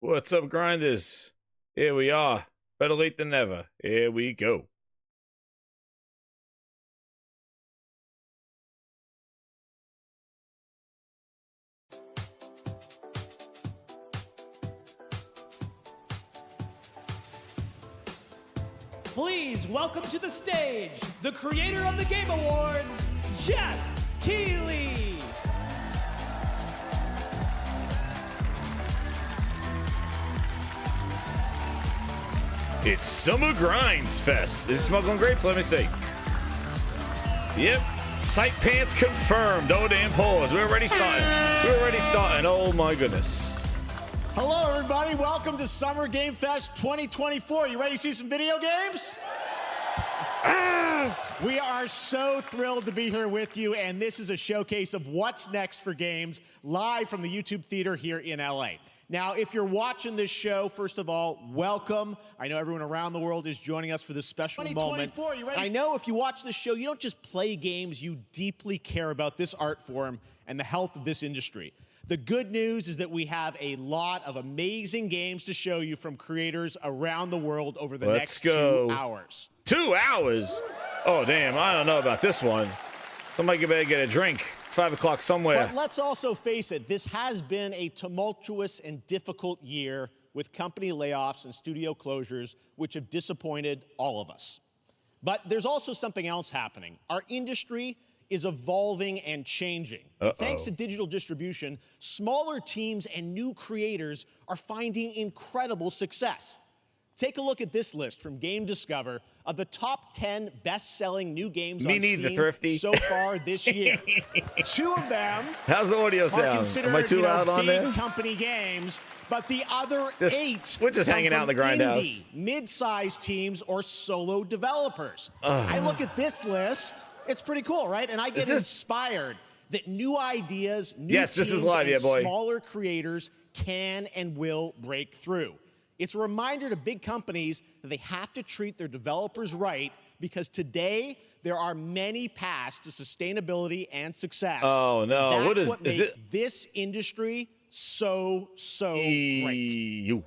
What's up, grinders? Here we are. Better late than never. Here we go. Please welcome to the stage the creator of the Game Awards, Jeff Keighley. It's Summer Grinds Fest. Is it smuggling grapes? Let me see. Yep. Sight pants confirmed. Oh, damn pause. We're already starting. We're already starting. Oh, my goodness. Hello, everybody. Welcome to Summer Game Fest 2024. You ready to see some video games? We are so thrilled to be here with you, and this is a showcase of what's next for games live from the YouTube Theater here in LA. Now, if you're watching this show, first of all, welcome. I know everyone around the world is joining us for this special moment. You ready? I know if you watch this show, you don't just play games, you deeply care about this art form and the health of this industry. The good news is that we have a lot of amazing games to show you from creators around the world over the next 2 hours. 2 hours? Oh, damn. I don't know about this one. Somebody better get a drink. 5 o'clock somewhere. But let's also face it, this has been a tumultuous and difficult year with company layoffs and studio closures, which have disappointed all of us. But there's also something else happening. Our industry is evolving and changing. Thanks to digital distribution, smaller teams and new creators are finding incredible success. Take a look at this list from Game Discover of the top 10 best-selling new games on Steam so far this year. 2 of them How's the audio sound? are considered Am I too loud on big there? company games, but the other 8 we're just hanging out in the Grindhouse. indie, mid-sized teams or solo developers. I look at this list, it's pretty cool, right? And I get inspired that new ideas, new teams, this is live, and boy. smaller creators can and will break through. It's a reminder to big companies that they have to treat their developers right, because today there are many paths to sustainability and success. Oh, no. That's what makes this industry so great.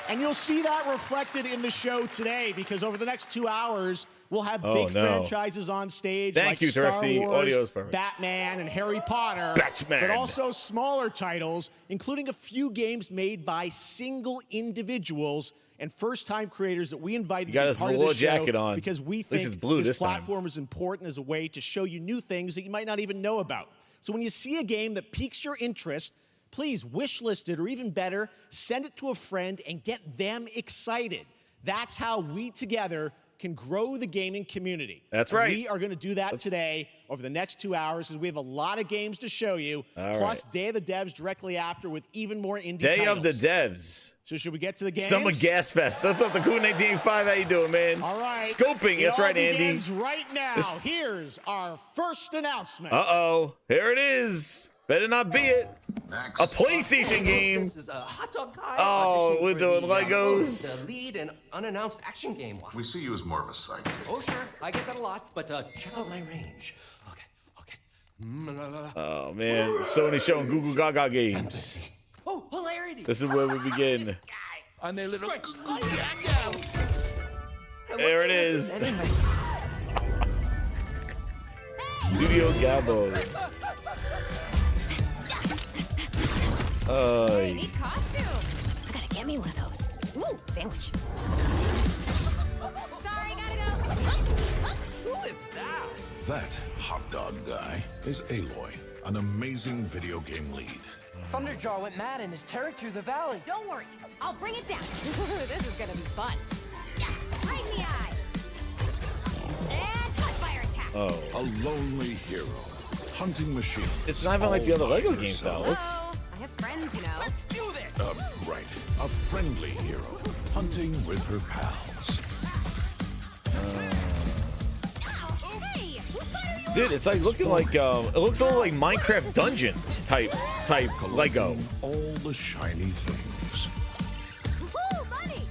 And you'll see that reflected in the show today, because over the next 2 hours, we'll have big franchises on stage like Star Wars, Batman, and Harry Potter. But also smaller titles, including a few games made by single individuals and first-time creators that we invited to be part of the show because we think this platform is important as a way to show you new things that you might not even know about. So when you see a game that piques your interest, please wish list it, or even better, send it to a friend and get them excited. That's how we together can grow the gaming community. That's right. We are going to do that today over the next 2 hours, as we have a lot of games to show you, plus Day of the Devs directly after with even more indie titles. Day of the Devs. So should we get to the games? Summer Gas Fest. That's up to Cool 1985. How you doing, man? All right. Scoping. That's right, Andy. Begins right now. Here's our first announcement. Here it is. Better not be it. A PlayStation game. This is a hot dog guy. Oh, we're doing Legos. The lead and unannounced action game. We see you as more of a psychic. Oh, sure. I get that a lot, but check out my range. Okay. Oh, man. Sony showing Google Gaga games. Oh, hilarity. This is where we begin. On their little... There it is. Studio Gabo. Hey, neat costume. I gotta get me one of those. Ooh, sandwich. Sorry, gotta go. Who is that? That hot dog guy is Aloy, an amazing video game lead. Thunderjaw went mad and is tearing through the valley. Don't worry, I'll bring it down. This is gonna be fun. Yeah, right in the eye. And cut fire attack. A lonely hero, hunting machine. It's not even like the other Lego games, though. I have friends, you know. Let's do this. Right. A friendly hero, hunting with her pals. Hey, whose side are you Dude, it's like looking like it looks a little like Minecraft Dungeons type Lego. All the shiny things. Woo, buddy.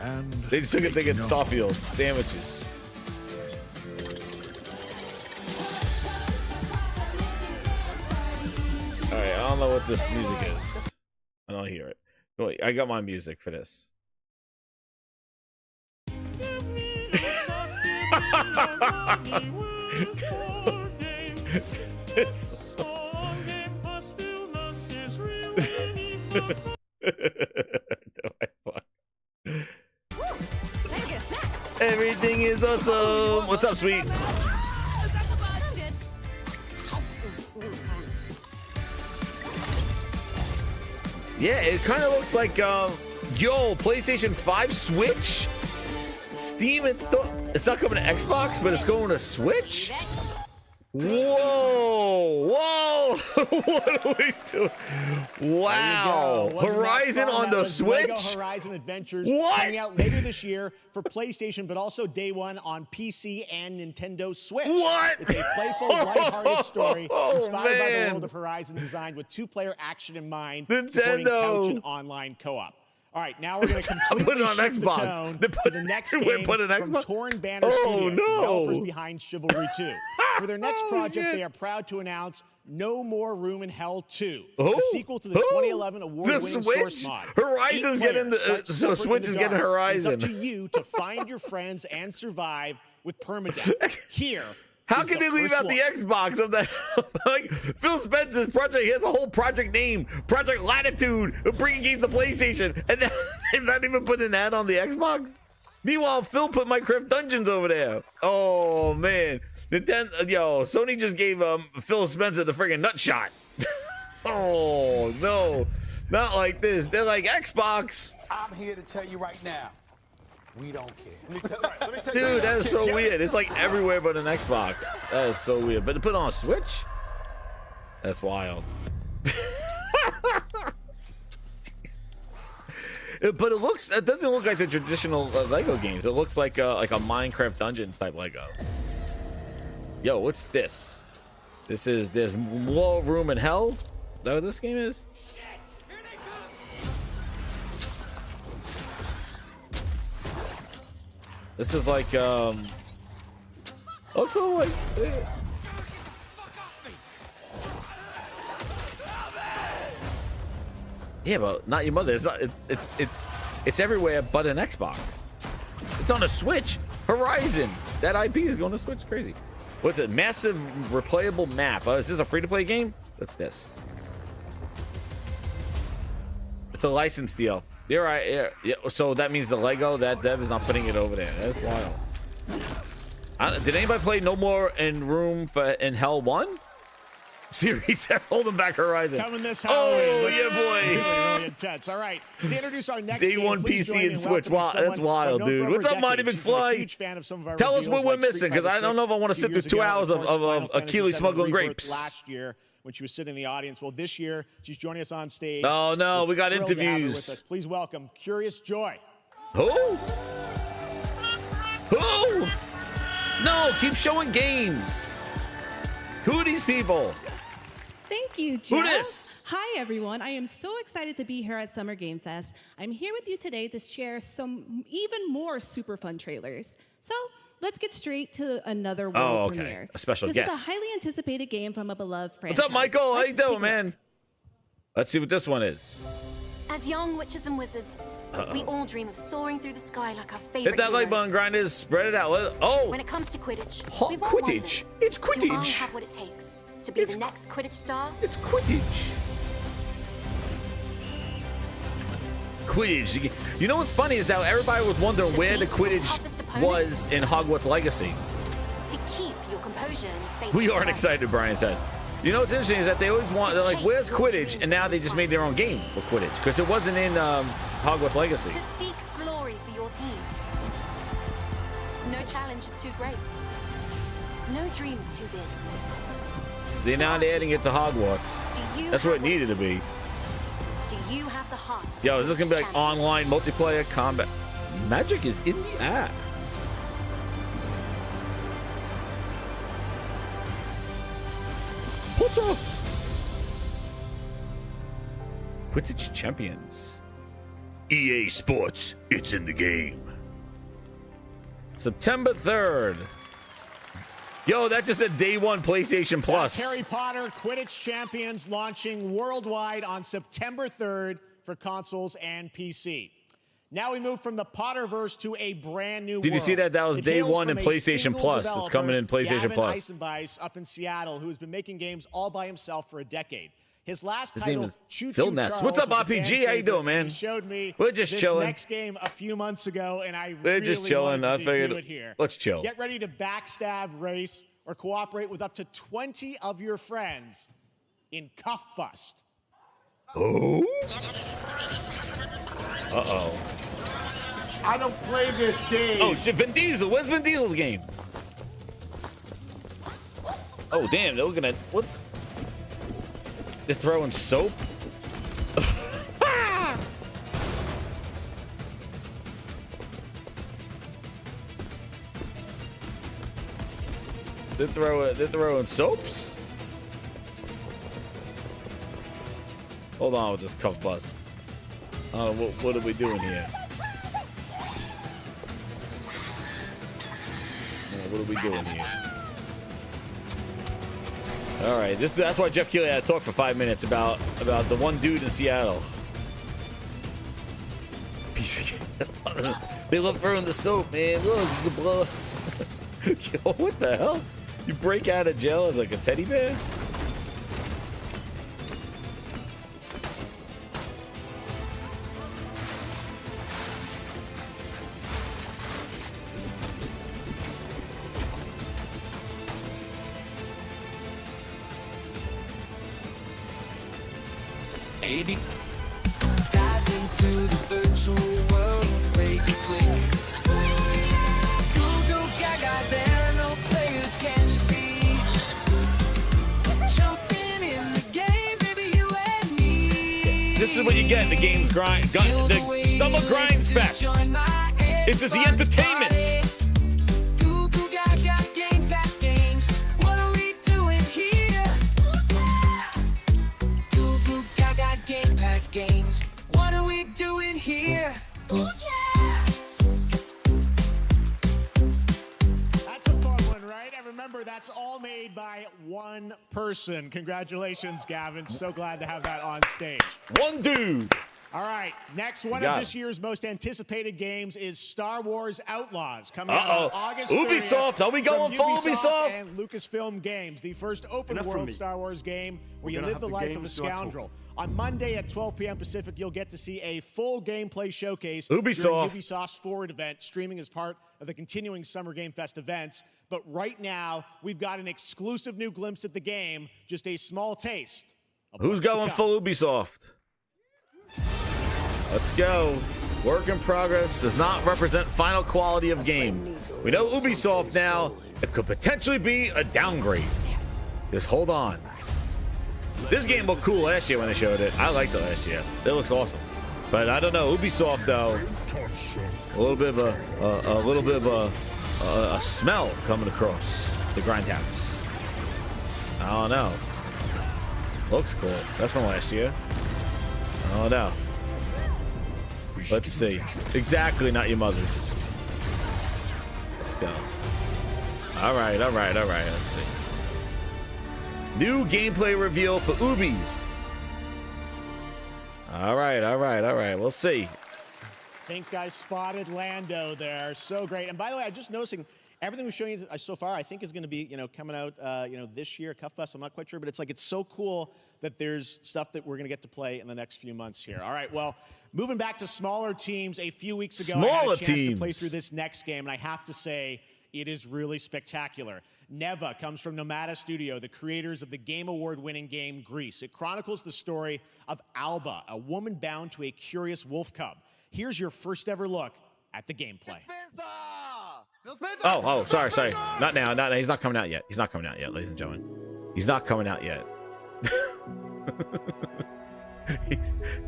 And They just took it thinking Starfield's damages. Alright, I don't know what this music is. and I'll hear it. Wait, I got my music for this. Everything is awesome. What's up, sweet? Yeah, it kind of looks like, yo, PlayStation 5 Switch? Steam, it's not coming to Xbox, but it's going to Switch? Whoa! Whoa! What are we doing? Wow! Horizon on the Switch? Lego Horizon Adventures what? Coming out later this year for PlayStation, but also day one on PC and Nintendo Switch. What? It's a playful, lighthearted story inspired by the world of Horizon, designed with two-player action in mind, supporting couch and online co-op. All right, now we're going to completely shift the tone to the next game from Torn Banner Studios, developers behind Chivalry 2. For their next project, they are proud to announce No More Room in Hell 2, the sequel to the 2011 award-winning Source mod. Horizon's getting so Switch is getting Horizon. It's up to you to find your friends and survive with permadeath. Here. How can they leave out the Xbox of that? Like Phil Spencer's project, he has a whole project name, Project Latitude, bringing games to PlayStation, and then they're not even putting that on the Xbox. Meanwhile, Phil put Minecraft Dungeons over there. Oh man, Sony just gave Phil Spencer the friggin' nut shot. Oh no, not like this. They're like Xbox. I'm here to tell you right now. We don't care. Dude, that is so weird. It's like everywhere but an Xbox. That is so weird. But to put on a Switch? That's wild. But it doesn't look like the traditional Lego games. It looks like a Minecraft Dungeons type Lego. Yo, what's this? There's more room in hell? Is that what this game is? This is like, also like, yeah, but not your mother. It's not. It's everywhere but an Xbox. It's on a Switch. Horizon. That IP is going to Switch. Crazy. What's it? Massive replayable map. Is this a free-to-play game? What's this? It's a license deal. You're right. Yeah. So that means the Lego, that dev is not putting it over there. That's wild. Did anybody play No More in Room in Hell 1? Series, holding back Horizon. Coming this Halloween. Oh, yeah, boy. Really intense. All right. To introduce our next Day one PC and Switch. Wow, that's wild, dude. What's up, Mighty McFly? Tell us what we're missing, because I don't know if I want to sit through 2 hours of Keely smuggling grapes. Last year, when she was sitting in the audience. Well, this year, she's joining us on stage. Oh, no, we got interviews. With us. Please welcome Curious Joy. Who? Who? No, keep showing games. Who are these people? Thank you, Jeff. Who this? Hi, everyone. I am so excited to be here at Summer Game Fest. I'm here with you today to share some even more super fun trailers. So let's get straight to another world premiere. A special guest. This is a highly anticipated game from a beloved franchise. What's up, Michael? How you doing, man? Let's see what this one is. As young witches and wizards, we all dream of soaring through the sky like our favorite Hit that like button, grinders. Spread it out. When it comes to Quidditch, we've all Quidditch. It's Quidditch. Do I have what it takes to be the next Quidditch star? It's Quidditch. Quidditch. You know what's funny is that everybody was wondering where the Quidditch was in Hogwarts Legacy. To keep your composure and face we aren't excited, Brian says. You know what's interesting is that they always want, they're like, where's Quidditch? And now they just made their own game for Quidditch because it wasn't in Hogwarts Legacy. To seek glory for your team. No challenge is too great. No dream is too big. They're now adding it to Hogwarts. That's what it needed to be. Do you have the heart? Yo, is this gonna be like online multiplayer combat? Magic is in the app. Potter. Quidditch Champions. EA Sports, it's in the game. September 3rd. Yo, that just said day one PlayStation Plus. That's Harry Potter Quidditch Champions launching worldwide on September 3rd for consoles and PC. Now we move from the Potterverse to a brand new Did you world. see that? That was It day hails one from in a PlayStation single Plus. It's developer, coming in PlayStation Gavin Plus. Eisenbeis up in Seattle, who has been making games all by himself for a decade. His last His name title, is Choo Phil Choo Ness. Charles, What's up, was a RPG? fan How you favorite, doing, and man? He showed me We're just this chilling. next game a few months ago, and We're really just chilling. wanted I to figured, do it here. let's chill. Get ready to backstab, race, or cooperate with up to 20 of your friends in Cuff Bust. Oh? Uh-oh. I don't play this game. Oh, shit, Vin Diesel. Where's Vin Diesel's game? Oh, damn. They're gonna... What? They're throwing soap? They're throwing soaps? Hold on with this Cuff Bust. What are we doing here? What are we doing here? All right, that's why Jeff Keighley had to talk for 5 minutes about the one dude in Seattle. Piece of they love throwing the soap, man. Look, the blow. Yo, what the hell? You break out of jail as like a teddy bear? Dive into the virtual world, ready to click. Go, go, gaga, there are no players, can't you see? Jumping in the game, baby, you and me. This is what you get in the game's grind. The Summer Grinds Fest. It's just the entertainment. Games. What are we doing here? That's a fun one, right? And remember, that's all made by one person. Congratulations, Gavin. So glad to have that on stage. One dude. All right, next one of this year's most anticipated games is Star Wars Outlaws, coming out on August 30th. Ubisoft, are we going full Ubisoft? And Lucasfilm Games, the first open-world Star Wars game where you live the life of a scoundrel. On Monday at 12 p.m. Pacific, you'll get to see a full gameplay showcase during Ubisoft's Forward event, streaming as part of the continuing Summer Game Fest events. But right now, we've got an exclusive new glimpse at the game, just a small taste. Who's going full Ubisoft? Let's go. Work in progress does not represent final quality of game. We know Ubisoft now. It could potentially be a downgrade. Just hold on. This game looked cool last year when they showed it. I liked it last year. It looks awesome. But I don't know. Ubisoft though, a little bit of a smell coming across the Grindhouse. I don't know. Looks cool. That's from last year. I don't know. Let's see. Exactly, not your mother's. Let's go. All right. Let's see. New gameplay reveal for Ubies. All right. We'll see. I think I spotted Lando there. So great. And by the way, I'm just noticing everything we're showing you so far, I think is going to be, coming out, this year, Cuff Bust. I'm not quite sure, but it's so cool that there's stuff that we're going to get to play in the next few months here. All right, well, moving back to smaller teams, a few weeks ago, I had a chance to play through this next game, and I have to say, it is really spectacular. Neva comes from Nomada Studio, the creators of the Game Award-winning game Grease. It chronicles the story of Alba, a woman bound to a curious wolf cub. Here's your first ever look at the gameplay. Oh, sorry. Not now. He's not coming out yet. Ladies and gentlemen. He's not coming out yet.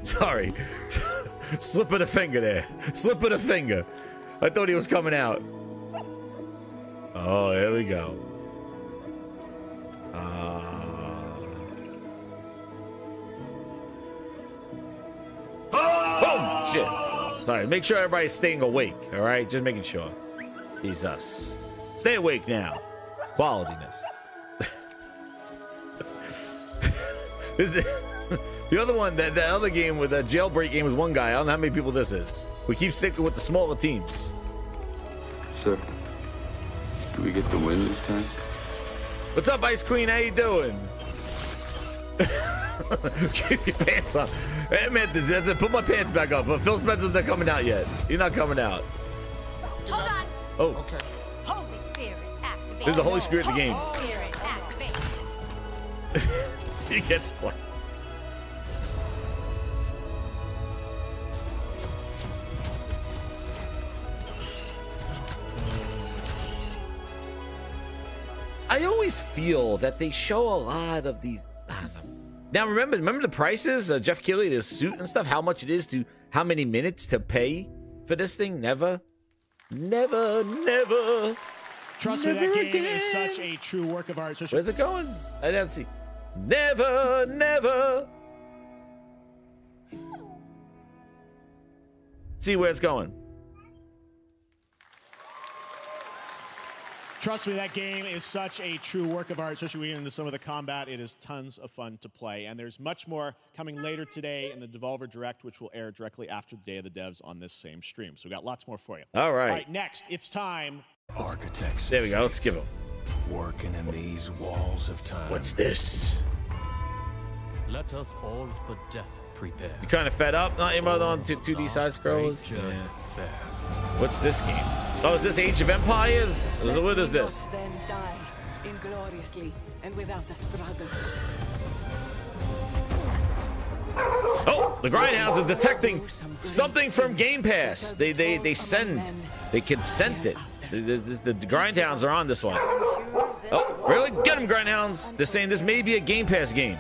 Sorry. Slip of the finger there. Slip of the finger. I thought he was coming out. Oh, here we go. Oh, shit. Sorry, make sure everybody's staying awake, all right? Just making sure. Jesus. Stay awake now. It's qualityness. The other one, the other game with a jailbreak game was one guy. I don't know how many people this is. We keep sticking with the smaller teams. Sir, do we get the win this time? What's up, Ice Queen? How you doing? Keep your pants on. Hey, man, put my pants back up. But Phil Spencer's not coming out yet. He's not coming out. Hold on. Oh. Okay. Holy Spirit, activate. There's the Holy Spirit in the game. Holy Spirit, activate. He gets slapped. I always feel that they show a lot of these. Now remember the prices? Jeff Keighley, his suit and stuff. How much it is to how many minutes to pay for this thing? Never. Trust me, that game is such a true work of art. Where's it going? I didn't see. Never. See where it's going. Trust me, that game is such a true work of art, especially when we get into some of the combat. It is tons of fun to play. And there's much more coming later today in the Devolver Direct, which will air directly after the Day of the Devs on this same stream. So we got lots more for you. All right. All right, next, it's time. Architects. There we go. Let's skip them. Working in these walls of time. What's this? Let us all for death prepare. You kind of fed up? Not anymore on 2D side scrollers? Yeah. What's this game? Oh, is this Age of Empires? What is this? Then die ingloriously and without a struggle. Oh, the Grindhouse is detecting something from Game Pass. They consent it. The Grindhounds are on this one. Oh, really? Get them, Grindhounds. They're saying this may be a Game Pass game.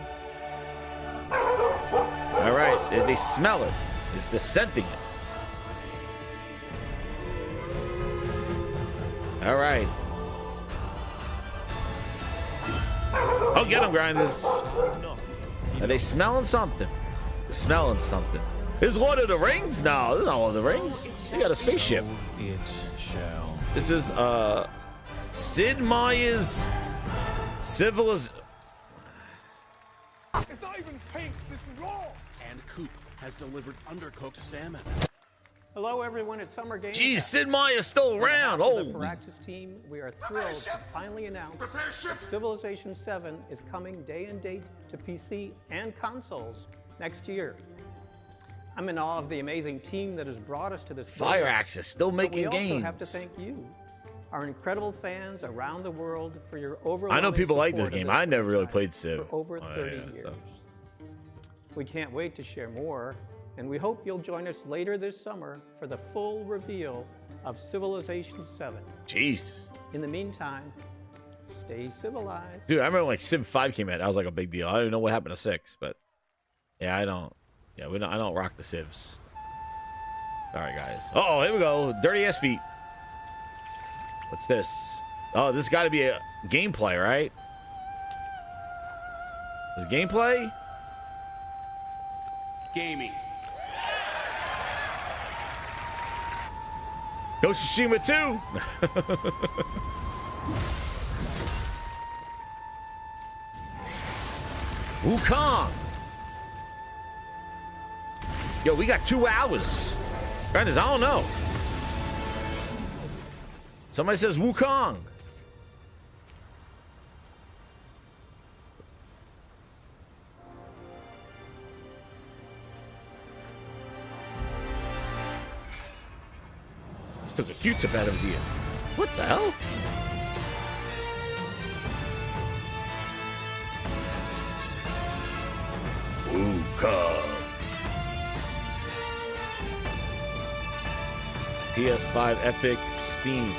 All right, they smell it. They're scenting it. All right. Oh, get them, Grinders. Are they smelling something? They're smelling something. Is Lord of the Rings? No, this is not Lord of the Rings. They got a spaceship. It shall. This is Sid Meier's Civilization. It's not even pink, this raw. And Coop has delivered undercooked salmon. Hello, everyone. It's Summer Game. Geez, Sid Meier's still around. Oh. Oh. For Axis team, we are thrilled to finally announce that Civilization 7 is coming day and date to PC and consoles next year. I'm in awe of the amazing team that has brought us to this. Fire Axis still making games. We also have to thank you, our incredible fans around the world, for your overwhelming I know people like this support of game. I never really played Civ. for over 30 years. So. We can't wait to share more, and we hope you'll join us later this summer for the full reveal of Civilization 7. Jeez. In the meantime, stay civilized. Dude, I remember like Civ 5 came out. That was like a big deal. I don't even know what happened to 6, but yeah, I don't rock the Civs. All right, guys. Oh, here we go. Dirty ass feet. What's this? Oh, this got to be a gameplay, right? Is gameplay? Gaming. Ghost of Tsushima 2. Wukong. Yo, we got 2 hours. Grinders, I don't know. Somebody says Wukong. Just took a Q-tip out of his ear. What the hell? Wukong. PS5 Epic Steam.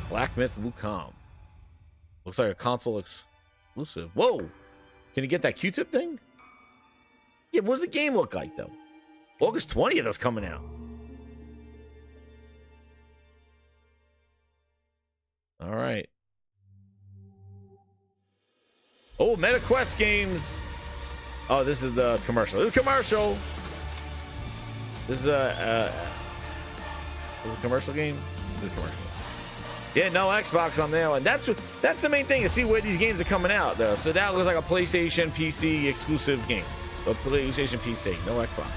Black Myth Wukong. Looks like a console exclusive. Whoa! Can you get that Q-tip thing? Yeah, what does the game look like though? August 20th is coming out. All right. Oh, MetaQuest games. Oh, this is the commercial. This is a commercial. This is a commercial game. This is a commercial. Yeah, no Xbox on there, and that's the main thing, to see where these games are coming out though. So that looks like a PlayStation PC exclusive game. A PlayStation PC, no Xbox.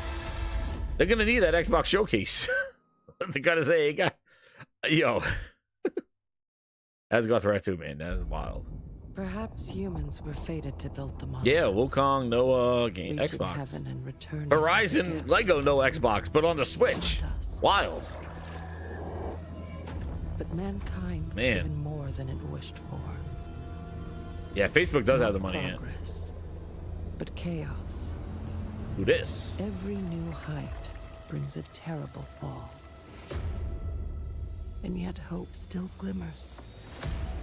They're gonna need that Xbox showcase. They gotta say, hey, yo. That's Ghost Rat 2, man. That is wild. Perhaps humans were fated to build the monoliths. Yeah, Wukong, no game, Xbox. Heaven and return Horizon, Lego, no Xbox, but on the Switch. Wild. But mankind was even more than it wished for. Yeah, Facebook does have the money in. But chaos. Who this? Every new height brings a terrible fall. And yet hope still glimmers.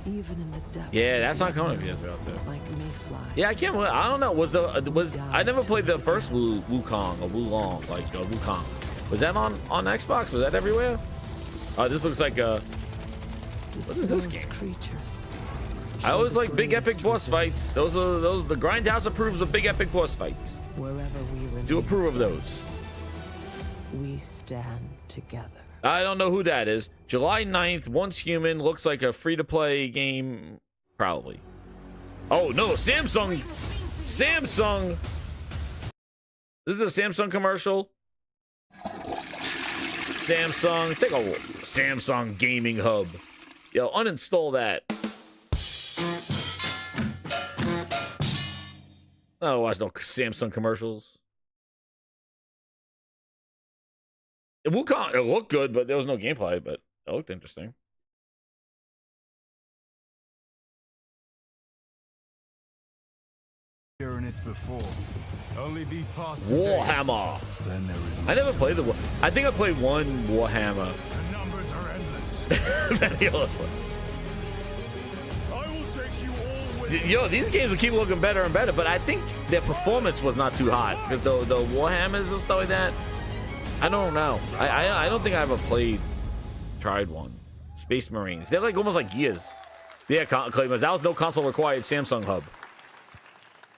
Even in the depths. Yeah, that's not coming to PS4 too. Like mayflies. Yeah, I can't. I don't know. I never played the first Wukong or Wulong, like Wukong. Was that on Xbox? Was that everywhere? Oh, this looks like a. What is this game? I always like big epic boss fights. Those the Grindhouse approves of big epic boss fights. Wherever we do approve of those. We stand together. I don't know who that is. July 9th, Once Human, looks like a free-to-play game, probably. Oh, no, Samsung. This is a Samsung commercial. Samsung, take a Samsung gaming hub. Yo, uninstall that. I don't watch no Samsung commercials. It looked good, but there was no gameplay, but it looked interesting. Before. Only these past Warhammer. Then there is I never played the. I think I played one Warhammer. The numbers are endless. I will take you all with Yo, these games will keep looking better and better, but I think their performance was not too hot. Because the Warhammers and stuff like that. I don't know. I don't think I ever tried one. Space Marines. They're like almost like Gears. Yeah, Claymans. That was no console required Samsung hub.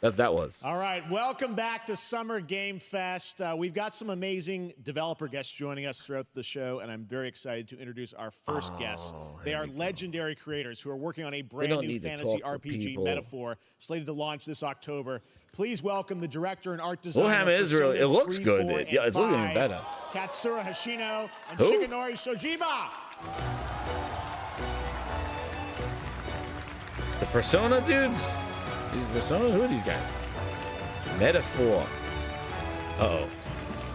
That was. All right, welcome back to Summer Game Fest. We've got some amazing developer guests joining us throughout the show, and I'm very excited to introduce our first guests. They are legendary creators who are working on a brand new fantasy RPG Metaphor, slated to launch this October. Please welcome the director and art designer. Warhammer Israel. It looks good. Yeah, it's looking even better. Katsura Hashino and Shigenori Sojima. The Persona dudes. These Persona? Who are these guys? Metaphor. Uh-oh.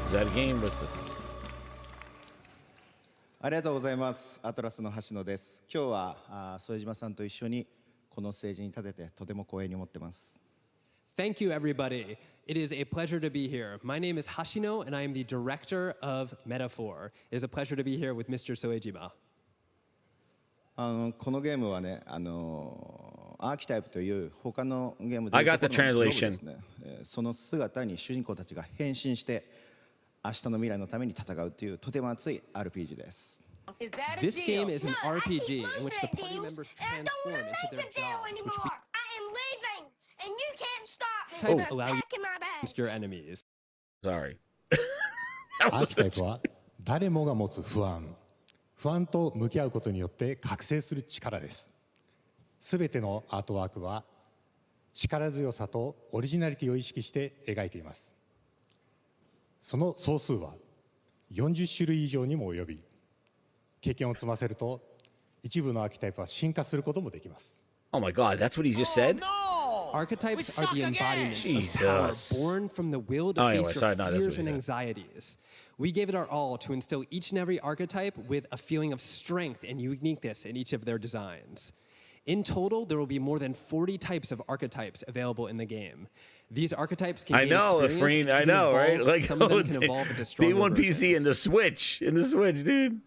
Is that a game? What's this? ありがとうございます。アトラスの橋野です。今日は副島さんと一緒にこのステージに立ててとても光栄に思ってます。Thank you, everybody. It is a pleasure to be here. My name is Hashino, and I am the director of Metaphor. It is a pleasure to be here with Mr. Soejima. このゲームはね、アーキタイプという他のゲームで I got the translation. その姿に主人公たちが変身して明日の未来のために戦うというとても熱い RPG です。This game is an RPG in which the party members transform into their jobs, which And you can't stop me. types allow you to against your enemies. Sorry. アーキタイプは誰もが持つ不安と向き合うことによって覚醒する力です。すべてのアートワークは力強さとオリジナリティを意識して描いています。その総数は40種類以上にも及び、経験を積ませると一部のアーキタイプは進化することもできます。Oh my God, that's what he just said? Archetypes are the embodiment of power born from the will to face your fears and anxieties. We gave it our all to instill each and every archetype with a feeling of strength and uniqueness in each of their designs. In total, there will be more than 40 types of archetypes available in the game. These archetypes can gain experience, I know, right? Like, some of them can evolve into stronger Day1 PC and the Switch, dude.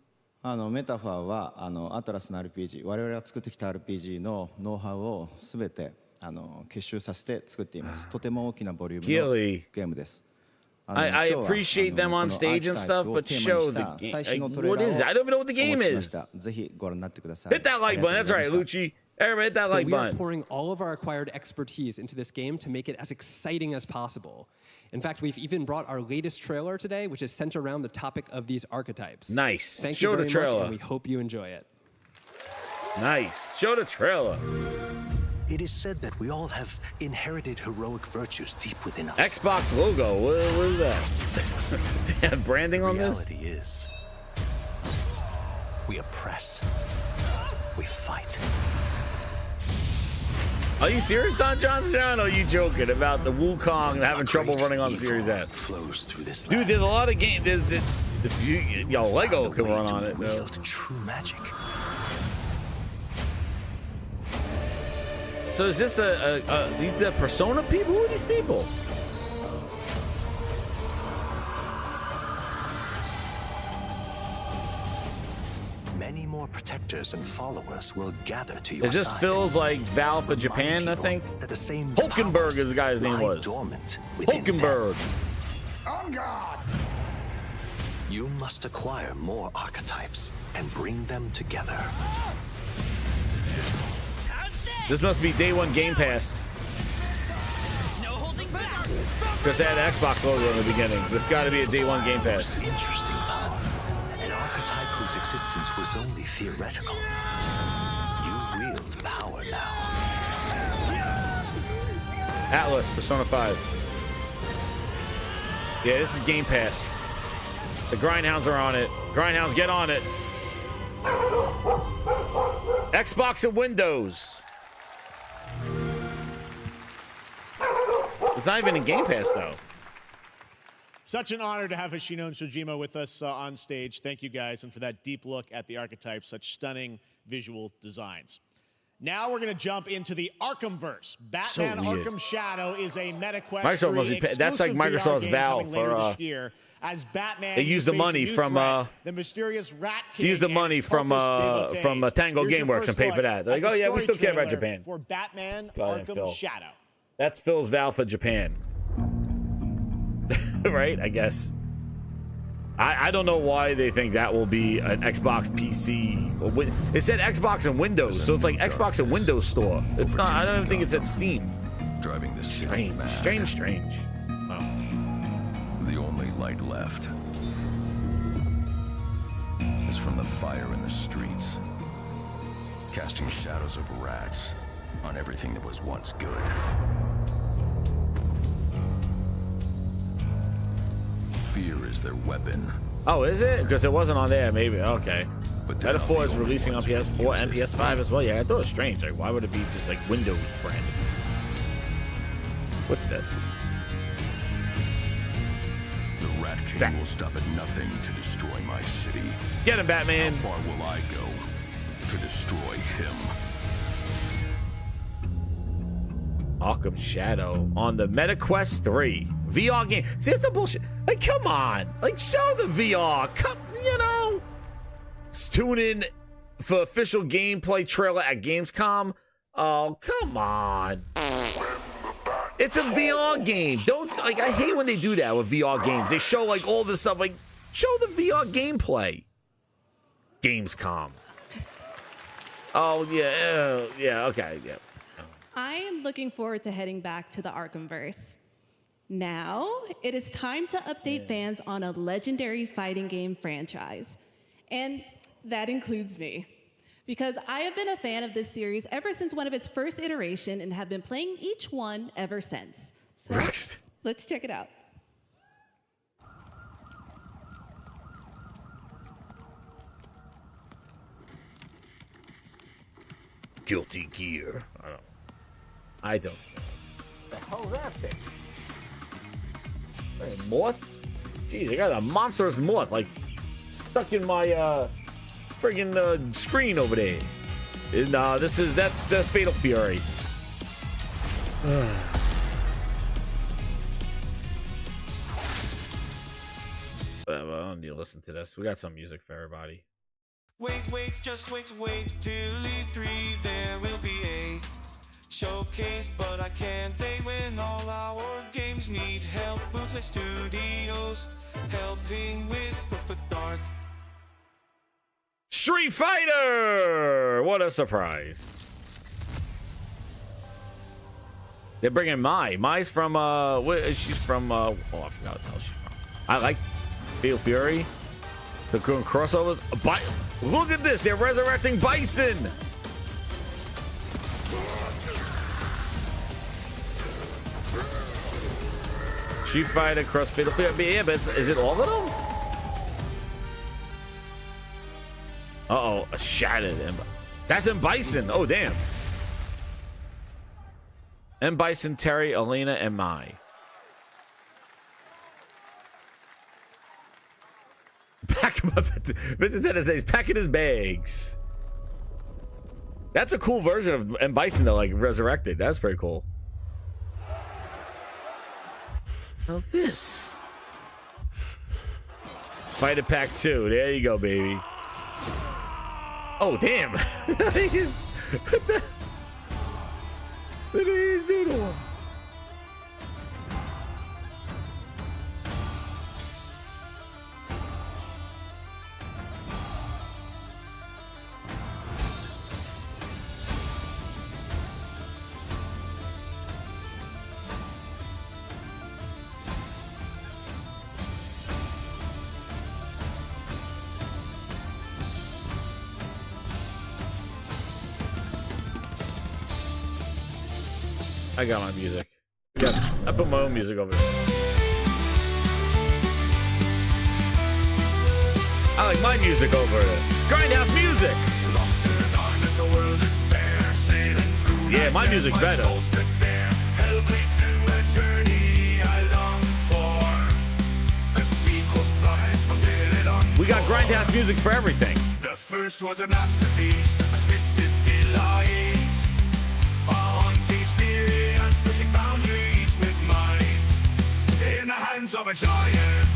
メタファーはアトラスの RPG、我々が作ってきた RPG のノウハウをすべて結集させて作っています。とても大きなボリュームのゲームです。I appreciate them on stage and stuff, but show the game. What is it? I don't even know what the game is. ぜひご覧になってください。 Hit that like button. That's right, Lucci. Everybody hit that like button. We are pouring all of our acquired expertise into this game to make it as exciting as possible. In fact, we've even brought our latest trailer today, which is centered around the topic of these archetypes. Nice. Thank Show you very the trailer. much, and we hope you enjoy it. Nice. Show the trailer. It is said that we all have inherited heroic virtues deep within us. Xbox logo. What is that? They have branding on this? Reality is, we oppress. We fight. Are you serious, Don Johnson? Or are you joking about the Wukong and having trouble running on the Series S? Flows through this Dude, there's a lot of games. Yo, Lego can run on it, though. True magic. So is this these the Persona people? Who are these people? Many more protectors and followers will gather to your Is this side. Phil's like Val for Japan, I think? That the same Hulkenberg is the guy's name was. Hulkenberg. On guard! You must acquire more archetypes and bring them together. This must be day one Game Pass. Because they had an Xbox logo in the beginning. This got to be a day one Game Pass. Interesting power. An archetype whose existence was only theoretical. You wield power now. Atlas, Persona 5. Yeah, this is Game Pass. The Grindhounds are on it. Grindhounds, get on it. Xbox and Windows. It's not even in Game Pass, though. Such an honor to have Hoshino and Shojima with us on stage. Thank you, guys, and for that deep look at the archetypes, such stunning visual designs. Now we're going to jump into the Arkhamverse. Batman Arkham Shadow is a MetaQuest 3 exclusive that's like Microsoft's Valve for as Batman, they use the money from the mysterious Rat King. They use the money from Tango Gameworks and pay for that. They're like, oh yeah, we still care about Japan. For Batman Arkham Shadow. That's Phil's Valve for Japan. Right? I guess. I don't know why they think that will be an Xbox PC. It said Xbox and Windows, so it's like Xbox and Windows Store. It's not. I don't even think it's at Steam. Driving this strange. Oh. The only light left is from the fire in the streets, casting shadows of rats on everything that was once good. Fear is their weapon. Oh, is it? Because it wasn't on there, maybe. Okay. But Metaphor is releasing on PS4 and PS5 as well. Yeah, I thought it was strange. Like, why would it be just like Windows branded? What's this? The Rat King will stop at nothing to destroy my city. Get him, Batman. How far will I go to destroy him? Arkham Shadow on the MetaQuest 3 VR game. See, that's the bullshit. Like, come on. Like, show the VR. Come, you know. Tune in for official gameplay trailer at Gamescom. Oh, come on. It's a VR game. Don't, like, I hate when they do that with VR games. They show, like, all this stuff. Like, show the VR gameplay. Gamescom. Oh, yeah, okay, yeah. I am looking forward to heading back to the Arkhamverse. Now, it is time to update fans on a legendary fighting game franchise. And that includes me. Because I have been a fan of this series ever since one of its first iteration and have been playing each one ever since. So, let's check it out. Guilty Gear. I don't know. The hell is that thing? A moth? Jeez, I got a monstrous moth like stuck in my friggin' screen over there. And that's the Fatal Fury. Whatever, I don't need to listen to this. We got some music for everybody. Wait, just wait till E3 there will be a showcase, but I can't say when all our games need help. Bootleg Studios helping with Perfect Dark. Street Fighter! What a surprise. They're bringing Mai. Mai's from, she's from, oh, I forgot what the hell she's from. I like Fatal Fury. So going crossovers. Look at this. They're resurrecting Bison. Street Fighter, Cross Fatal Fury. Yeah, but is it all of them? Uh-oh, a shattered M. That's M. Bison. Oh, damn. M. Bison, Terry, Elena, and Mai. Pack him up. Vincent Dennis says, packing his bags. That's a cool version of M. Bison, though, like resurrected. That's pretty cool. How's this? Fighter Pack 2. There you go, baby. Oh, damn. What did he do to him? I got my music. Yeah, I put my own music over there. I like my music over there. Grindhouse music. Yeah, my music's better. We got Grindhouse music for everything. The first was a masterpiece, a twisted delight. Experience pushing boundaries with might. In the hands of a giant,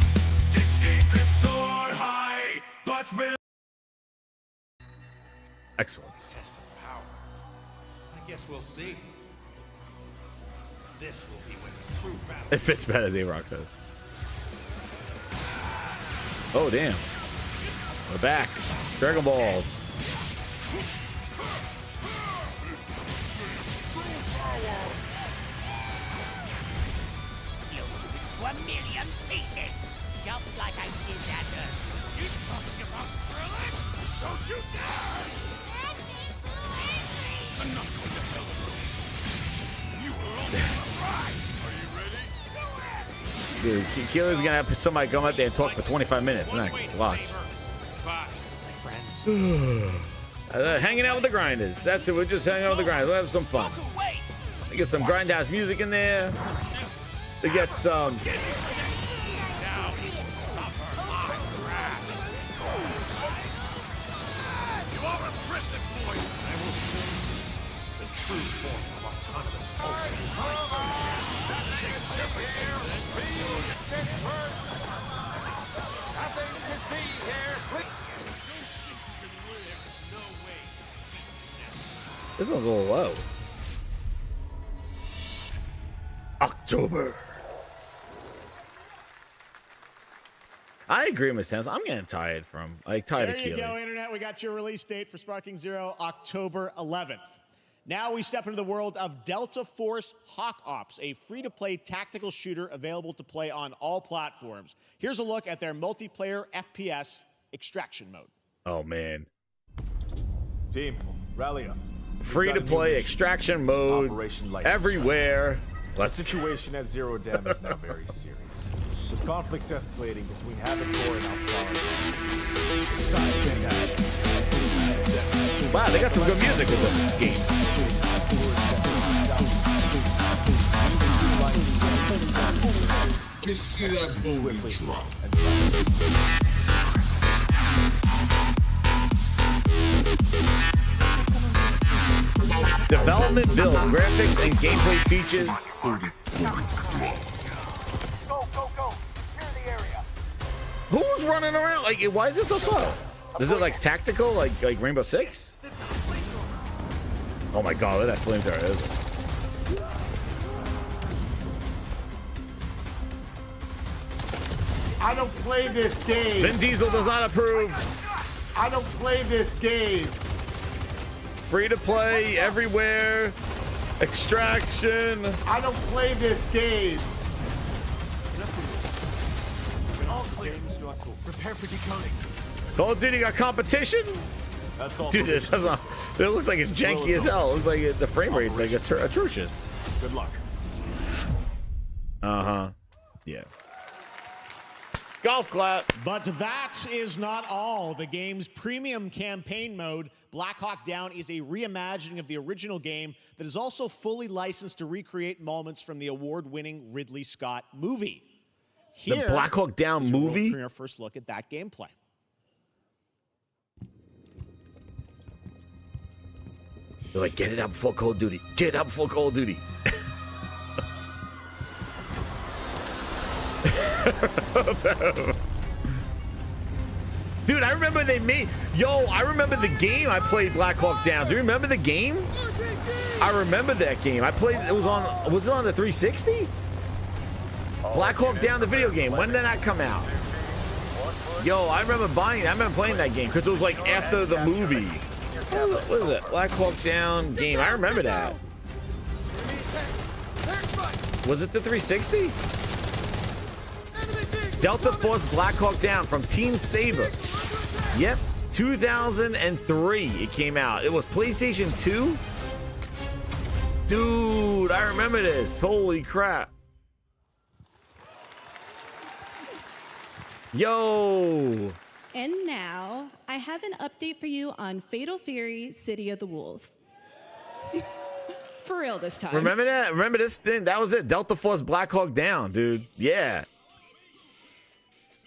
this game could soar high, but will. Excellent. Test of power. I guess we'll see. This will be when the true battle. It fits better, D-Rock says. Oh, damn. We're back. Dragon Balls. 1,000,000 pieces, just like I did that earth. You talking about thrilling? Don't you dare! I'm not going to hell alone. You were only on the ride. Are you ready? Do it! Dude, Keeler's gonna have somebody come out there and talk for 25 minutes next. Watch. Bye, my friends. Hanging out with the grinders. That's it. We're just hanging out with the grinders. We'll have some fun. We get some Grindhouse music in there. To get some. Now you suffer my wrath. You are a prison boy. I will show you the true form of autonomous ocean. That changes everything. This hurts. Nothing to see here. This one's a little low. October. I agree, Miss Tennis. I'm getting tired of There Keely. you go, Internet. We got your release date for Sparking Zero, October 11th. Now we step into the world of Delta Force Hawk Ops, a free-to-play tactical shooter available to play on all platforms. Here's a look at their multiplayer FPS extraction mode. Oh, man. Team, rally up. Free-to-play extraction mode everywhere. The situation at Zero Dam is now very serious. With conflicts escalating between Havoc Corps and Al-Sala. It's time to take action. Wow, they got some good music with this game. Let's see that booty drop. Development, build, graphics, and gameplay features. Go, go, go. Clear the area. Who's running around? Like, why is it so slow? Is it like tactical, like Rainbow Six? Oh my God, look at that flamethrower. I don't play this game. Vin Diesel does not approve. I don't play this game. Free to play everywhere. Extraction. I don't play this game. All clear. Prepare for decoding. Call of Duty got competition? That's all. Dude, it looks like it's janky as hell. It looks like the frame rate's like atrocious. Good luck. Uh-huh. Yeah. Golf clap. But that is not all. The game's premium campaign mode, Black Hawk Down, is a reimagining of the original game that is also fully licensed to recreate moments from the award-winning Ridley Scott movie. Here, the Black Hawk Down movie? Our first look at that gameplay. They're like, get it out before Call of Duty. Get it out before Call of Duty. Dude, I remember they made... Yo, I remember the game I played Black Hawk Down. Do you remember the game? I remember that game. I played... It was on... Was it on the 360? Black Hawk Down, the video game. When did that come out? Yo, I remember buying... I remember playing that game because it was like after the movie. What is it? Black Hawk Down game. I remember that. Was it the 360? Delta Force Black Hawk Down from Team Saber. Yep, 2003 it came out. It was PlayStation 2. Dude, I remember this. Holy crap. Yo. And now, I have an update for you on Fatal Fury, City of the Wolves. For real this time. Remember that? Remember this thing? That was it. Delta Force Black Hawk Down, dude. Yeah.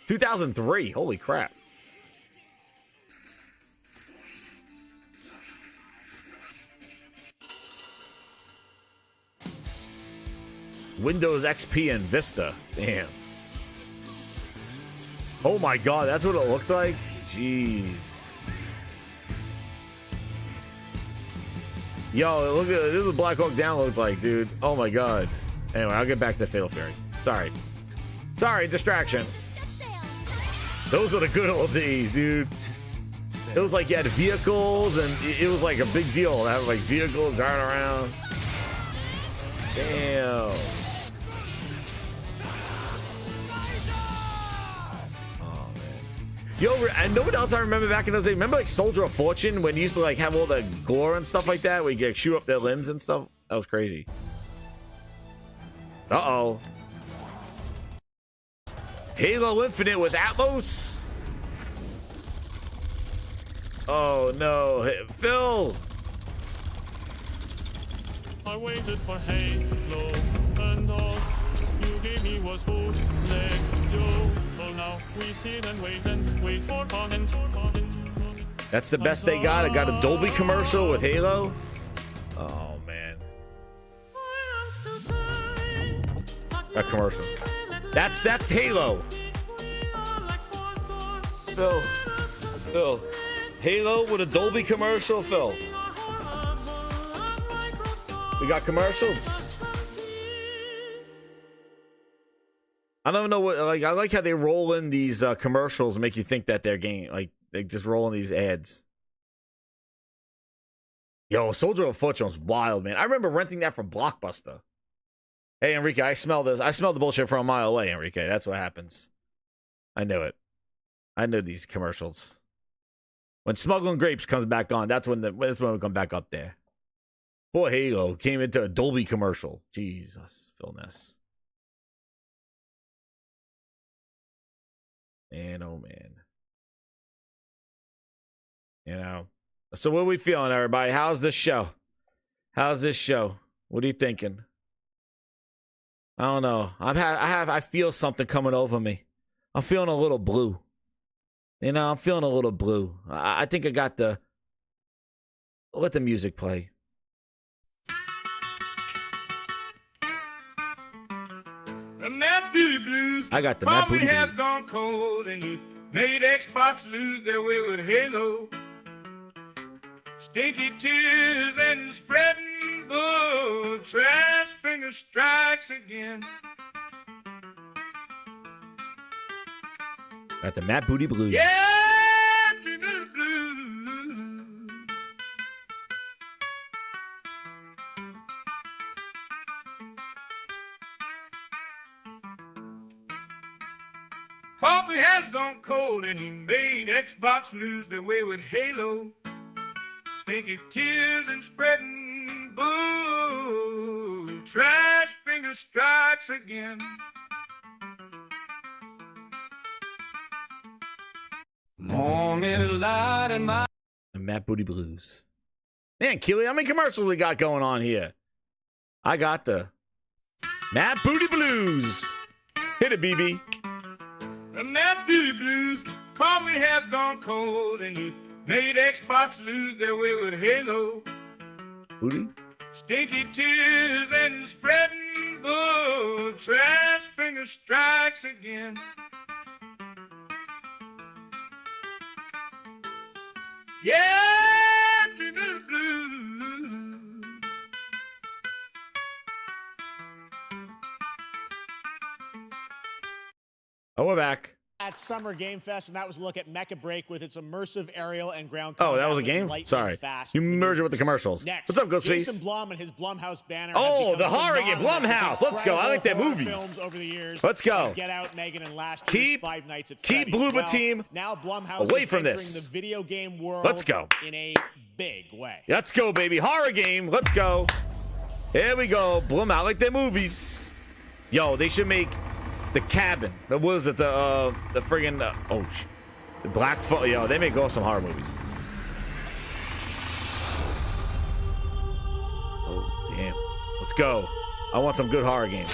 2003. Holy crap. Windows XP and Vista. Damn. Oh my god, that's what it looked like? Jeez. Yo, look at this is what Black Hawk Down looked like, dude. Oh my god. Anyway, I'll get back to Fatal Fury. Sorry, distraction. Those are the good old days, dude. It was like you had vehicles, and it was like a big deal to have like vehicles driving around. Damn. Oh man. Yo, and know what else I remember back in those days? Remember like Soldier of Fortune when you used to like have all the gore and stuff like that, where you could shoot off their limbs and stuff? That was crazy. Uh-oh. Halo Infinite with Atmos. Oh no, hey, Phil. I waited for Halo, and all you gave me was bootleg Joe. So now we sit and wait for content. That's the best they got. It got a Dolby commercial with Halo. Oh man. A commercial. That's Halo. Phil. Halo with a Dolby commercial, Phil. We got commercials. I don't know what, like, I like how they roll in these commercials and make you think that they're game. Like, they just roll in these ads. Yo, Soldier of Fortune was wild, man. I remember renting that from Blockbuster. Hey, Enrique, I smell this. I smell the bullshit from a mile away, Enrique. That's what happens. I knew it. I knew these commercials. When Smuggling Grapes comes back on, that's when we come back up there. Poor Halo came into a Dolby commercial. Jesus, Phil Ness. Man, oh man. You know. So what are we feeling, everybody? How's this show? What are you thinking? I don't know. I feel something coming over me. I'm feeling a little blue. You know, I'm feeling a little blue. I think I got the... Let the music play. The Mad Booty Blues. I got the Mad Booty Probably has Blues. gone cold and you made Xbox lose their way with Halo. Stinky tears and spreading bull. Trash finger strikes again. Got the Mad Booty Blues. Yeah, blue. Coffee has gone cold and he made Xbox lose their way with Halo. Stinky tears and spreading boo. Trash finger strikes again. And Matt Booty Blues. Man, Keely, how many commercials we got going on here? I got the Matt Booty Blues. Hit it, BB. The Matt Booty Blues. Coffee has gone cold, and you made Xbox lose their way with Halo. Booty? Stinky tears and spreading bull. Trash finger strikes again. Yeah, blue. Oh, we're back. At Summer Game Fest, and that was a look at Mecha Break with its immersive aerial and ground Oh, combat that was a with game? lightning Sorry. fast You merged it with the commercials. Next, What's up, Ghostface? Jason Blum and his Blumhouse banner. Oh, has the become horror game, synonymous Blumhouse. with Let's go. I like their incredible movies. films over the years. Let's go. Like Get Out, Megan, and last Keep- year's Five Nights at keep Freddy's. Bloober Team Now Blumhouse away is from entering this. the video game world. Let's go. In a big way. Let's go, baby. Horror game. Let's go. Here we go. Blum, I like their movies. Yo, they should make The Cabin. What was it? The friggin' the Black Phone. Yo, they make awesome horror movies. Oh, damn. Let's go. I want some good horror games.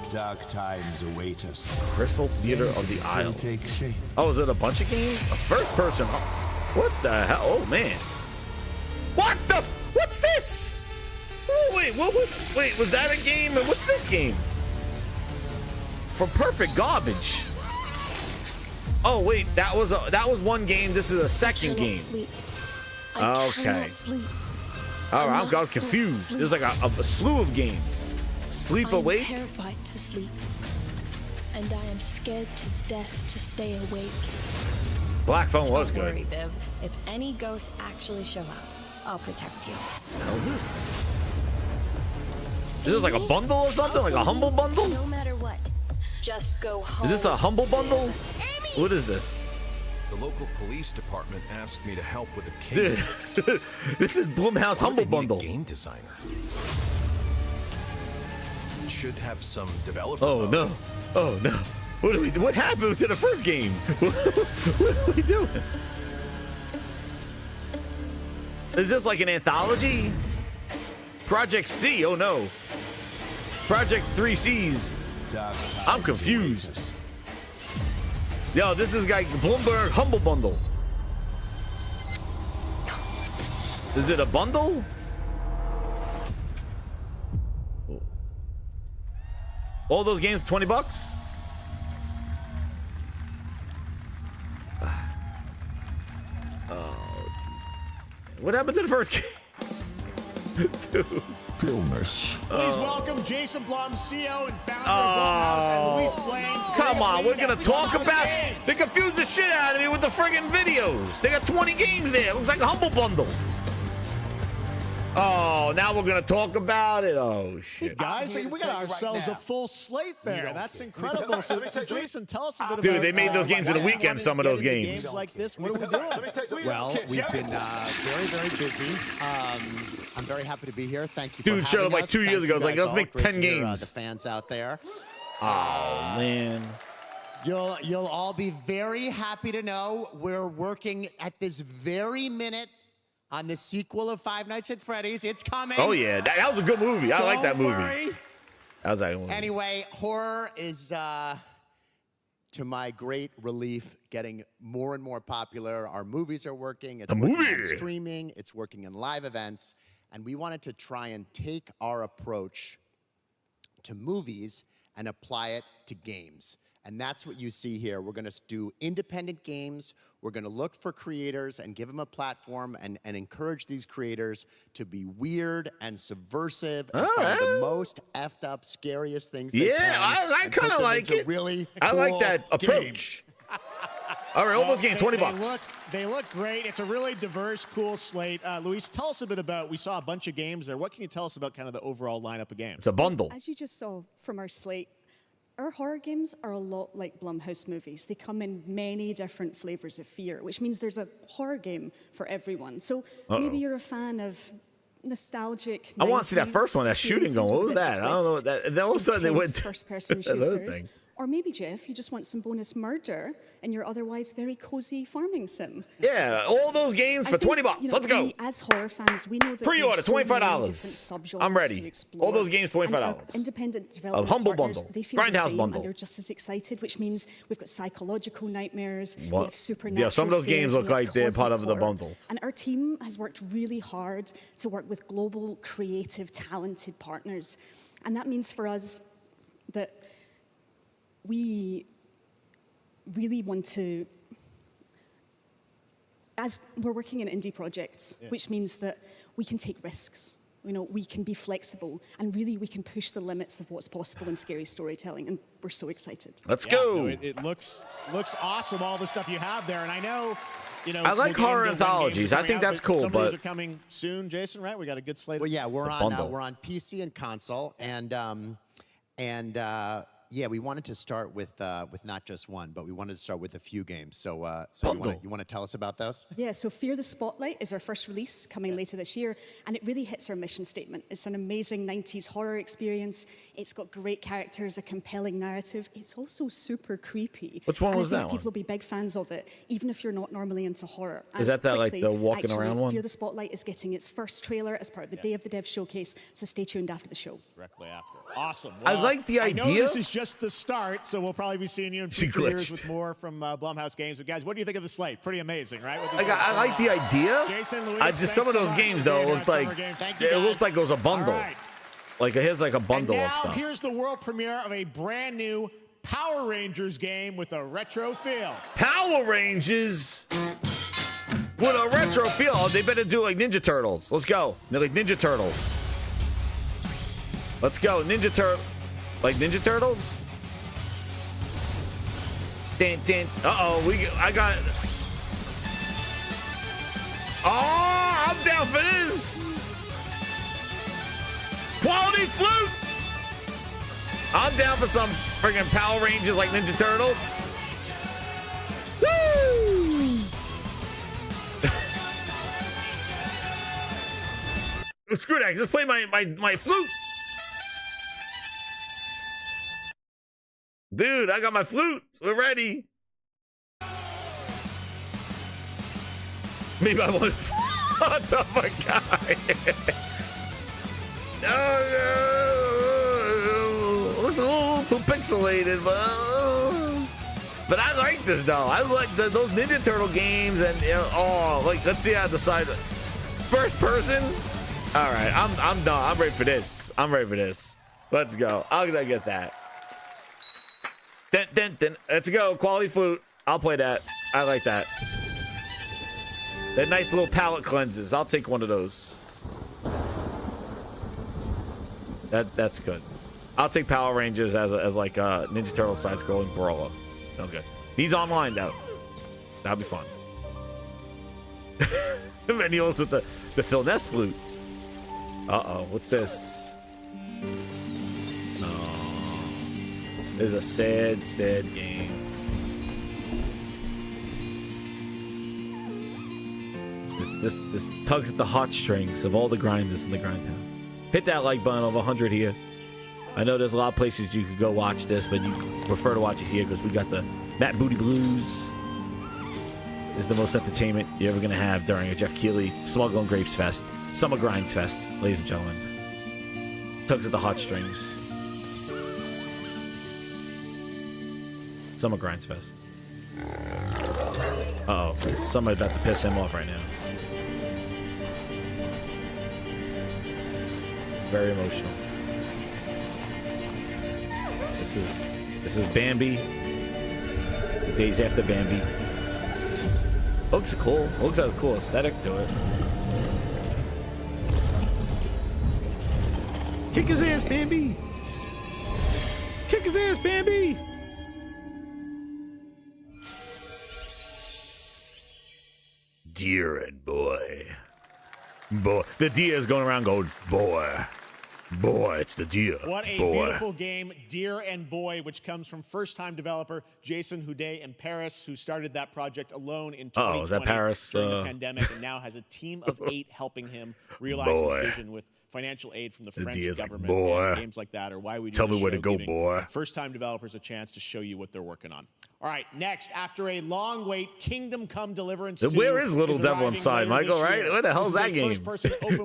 Dark times await us. Crystal Theater of the Isles. Oh, is it a bunch of games? A first person. What the hell? Oh, man. What the? What's this? Oh, wait, wait, was that a game? And what's this game? For Perfect Garbage. Oh, wait, that was one game. This is a second game. Okay. All right, I was confused. There's like a slew of games. Sleep awake? I'm terrified to sleep, and I am scared to death to stay awake. Black Phone was Don't good. worry, Viv. If any ghosts actually show up, I'll protect you. Hell, this is like a bundle or something? Like a humble bundle? No matter what, just go home. Is this a humble bundle? What is this? The local police department asked me to help with a case. This is Blumhouse Why Humble do they need a Bundle. game designer. Should have some developer. Oh no! Oh no! What happened to the first game? What are we doing? Is this like an anthology? Project C? Oh no! Project 3Cs. I'm confused. Yo, this is like Bloomberg Humble Bundle. Is it a bundle? All those games, $20? Oh, what happened to the first game? Dude. Please welcome Jason Blum, CEO and founder of Blumhouse, and Luis Blaine. Come on, we're gonna talk about it. They confused the shit out of me with the friggin' videos. They got 20 games there. It looks like a humble bundle. Oh, now we're gonna talk about it. Oh shit, Hey guys, we got ourselves a full slate there. That's incredible. So, Jason, tell us a bit about. Dude, they made those games in a weekend. Some of those games. Games like this. What are we doing? Well, we've been very, very busy. I'm very happy to be here. Thank you. Dude, for showed having up like us. 2 years Thank ago. you It's like, guys let's all. make Great 10 to hear, games. the fans out there. Oh man. You'll all be very happy to know we're working at this very minute on the sequel of Five Nights at Freddy's. It's coming. Oh yeah, that was a good movie. I like that movie. Worry. That was like Anyway, horror is, to my great relief, getting more and more popular. Our movies are working. It's working on streaming. It's working in live events. And we wanted to try and take our approach to movies and apply it to games. And that's what you see here. We're going to do independent games. We're going to look for creators and give them a platform and encourage these creators to be weird and subversive and find the most effed up, scariest things they can. Yeah, I kind of like it. Really I like cool that approach. All right, all those games, $20. They look great. It's a really diverse, cool slate. Luis, tell us a bit about, we saw a bunch of games there. What can you tell us about kind of the overall lineup of games? It's a bundle. As you just saw from our slate, Our horror games are a lot like Blumhouse movies. They come in many different flavors of fear, which means there's a horror game for everyone. So maybe you're a fan of nostalgic. I want to see that first one, that shooting going. What was that? I don't know. Then all of a sudden they went first-person shooters. Or maybe, Jeff, you just want some bonus murder in your otherwise very cozy farming sim. Yeah, all those games for $20. Let's go. As horror fans, we know that pre-order $25. I'm ready. All those games $25. Independent development Humble partners, bundle. They feel Grindhouse the same, bundle. and they're just as excited, which means we've got psychological nightmares. What? We have supernatural. Yeah, some of those games scares, look like they're part of the bundles. And our team has worked really hard to work with global, creative, talented partners, and that means for us that we really want to, as we're working in indie projects, which means that we can take risks. You know, we can be flexible, and really we can push the limits of what's possible in scary storytelling, and we're so excited. Let's go. No, it looks awesome, all the stuff you have there, and I know, you know, I like horror anthologies. I think that's cool, some of these but are coming soon, Jason. Right? We got a good slate. Well, yeah, we're on PC and console, and yeah, we wanted to start with not just one, but we wanted to start with a few games. So, you want to tell us about those? Yeah, so Fear the Spotlight is our first release coming later this year, and it really hits our mission statement. It's an amazing 90s horror experience. It's got great characters, a compelling narrative. It's also super creepy. Which one was I think that one? people will be big fans of it, even if you're not normally into horror. Is that like the walking around one? Fear the Spotlight is getting its first trailer as part of the Day of the Dev showcase, so stay tuned after the show. Directly after. Awesome. I like the idea. I know this is just the start, so we'll probably be seeing you in future years with more from Blumhouse Games. But guys, what do you think of the slate? Pretty amazing, right? I like the idea. Jason, Luis, just some of those games though looked like it looked like it was a bundle. Right. Like here's like a bundle and now, of stuff. Here's the world premiere of a brand new Power Rangers game with a retro feel. Power Rangers with a retro feel. Oh, they better do like Ninja Turtles. Let's go. They're like Ninja Turtles. Let's go, like Ninja Turtles. I got. Oh, I'm down for this. Quality flute. I'm down for some friggin' Power Rangers like Ninja Turtles. Woo! Screw that. Just play my flute. Dude, I got my flute. We're ready. Maybe I want to top my guy. Oh, no. Looks a little too pixelated, but I like this though. I like those Ninja Turtle games, and let's see how I decide. First person. All right, I'm done. I'm ready for this. Let's go. I'll get that. Let's go. Quality flute. I'll play that. I like that. That nice little palate cleanses. I'll take one of those. That's good. I'll take Power Rangers as like a Ninja Turtle side-scrolling brawler. Sounds good. Needs online though. That'll be fun. And he also with the Phil Ness flute. What's this? There's a sad game. This tugs at the heartstrings of all the grinders in the Grindhouse. Hit that like button of 100 here. I know there's a lot of places you could go watch this, but you prefer to watch it here because we got the Matt Booty Blues. This is the most entertainment you're ever gonna have during a Jeff Keighley Smuggling Grapes Fest, Summer Grinds Fest, ladies and gentlemen. Tugs at the heartstrings. Summer Grinds Fest. Uh-oh. Somebody's about to piss him off right now. Very emotional. This is Bambi. The days after Bambi. Looks cool. Looks like a cool aesthetic to it. Kick his ass, Bambi! Kick his ass, Bambi! Deer and boy. The deer is going around going, boy. Boy, it's the deer. What a beautiful game, Deer and Boy, which comes from first-time developer Jason Houdet in Paris, who started that project alone in 2020 is that Paris? during the pandemic, and now has a team of 8 helping him realize his vision with financial aid from the French government. And games like that are why we do Tell me where to go, boy. First-time developers a chance to show you what they're working on. All right, next, after a long wait, Kingdom Come Deliverance 2. Where is Little Devil Inside, Michael, right? Where the hell's that game? First-person open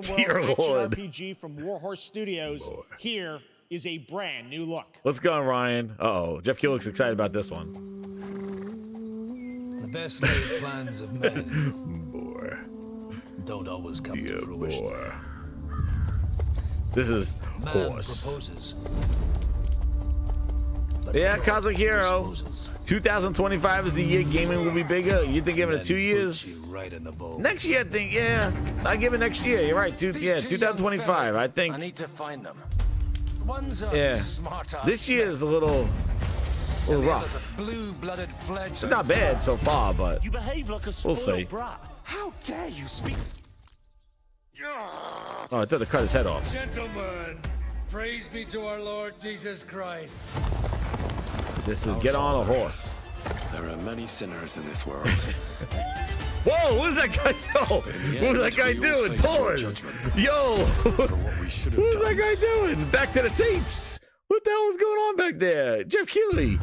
world RPG from Warhorse Studios. Here is a brand new look. Let's go, Ryan. Uh-oh, Jeff Keel looks excited about this one. The best laid plans of men don't always come to fruition. This is Horse. Proposes. Yeah, Cosmic Hero. 2025 is the year gaming will be bigger. You think giving it 2 years? Right in the bowl. Next year, I think. Yeah, I give it next year. You're right. 2025. I think. I need to find them. One's smart. This year is a little rough. Blue-blooded it's not bad so far, but you behave like a we'll see. Brat. How dare you speak? Oh, I thought they cut his head off. Gentlemen, praise be to our Lord Jesus Christ. This is Get on a Horse. There are many sinners in this world. Whoa, what's that guy doing? What's that guy doing? Pause. Yo, what's that guy doing? Back to the tapes. What the hell was going on back there? Jeff Keighley.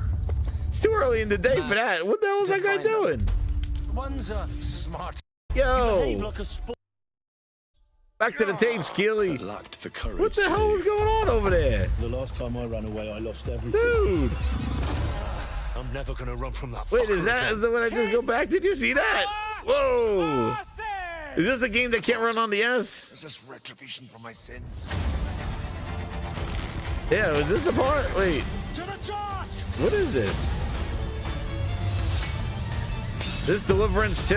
It's too early in the day for that. What the hell was that guy doing? One's smart. Yo. Back to the tapes, Keely. What the hell was going on over there? The last time I ran away, I lost everything. Dude. I'm never gonna run from that. Wait, is the one I just go back? Did you see that? Whoa. Is this a game that can't run on the S? Is this retribution for my sins? Yeah, is this the part? Wait. To the task. What is this? This Deliverance 2?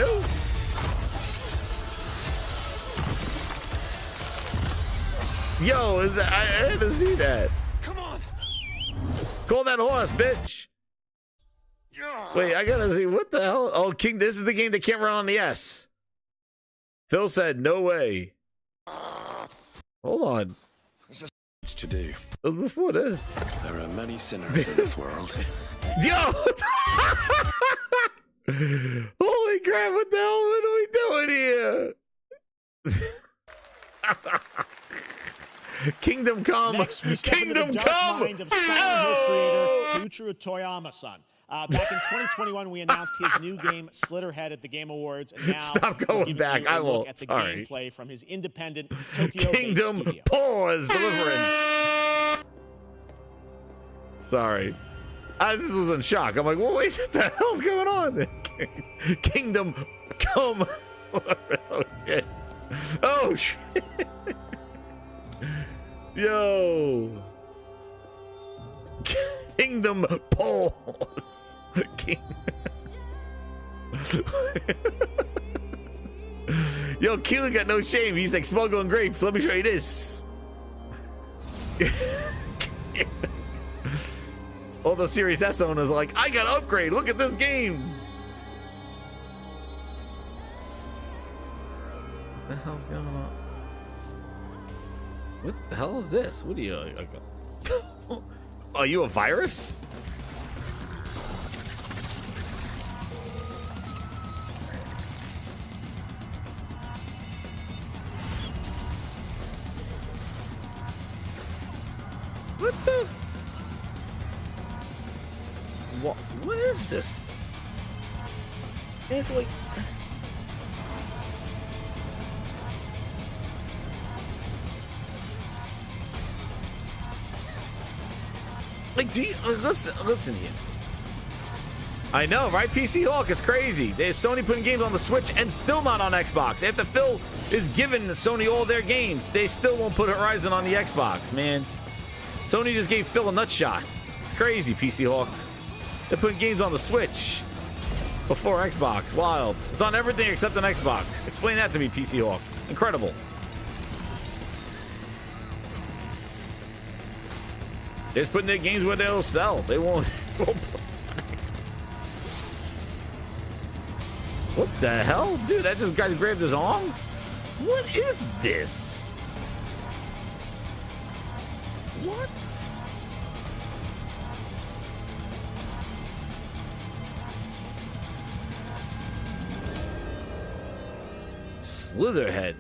Yo, I had to see that. Come on. Call that horse, bitch. Wait, I gotta see what the hell. Oh, King, this is the game that can't run on the S. Phil said, no way. Hold on. There's to do. It was before this. There are many sinners in this world. Yo! Holy crap, what the hell? What are we doing here? Kingdom Come. Next, we Kingdom Come. Mind of Silent Hill creator Yuichiro Toyama-san. Back in 2021, we announced his new game Slitterhead at the Game Awards, and now stop going back. I will. At the Sorry. gameplay from his independent Tokyo Kingdom Pause Deliverance. Sorry, this was in shock. I'm like, well, wait, what the hell's going on? Kingdom Come. Oh shit. Oh shit. Yo. Kingdom Pause. Yo, Keelan got no shame. He's like smuggling grapes. Let me show you this. All the Series S owners are like, I got to upgrade. Look at this game. What the hell's going on? What the hell is this? What are you? Are you a virus? What the? What is this? It's like. Like, do you listen here? I know, right? PC Hawk, it's crazy. There's Sony putting games on the Switch and still not on Xbox. After Phil is giving Sony all their games, they still won't put Horizon on the Xbox, man. Sony just gave Phil a nut shot. It's crazy, PC Hawk. They're putting games on the Switch before Xbox. Wild. It's on everything except an Xbox. Explain that to me, PC Hawk. Incredible. They're just putting their games where they'll sell. They won't. What the hell? Dude, that just guy grabbed his arm? What is this? What? Slitherhead.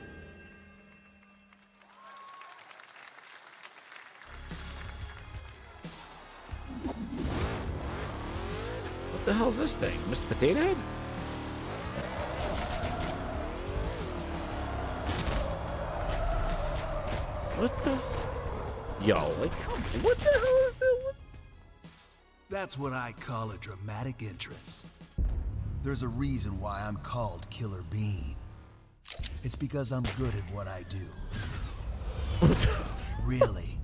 What the hell's this thing? Mr. Potato Head? What the? Yo, like, come on. What the hell is this? That's what I call a dramatic entrance. There's a reason why I'm called Killer Bean. It's because I'm good at what I do. Really.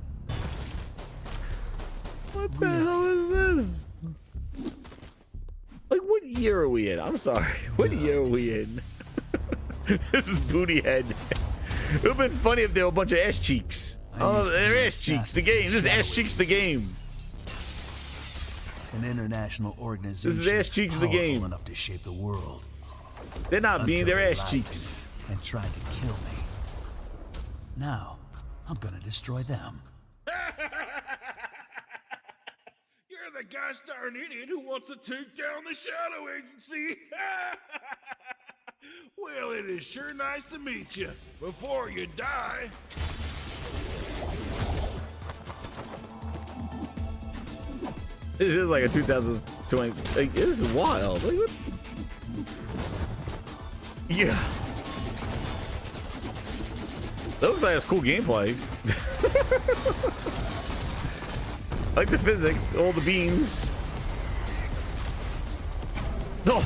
What the hell is this? Like, what year are we in? I'm sorry. What year are we in? This is Booty Head. It would have been funny if they were a bunch of ass cheeks. Oh, they're ass cheeks. The game. This is ass cheeks. The game. An international organization. This is ass cheeks. The game. Enough to shape the world. They're not being their ass cheeks. And trying to kill me. Now, I'm gonna destroy them. You're the gosh darn idiot who wants to take down the Shadow Agency. Well, it is sure nice to meet you. Before you die. This is like a 2020. Like, this is wild. Like, what? Yeah. That looks like it's cool gameplay. I like the physics, all the beams. No.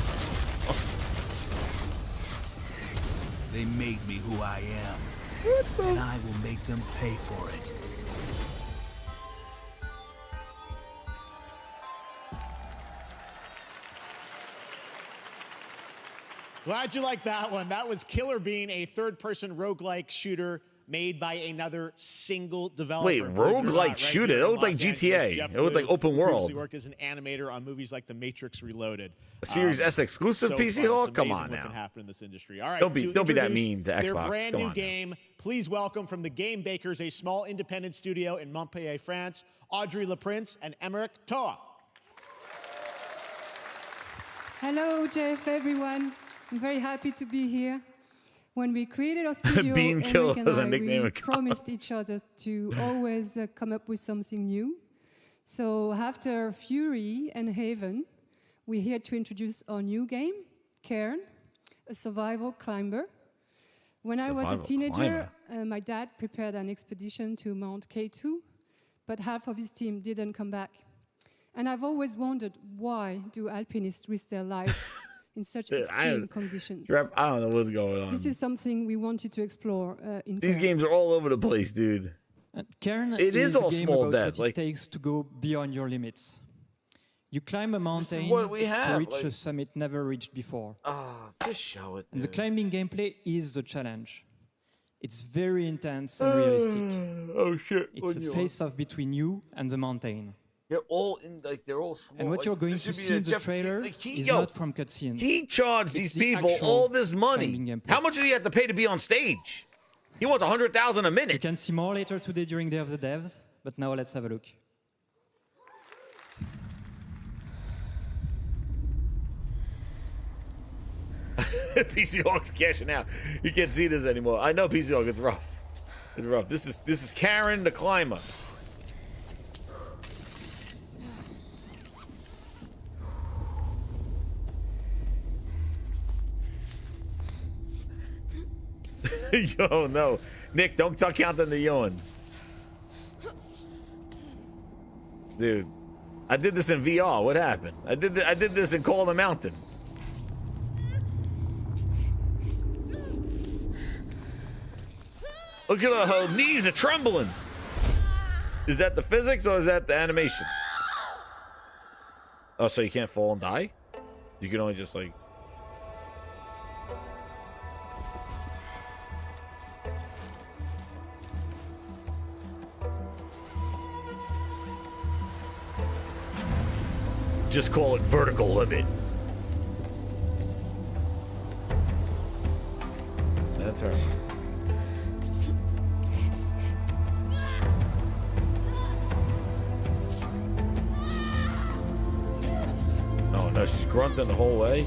They made me who I am. What the? And I will make them pay for it. Glad you liked that one. That was Killer Bean, a third-person roguelike shooter made by another single developer. Wait, roguelike shooter? It looked like GTA. It looked like open world. He worked as an animator on movies like The Matrix Reloaded. A Series S exclusive PC Hawk? Come on what now. Can happen in this industry. All right, don't be that mean to Xbox. Their brand new game. Please welcome from the Game Bakers, a small independent studio in Montpellier, France, Audrey Laprince and Emmerich Toa. Hello, Jeff, everyone. I'm very happy to be here. When we created our studio, Bean Killer was a nickname. We promised each other to always come up with something new. So after Fury and Haven, we're here to introduce our new game, Cairn, a survival climber. When I was a teenager, my dad prepared an expedition to Mount K2, but half of his team didn't come back. And I've always wondered, why do alpinists risk their life in such extreme conditions? I don't know what's going on. This is something we wanted to explore in These games are all over the place, dude. Cairn is all small death. What it takes to go beyond your limits. You climb a mountain what we have, to reach a summit never reached before. Just show it. And the climbing gameplay is the challenge. It's very intense and realistic. Oh shit! It's a face-off between you and the mountain. They're all they're all small. And what you're going to see in the trailer is not from cutscenes. He charged these people all this money. How much did he have to pay to be on stage? He wants $100,000 a minute. You can see more later today during Day of the Devs, but now let's have a look. PC Hawk's cashing out. You can't see this anymore. I know PC Hawk. It's rough. It's rough. This is Karen the climber. Yo, no. Nick, don't start counting the yawns. Dude, I did this in VR. What happened? I did this in Call of the Mountain. Look at her knees are trembling. Is that the physics or is that the animations? Oh, so you can't fall and die? You can only just like... Just call it vertical limit. That's right. no, she's grunting the whole way.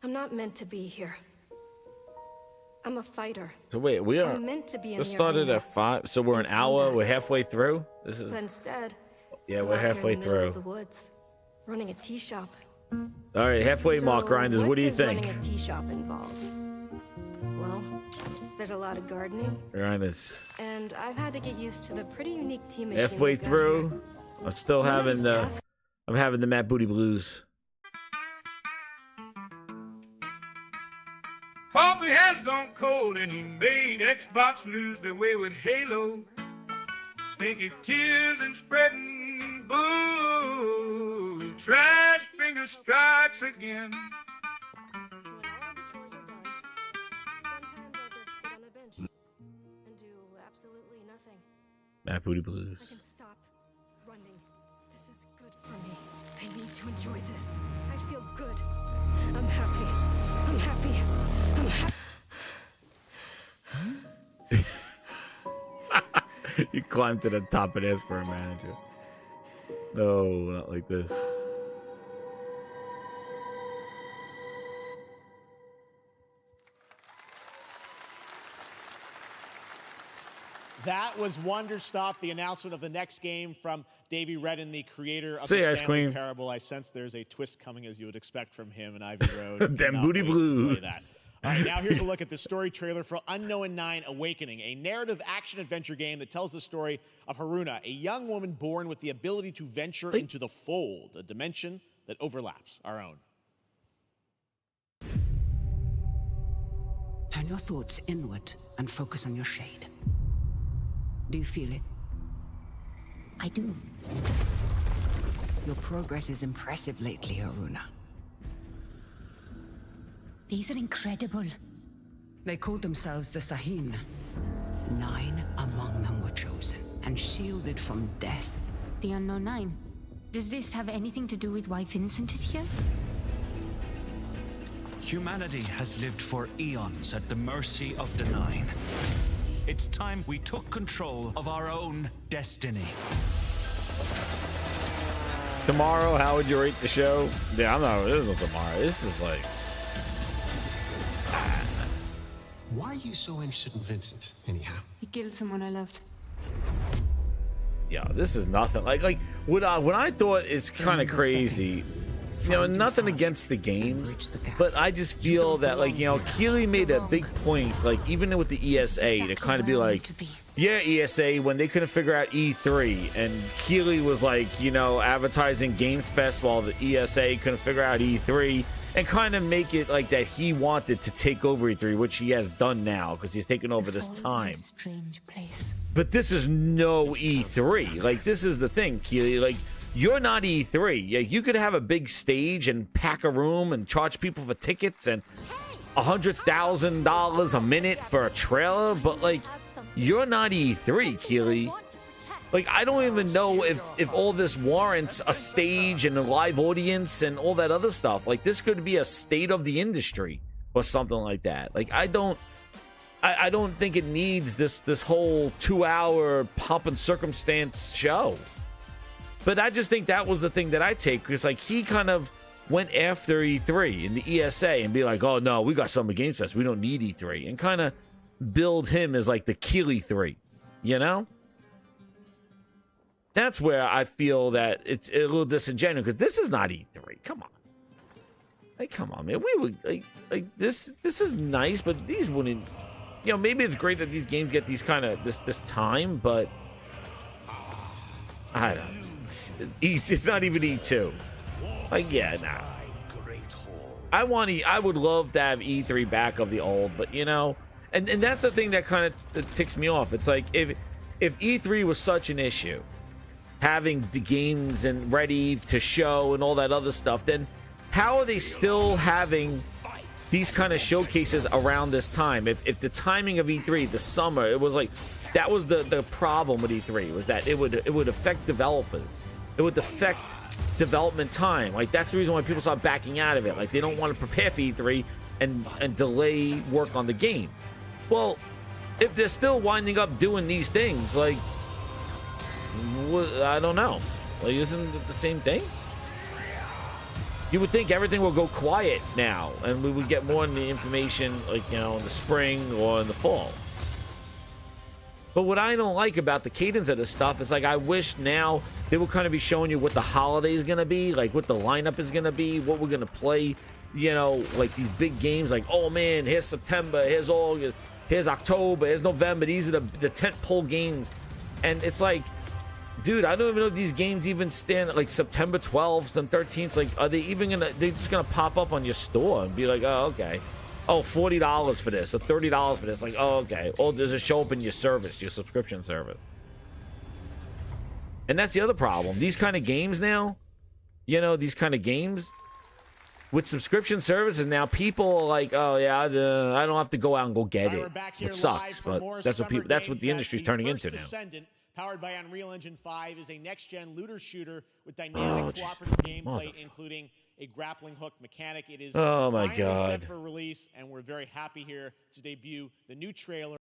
I'm not meant to be here. I'm a fighter. So wait, we are I'm meant to be in this the started arena. at 5, so we're an hour. We're halfway through. This is But instead, yeah, I'm we're out here in halfway the middle of through. the woods, running a tea shop. All right, halfway mark, Grinders. What do you does think? running a tea shop involve? Well, there's a lot of gardening, Grinders. and I've had to get used to the pretty unique tea machine. Halfway we've got through. here. I'm still One of having these the tasks- I'm having the Matt Booty Blues. Poppy has gone cold and he made Xbox lose the way with Halo. Stinky tears and spreading boo. Trash finger strikes again. And do absolutely nothing. Matt Booty Blues. I can stop running. This is good for me. I need to enjoy this. I feel good. I'm happy. I'm happy. I'm happy. You climbed to the top and asked for a manager. No, not like this. That was Wonderstop, the announcement of the next game from Davey Redden, the creator of Say the Ice Stanley Queen. Parable. I sense there's a twist coming, as you would expect from him and Ivy Road. Them Cannot Booty wait to play Blues. that. All right, now here's a look at the story trailer for Unknown 9 Awakening, a narrative action-adventure game that tells the story of Haruna, a young woman born with the ability to venture into the fold, a dimension that overlaps our own. Turn your thoughts inward and focus on your shade. Do you feel it? I do. Your progress is impressive lately, Haruna. These are incredible. They called themselves the Sahin. 9 among them were chosen and shielded from death. The Unknown 9. Does this have anything to do with why Vincent is here? Humanity has lived for eons at the mercy of the Nine. It's time we took control of our own destiny. Tomorrow, how would you rate the show? Yeah, I'm not. This is tomorrow. This is like. Why are you so interested in Vincent, anyhow? He killed someone I loved. Yeah, this is nothing. Like when I thought it's kind of crazy. You know, nothing against the games, but I just feel that, like, you know, Keighley made a big point, like, even with the ESA, to kind of be like, yeah, ESA, when they couldn't figure out E3, and Keighley was like, you know, advertising Games Fest while the ESA couldn't figure out E3, and kind of make it like that he wanted to take over E3, which he has done now, because he's taken over this time. Strange place. But this is no E3. Like, this is the thing, Keighley, like, you're not E3. Yeah, you could have a big stage and pack a room and charge people for tickets and $100,000 a minute for a trailer, but like, you're not E3, Keighley. Like, I don't even know if all this warrants a stage and a live audience and all that other stuff. Like, this could be a state of the industry or something like that. Like, I don't think it needs this whole 2-hour pomp and circumstance show. But I just think that was the thing that I take, because like he kind of went after E3 in the ESA and be like, oh no, we got Summer Games Fest, we don't need E3, and kind of build him as like the Keighley 3, you know? That's where I feel that it's a little disingenuous, because this is not E3. Come on, like, come on, man. We would like this is nice, but these wouldn't. You know, maybe it's great that these games get these kind of this time, but I don't know. It's not even E2. Like, yeah, nah. I would love to have E3 back of the old, but you know, and that's the thing that kind of ticks me off. It's like if E3 was such an issue, having the games and ready to show and all that other stuff, then how are they still having these kind of showcases around this time. If the timing of E3, the summer, it was like that was the problem with E3 was that it would affect developers. It would affect development time. Like that's the reason why people start backing out of it. Like they don't want to prepare for E3 and delay work on the game. Well, if they're still winding up doing these things, like I don't know. Like isn't it the same thing? You would think everything will go quiet now, and we would get more in the information, like, you know, in the spring or in the fall. But what I don't like about the cadence of this stuff is, like, I wish now they would kind of be showing you what the holiday is going to be, like, what the lineup is going to be, what we're going to play, you know, like these big games, like, oh, man, here's September, here's August, here's October, here's November. These are the tentpole games. And it's like, dude, I don't even know if these games even stand like September 12th and 13th. Like, are they even gonna? They're just gonna pop up on your store and be like, oh, okay, oh, $40 for this, or $30 for this. Like, oh, okay. Oh, does it show up in your service, your subscription service? And that's the other problem. These kind of games now, you know, these kind of games with subscription services now, people are like, oh yeah, I don't have to go out and go get it, which sucks. But that's what people. That's what the industry's turning into now. Powered by Unreal Engine 5 is a next-gen looter shooter with dynamic cooperative gameplay, including a grappling hook mechanic. It is finally set for release, and we're very happy here to debut the new trailer.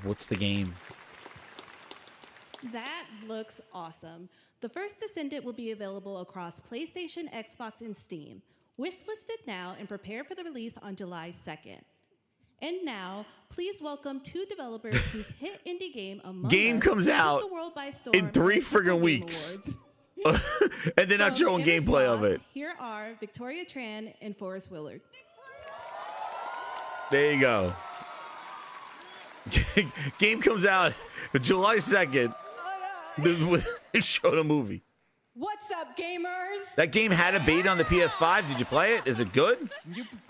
What's the game? That looks awesome. The first Descendant will be available across PlayStation, Xbox, and Steam. Wishlisted now and prepare for the release on July 2nd. And now, please welcome two developers whose hit indie game Among Us comes out the world by storm in 3 friggin' weeks. And they're not showing gameplay of it. Here are Victoria Tran and Forrest Willard. There you go. Game comes out July 2nd. Show the movie. What's up, gamers? That game had a beta on the PS5. Did you play it? Is it good?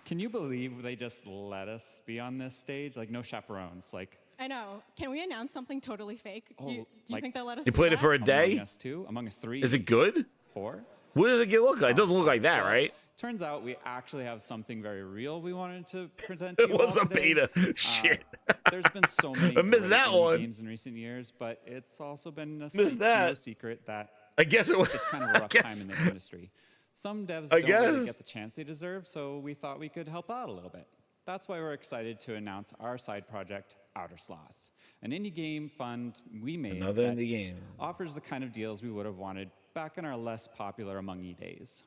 Can you believe they just let us be on this stage? Like, no chaperones. Like, I know. Can we announce something totally fake? Do you think they'll let us You do played that? it for a day? Among Us 2, Among Us 3. Is it good? 4. What does it look like? It doesn't look like that, right? Turns out we actually have something very real we wanted to present to It you was all a today. beta. Shit. There's been so many I missed great that indie one. games in recent years, but it's also been no secret that I guess it's kind of a rough time in the industry. Some devs don't really get the chance they deserve, so we thought we could help out a little bit. That's why we're excited to announce our side project, Outer Sloth. An indie game fund we made Another that indie game. offers the kind of deals we would have wanted back in our less popular Among You days.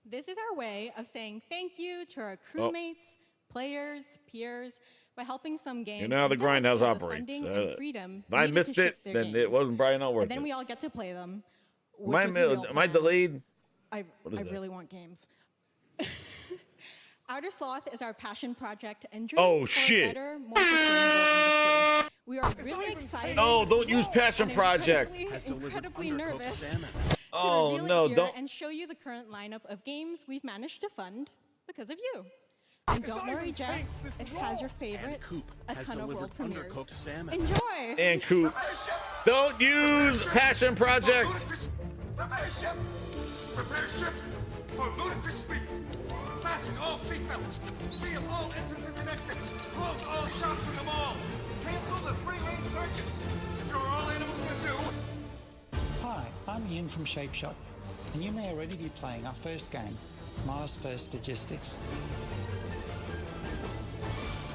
This is our way of saying thank you to our crewmates, players, peers, by helping some games. You know how the Grindhouse operates. If I missed it, then it wasn't probably not worth and then it. we all get to play them. Am I delayed? I really want games. Outer Sloth is our passion project and dream for a better, more sustainable industry. We are really excited. Oh, don't use passion project. Incredibly nervous Oh to reveal no, it here don't. and show you the current lineup of games we've managed to fund because of you. And don't worry, Jeff, it has your favorite, a ton of world premieres. Enjoy! And Coop, don't use passion project. Prepare ship! Prepare ship for ludicrous speed! Fasten all seatbelts! Seal all entrances and exits! Close all shops in the mall! Cancel the free-range circus! Secure all animals in the zoo! Hi, I'm Ian from Shape Shop, and you may already be playing our first game, Mars First Logistics.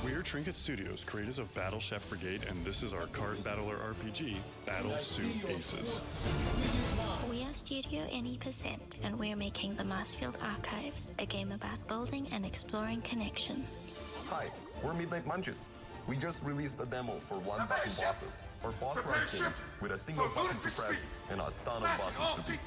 We're Trinket Studios, creators of Battle Chef Brigade, and this is our card battler RPG, Battle Suit Aces. We are Studio NE%, and we're making the Marsfield Archives, a game about building and exploring connections. Hi, we're Midnight Munches. We just released a demo for one-button bosses, or boss rush game, with a single button to press and a ton of bosses to beat.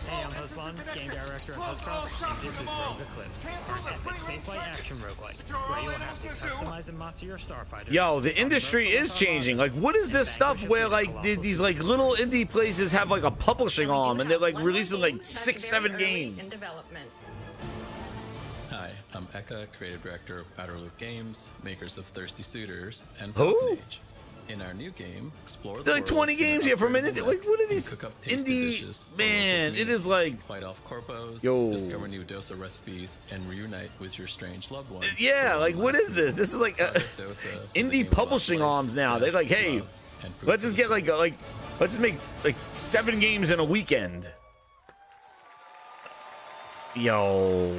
Hey, I'm Husband, game director of Huscraft, and this is Rogue Eclipse, our epic spaceflight action roguelike, where you'll have to customize and master your starfighter. Yo, the industry is changing. Like, what is this stuff where like these like little indie places have like a publishing arm and they're like releasing like 6-7 games? Hi, I'm Eka, creative director of Outer Loop Games, makers of Thirsty Suitors and Who? Falcon Age. In our new game, explore the There are like 20 games here from indie. Like, what are these cook up tasty indie? dishes from Man, local it is like fight off corpos, Yo. discover new dosa recipes, and reunite with your strange loved ones. Yeah, like what is this? This is like indie publishing arms now. They're like, hey, let's just get let's just make like 7 games in a weekend. Yo.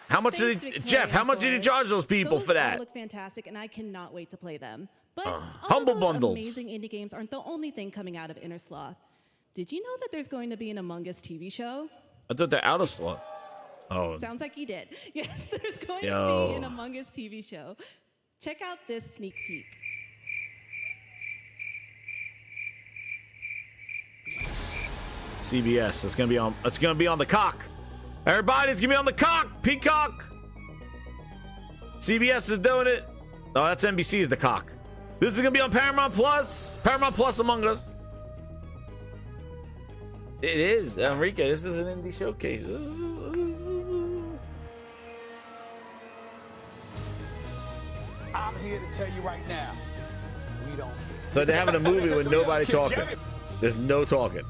How much did Jeff? How much did you charge those people for that? All look fantastic, and I cannot wait to play them. But Humble those bundles. amazing indie games aren't the only thing coming out of Inner Sloth. Did you know that there's going to be an Among Us TV show? I thought they're out of slot. Oh. Sounds like you did. Yes, there's going to Yo. be an Among Us TV show. Check out this sneak peek. CBS. It's gonna be on. It's gonna be on the cock. Everybody, it's gonna be on the cock. Peacock. CBS is doing it. No, that's NBC is the cock. This is gonna be on Paramount Plus. Paramount Plus Among Us. It is, Enrique. This is an indie showcase. I'm here to tell you right now, we don't care. So they're having a movie with nobody talking. There's no talking.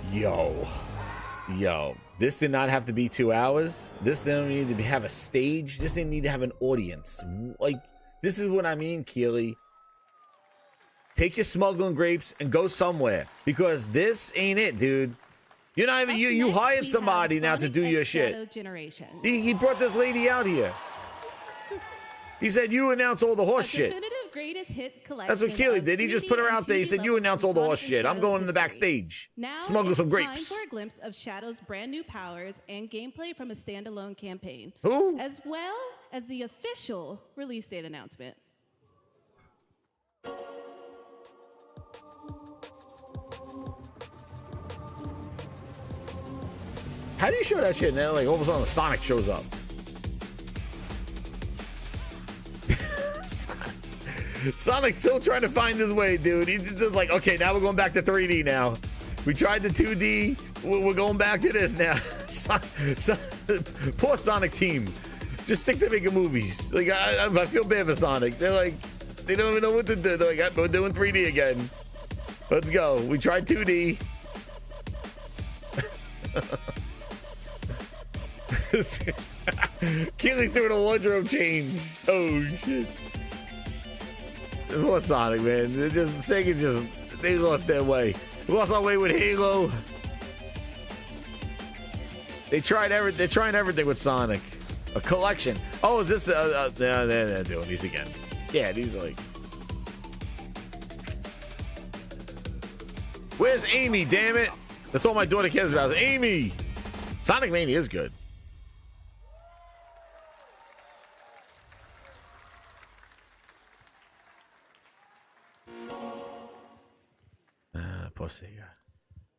Yo, this did not have to be 2 hours. This didn't need to have a stage. This didn't need to have an audience. Like, this is what I mean, Keely. Take your smuggling grapes and go somewhere, because this ain't it, dude. You're not even you hired somebody now to do your shit. He brought this lady out here. He said you announce all the horse shit. Greatest hit collection. That's what Keely did. He just put her out there. He said, you announce all the horse shit. I'm going in the backstage. Now Smuggle some grapes. Time for a glimpse of Shadow's brand new powers and gameplay from a standalone campaign. Who? As well as the official release date announcement. How do you show that shit? And then, like, all of a sudden, Sonic shows up. Sonic's still trying to find his way, dude. He's just like, okay, now we're going back to 3D now. We tried the 2D. We're going back to this now. Poor Sonic team. Just stick to making movies. Like, I feel bad for Sonic. They're like, they don't even know what to do. They're like, we're doing 3D again. Let's go. We tried 2D. Keely's doing a wardrobe change. Oh, shit. Poor Sonic, man. They lost their way. We lost our way with Halo. They tried everything. They're trying everything with Sonic. A collection. Oh, is this? They're doing these again. Yeah, these are like. Where's Amy? Damn it! That's all my daughter cares about is Amy. Sonic Mania is good. Pussy.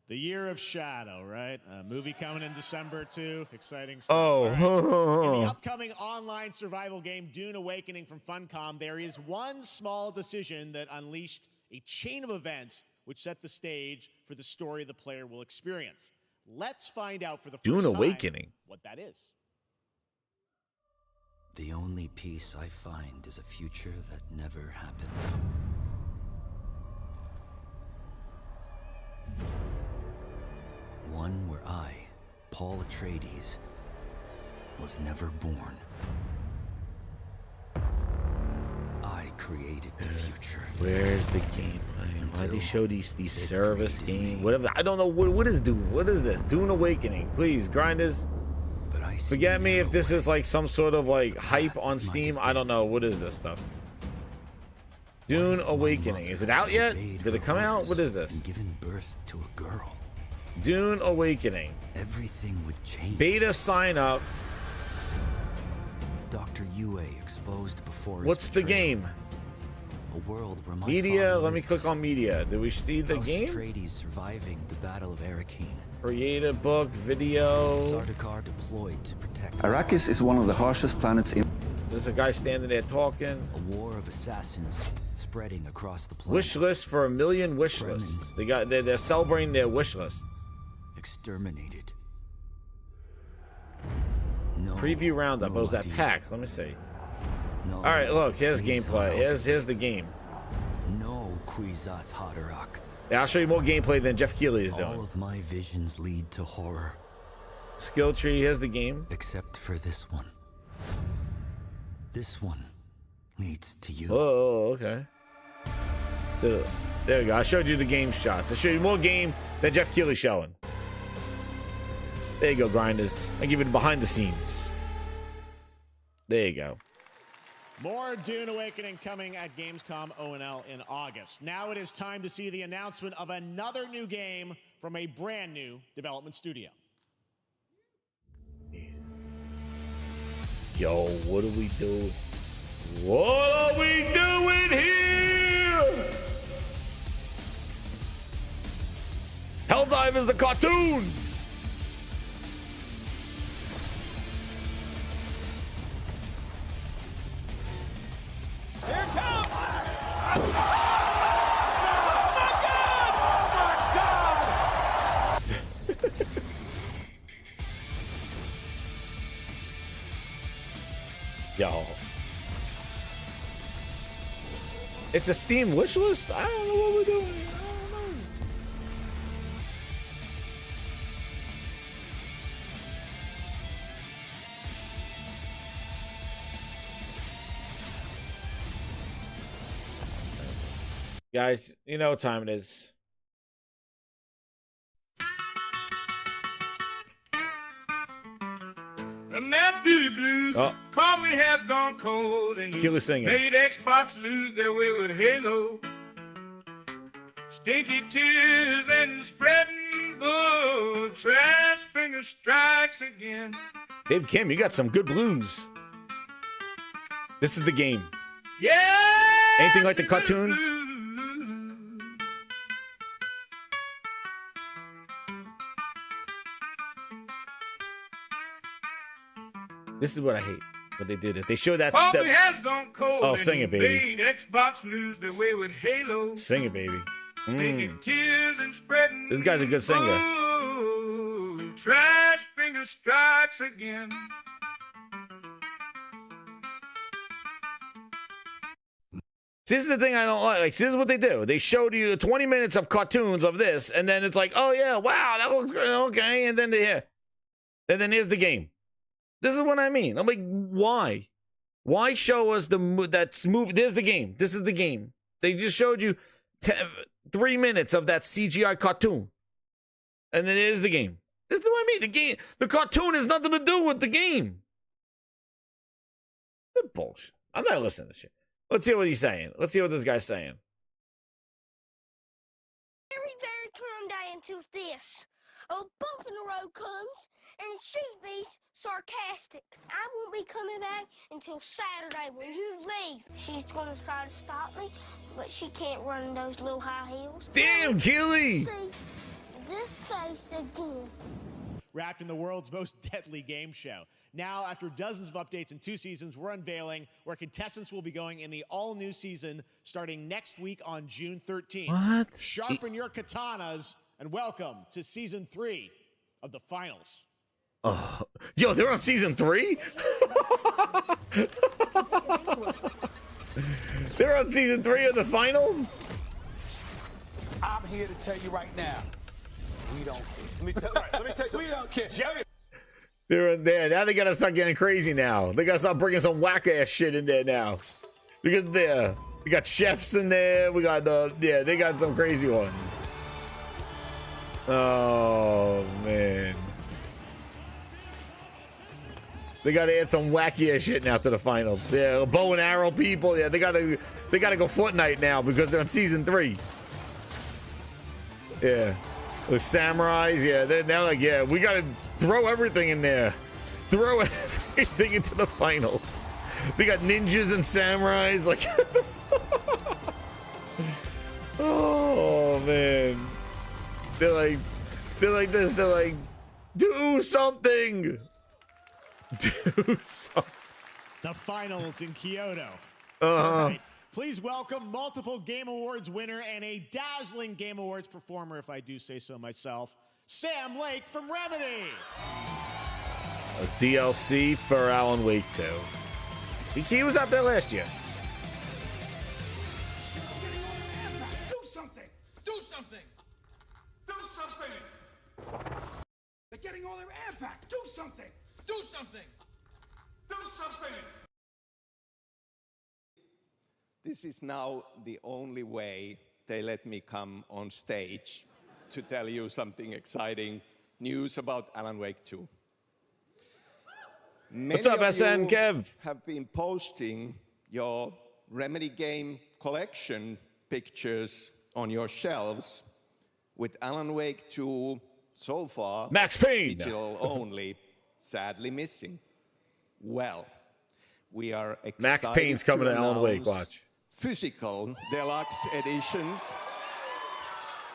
The Year of Shadow, right? A movie coming in December too. Exciting stuff. Oh. Right. In the upcoming online survival game Dune Awakening from Funcom, there is one small decision that unleashed a chain of events which set the stage for the story the player will experience. Let's find out for the Dune first time Awakening. What that is. The only peace I find is a future that never happened. One where I, Paul Atreides, was never born. I created the future. Where's the game? Why they show these service game? Whatever. I don't know what is Dune. What is this? Dune Awakening. Please, Grinders. Forget me if this is like some sort of like hype on Steam. I don't know. What is this stuff? Dune Awakening. Is it out yet? Did it come out? What is this? Given birth to a girl. Dune Awakening. Everything would change. Beta sign up. Dr. Yue exposed before. What's the game? A world where my media. Let me click on media. Did we see the game? Atreides surviving the Battle of Arrakeen. Creative book, video. Sardaukar deployed to protect. Arrakis is one of the harshest planets in. There's a guy standing there talking. A war of assassins spreading across the planet. Wish list for 1 million wish lists. They're celebrating their wish lists. Exterminated. No, preview roundup. What was that? PAX. Let me see. No, all right, look. Here's gameplay. Here's the game. No, Kwisatz Haderach. Yeah, I'll show you more gameplay than Jeff Keighley is doing. All of my visions lead to horror. Skill tree. Here's the game. Except for this one. This one leads to you. Oh, okay. So there we go. I showed you the game shots. I showed you more game than Jeff Keighley showing. There you go, Grinders. I give you the behind the scenes. There you go. More Dune Awakening coming at Gamescom ONL in August. Now it is time to see the announcement of another new game from a brand new development studio. Yo, what are we doing? What are we doing here? Helldivers the cartoon. Here it comes! Oh my God! Yo. It's a Steam wish list? I don't know what we're doing. I don't know. Guys, you know what time it is. And that beauty blues probably has gone cold and Killer singing. Made Xbox lose their way with Halo. Stinky tears and spreading gold. Trash finger strikes again. Dave Kim, you got some good blues. This is the game. Yeah. Anything like the cartoon? This is what I hate. What they did. If they show that step. Has gone cold. Oh, sing it, baby. Made Xbox lose their way with Halo. Sing it, baby. Stinky tears and spreading. This guy's a good singer. Gold. Trash finger strikes again. This is the thing I don't like. Like, this is what they do. They showed you 20 minutes of cartoons of this, and then it's like, oh yeah, wow, that looks great. Okay, and then here's the game. This is what I mean. I'm like, why? Why show us that's movie? There's the game. This is the game. They just showed you 3 minutes of that CGI cartoon, and then here's the game. This is what I mean. The cartoon has nothing to do with the game. The bullshit. I'm not listening to shit. Let's hear what he's saying. Let's hear what this guy's saying. Very turned into this. A bump in the road comes, and she's be sarcastic. I won't be coming back until Saturday when you leave. She's gonna try to stop me, but she can't run in those little high heels. Damn, Keely! See this face again. Wrapped in the world's most deadly game show. Now, after dozens of updates in 2 seasons, we're unveiling where contestants will be going in the all-new season starting next week on June 13th. What? Sharpen your katanas and welcome to season 3 of the finals. Oh, yo, they're on season 3? They're on season 3 of the finals? I'm here to tell you right now, we don't care. Let me tell you something. We don't care. Jerry. They're in there. Now they gotta start getting crazy now. They gotta start bringing some whack ass shit in there now. Because we got chefs in there. We got they got some crazy ones. Oh man. They gotta add some wacky ass shit now to the finals. Yeah, bow and arrow people. Yeah, they gotta go Fortnite now because they're on season 3. Yeah. With samurais, yeah, they're like, yeah, we gotta throw everything in there. Throw everything into the finals. They got ninjas and samurais, like, what the fuck? Oh man. They're like this, they're like, do something. Do something. The finals in Kyoto. Right. Please welcome multiple Game Awards winner and a dazzling Game Awards performer, if I do say so myself, Sam Lake from Remedy. A DLC for Alan Wake 2. He was out there last year. Do something! Do something! Do something! They're getting all their air back! Do something! Do something! Do something! This is now the only way they let me come on stage to tell you something exciting news about Alan Wake 2. What's up, SN Kev? Have been posting your Remedy game collection pictures on your shelves with Alan Wake 2 so far. Max Payne! Digital only, sadly missing. Well, we are excited Max Payne's coming to Alan Wake, watch. Physical deluxe editions.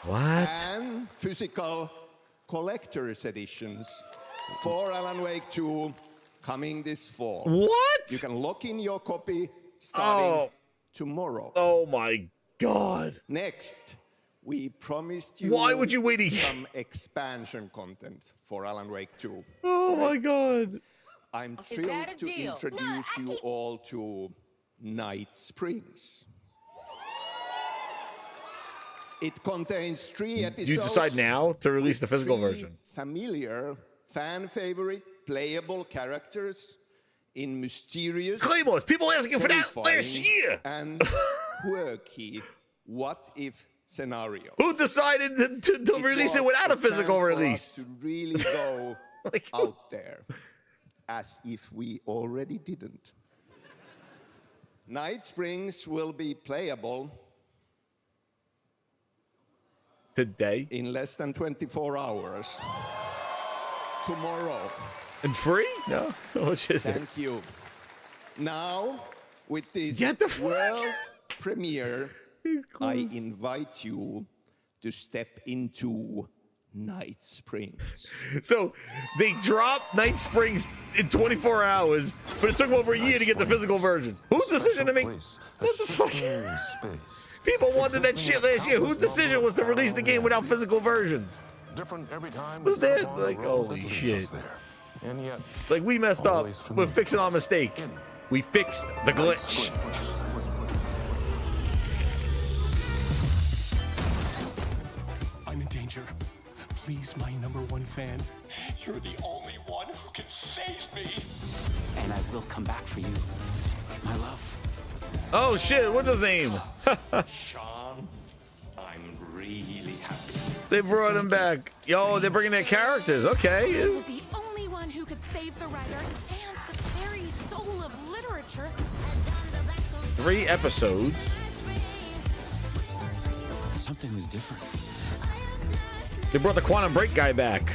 What? And physical collector's editions for Alan Wake 2 coming this fall. What? You can lock in your copy starting tomorrow. Oh my God. Next, we promised you Why would you wait a year? Some expansion content for Alan Wake 2. Oh my God. I'm thrilled to introduce you all to Night Springs. It contains 3 episodes. You decide now to release the physical version. Familiar, fan-favorite, playable characters in mysterious, Claymores, people asking for that last year. And quirky what-if scenario. Who decided to release it without a physical release? To really go out there, as if we already didn't. Night Springs will be playable today in less than 24 hours. Tomorrow. And free? No. Which is it? Thank you. Now, with this world premiere, I invite you to step into Night Springs. So they dropped Night Springs in 24 hours, but it took them over a year to get the physical versions. Whose decision to make? What the fuck? People wanted that shit last year. Whose decision was to release the game without physical versions? Different every time. Was that like holy shit? Like we messed up. We're fixing our mistake. We fixed the glitch. I'm in danger. Please, my #1 fan. You're the only one who can save me. And I will come back for you, my love. Oh shit, what's his name? Sean, I'm really happy. They brought him back. Yo, they're bringing their characters. Okay. He was the only one who could save the writer and the very soul of literature. 3 episodes. Something was different. They brought the Quantum Break guy back.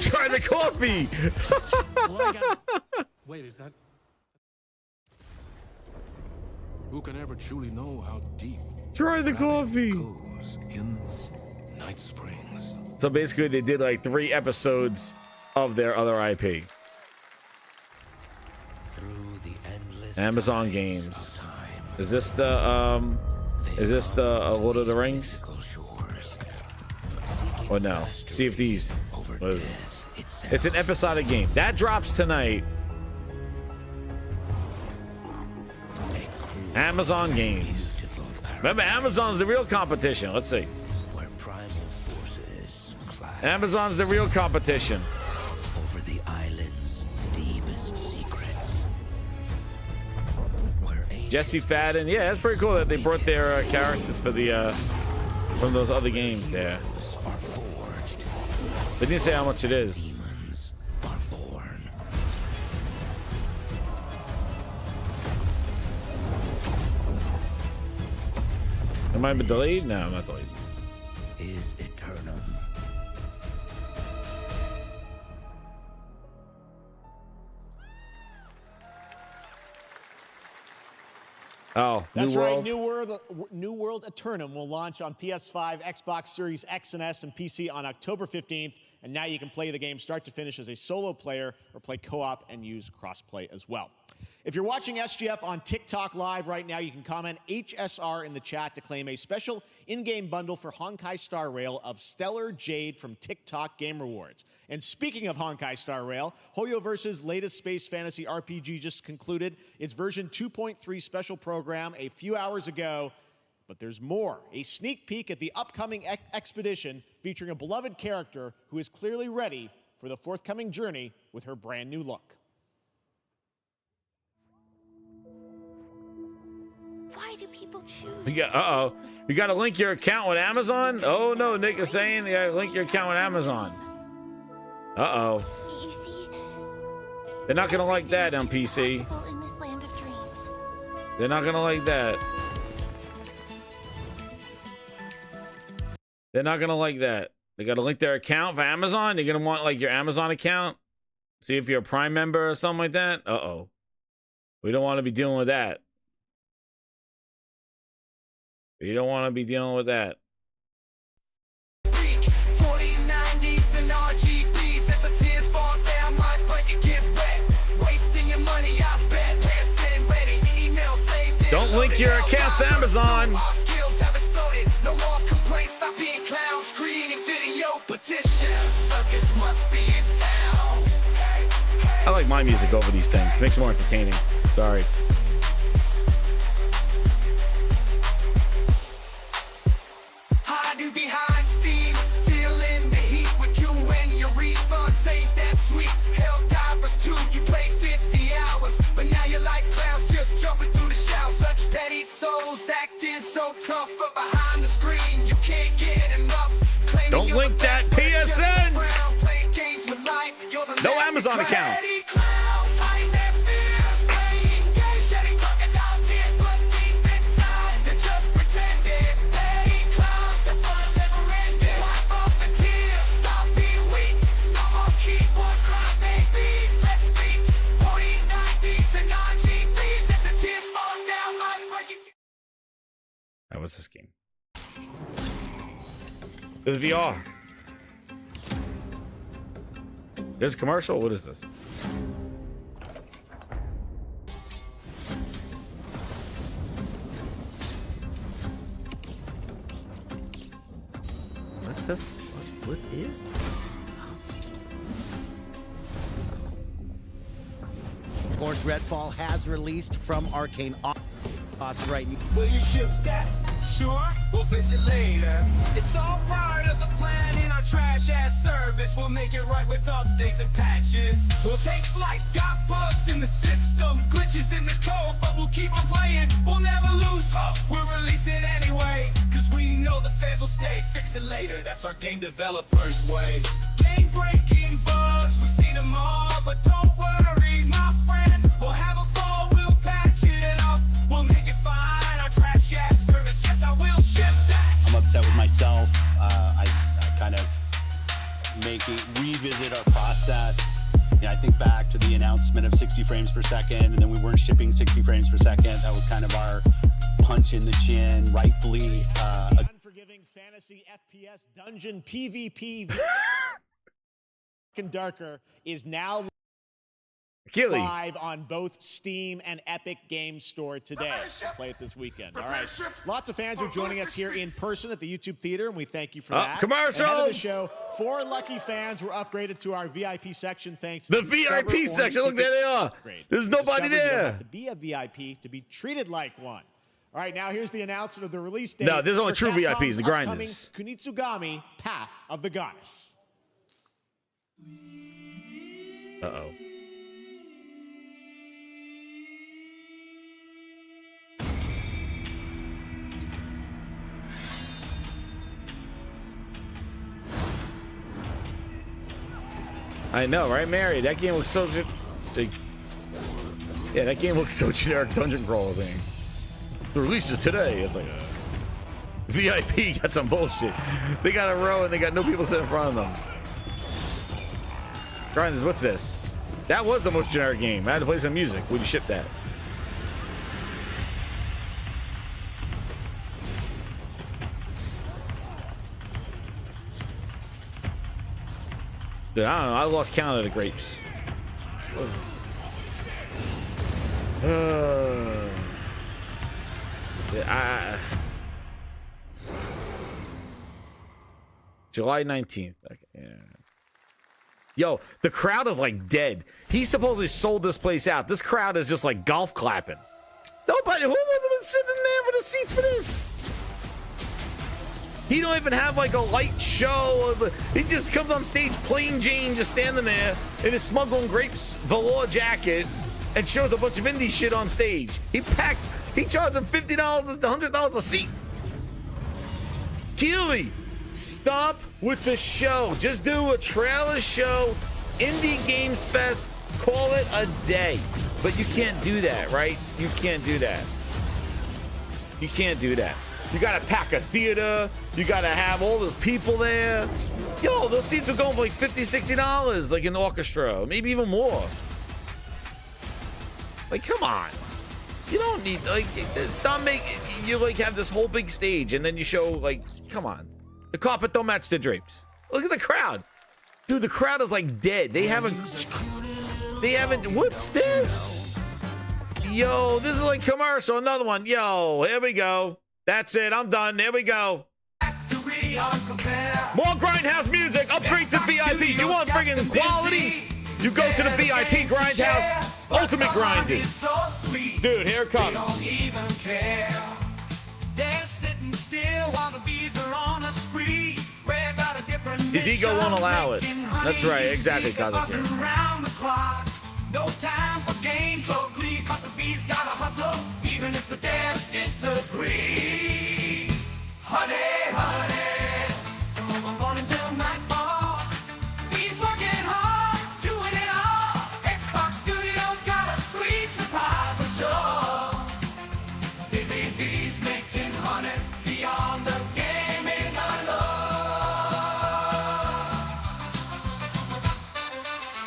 Try the coffee. Wait, is that? Who can ever truly know how deep? Try the coffee. Goes in Night Springs. So basically, they did like 3 episodes of their other IP. Through the endless Amazon Games. Is this the Lord of the Rings? Or no? Sea of Thieves. What is it? It's an episodic game that drops tonight. Amazon Games. Remember, Amazon's the real competition. Let's see. Amazon's the real competition. Over the island's deepest secrets. Jesse Fadden. Yeah, it's pretty cool that they brought their characters for the from those other games there. They didn't say how much it is. Demons are born. Am I delayed? No, I'm not delayed. Is eternum. Oh, that's New right. World. New World Eternum will launch on PS5, Xbox Series X and S, and PC on October 15th. And now you can play the game start to finish as a solo player or play co-op and use crossplay as well. If you're watching SGF on TikTok Live right now, you can comment HSR in the chat to claim a special in-game bundle for Honkai Star Rail of Stellar Jade from TikTok Game Rewards. And speaking of Honkai Star Rail, Hoyoverse's latest space fantasy RPG just concluded its version 2.3 special program a few hours ago. But there's more. A sneak peek at the upcoming expedition featuring a beloved character who is clearly ready for the forthcoming journey with her brand new look. Why do people choose? You got to link your account with Amazon? Oh no, Nick is saying you got to link your account with Amazon. You see, they're not gonna like that on PC. in this land of dreams. They're not gonna like that. They're not gonna like that. They gotta link their account for Amazon. They're gonna want like your Amazon account. See if you're a Prime member or something like that. We don't want to be dealing with that. You don't want to be dealing with that. 4090s and RGBs as the tears fall down my butt, you get wet. Wasting your money, I bet. Send ready, email saved. Don't link your accounts to Amazon. Our skills have exploded. No more complaints, stop being clowns. Creating video petitions. Suckers must be in town. I like my music over these things. It makes it more entertaining. Sorry. Hiding behind steam, feeling the heat with you and your refunds ain't that sweet. Hell divers too, you played 50 hours, but now you're like clowns just jumping through the shower. Such petty souls acting so tough, but behind the screen you can't get enough. Don't link that PSN. No Amazon accounts. What's this game? This is VR. This is commercial? What is this? What the fuck? What is this stuff? Of course, Redfall has released from Arcane Thoughts right now. Will you ship that? Sure, we'll fix it later. It's all right. part of the plan in our trash-ass service. We'll make it right with updates and patches. We'll take flight, got bugs in the system, glitches in the code, but we'll keep on playing. We'll never lose hope, we'll release it anyway, cause we know the fans will stay. Fix it later, that's our game developers' way. Game-breaking bugs, we see them all, but don't worry, my friend. We'll have a ball, we'll patch it up, we'll make it fine. Our trash-ass service, yes, I will ship that. I'm upset with myself. I kind of revisit our process. You know, I think back to the announcement of 60 frames per second, and then we weren't shipping 60 frames per second. That was kind of our punch in the chin, rightfully. Unforgiving fantasy FPS dungeon PvP and darker is now live on both Steam and Epic Games Store today. Play it this weekend. All right. Lots of fans are joining us here in person at the YouTube Theater, and we thank you for that. Commercials! Ahead of the show, 4 lucky fans were upgraded to our VIP section thanks to the VIP section. Look, there they are. There's nobody there. You don't have to be a VIP to be treated like one. All right, now here's the announcement of the release date. No, there's only true VIPs, the grinders. Kunitsugami, Path of the Goddess. Uh-oh. I know, right, Mary? That game looks so... Yeah, that game looks so generic dungeon crawler thing. The release is today. It's like a VIP got some bullshit. They got a row and they got no people sitting in front of them. Grindhouse, what's this? That was the most generic game. I had to play some music. Would you ship that? Dude, I don't know. I lost count of the grapes. July 19th. Okay, yeah. Yo, the crowd is like dead. He supposedly sold this place out. This crowd is just like golf clapping. Nobody, who would have been sitting there for the seats for this? He don't even have like a light show. He just comes on stage plain Jane, just standing there in his smuggling grapes velour jacket and shows a bunch of indie shit on stage. He charged him $50, $100 a seat. Keely, stop with the show. Just do a trailer show, Indie Games Fest, call it a day. But you can't do that, right? You can't do that. You can't do that. You gotta pack a theater. You gotta have all those people there. Yo, those seats are going for like $50, $60, like in the orchestra, maybe even more. Like, come on. You don't need, like, stop making, you like have this whole big stage and then you show, like, come on. The carpet don't match the drapes. Look at the crowd. Dude, the crowd is like dead. They haven't, what's this? Yo, this is like commercial, another one. Yo, here we go. That's it, I'm done, there we go. More Grindhouse music, upgrade to VIP. You want friggin' quality? You go to the VIP Grindhouse Ultimate Grinders. Dude, here it comes. His ego won't allow it. That's right, exactly, Cosmic. No time for games or glee, but the bees gotta hustle, even if the devs disagree. Honey, honey, from morning till nightfall, he's working hard, doing it all. Xbox Studios got a sweet surprise for sure. Busy bees making honey beyond the gaming alone.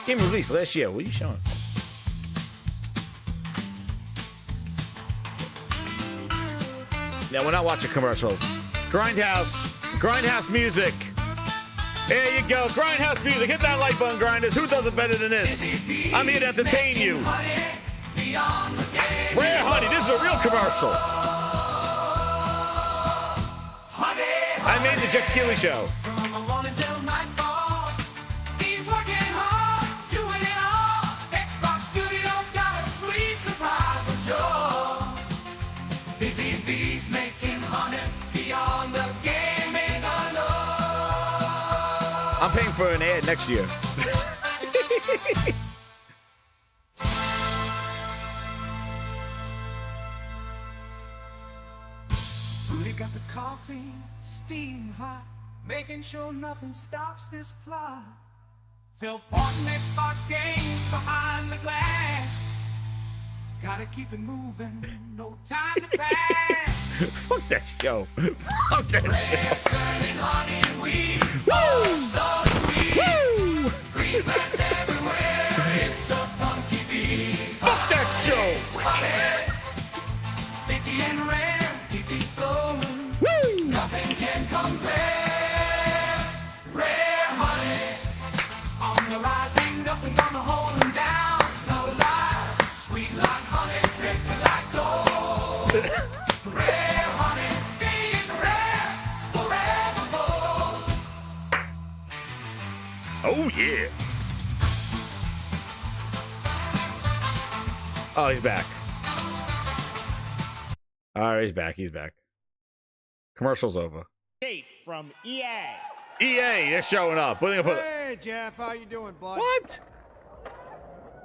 Game released last year. What are you showing? Now we're not watching commercials. Grindhouse music. There you go, Grindhouse music. Hit that like button, Grinders. Who does it better than this? I'm here to entertain you. Rare Honey, this is a real commercial. I made the Jeff Keighley show. Busy bees making honey beyond the gaming alone. I'm paying for an ad next year. We got the coffee steam hot, making sure nothing stops this plot. Phil Parton Xbox games behind the glass. Gotta keep it moving, no time to pass. Fuck that show. Fuck that show. Turning honey and weed. Oh, so sweet. Woo! Green plants everywhere. It's a funky beat. Fuck that show. Sticky and rare. Keep it flowing. Woo! Nothing can compare. Rare honey. On the rise, ain't nothing gonna hold them down. No lies. Sweet like honey. Take me like gold. Rare honey. Staying rare. Forevermore. Oh, yeah. Oh, he's back. All right, he's back. He's back. Commercial's over. Skate from EA. EA, they're showing up. What are they gonna put? Hey, Jeff, how you doing, bud? What?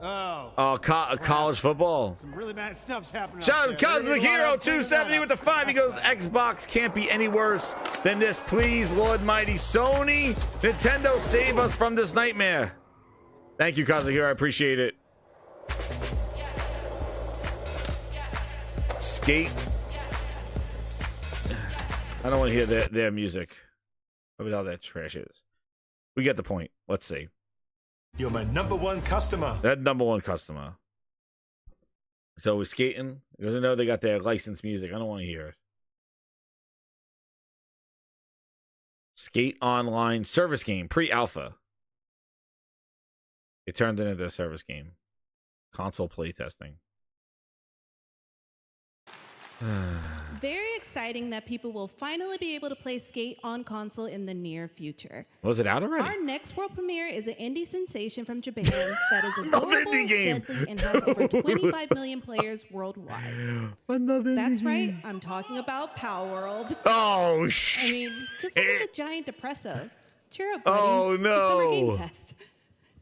Oh. College football. Some really bad stuff's happening. Shout out to Cosmic Hero 270 with the 5. He goes, Xbox can't be any worse than this. Please, Lord Mighty. Sony, Nintendo, save us from this nightmare. Thank you, Cosmic Hero. I appreciate it. Skate. I don't want to hear their music. What about all that trash is? We get the point. Let's see. You're my #1 customer. That #1 customer. So we're skating. Because I know they got their licensed music. I don't want to hear it. Skate Online service game, pre-alpha. It turned into a service game. Console playtesting. Very exciting that people will finally be able to play Skate on console in the near future. Was it out already? Our next world premiere is an indie sensation from Japan that is adorable, deadly, and has over 25 million players worldwide. That's right, I'm talking about Power World. Oh, I mean, just look at the giant depresso. Cheer up, buddy. Oh, no. It's Summer Game Fest.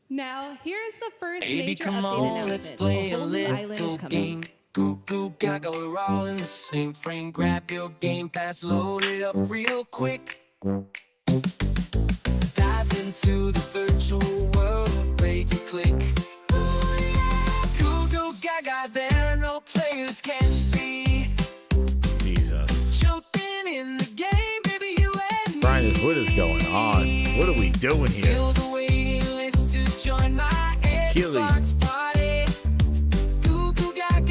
Now, here is the first major update announcement. Let's play a Whole new island little is coming. game. Goo goo gaga, we're all in the same frame. Grab your Game Pass, load it up real quick. Dive into the virtual world, ready to click. Ooh, yeah. Goo goo gaga, there are no players, can't you see? Jesus. Jumping in the game, baby, you and me. Brian, what is going on? What are we doing here? Feel the waiting list to join my Xbox party.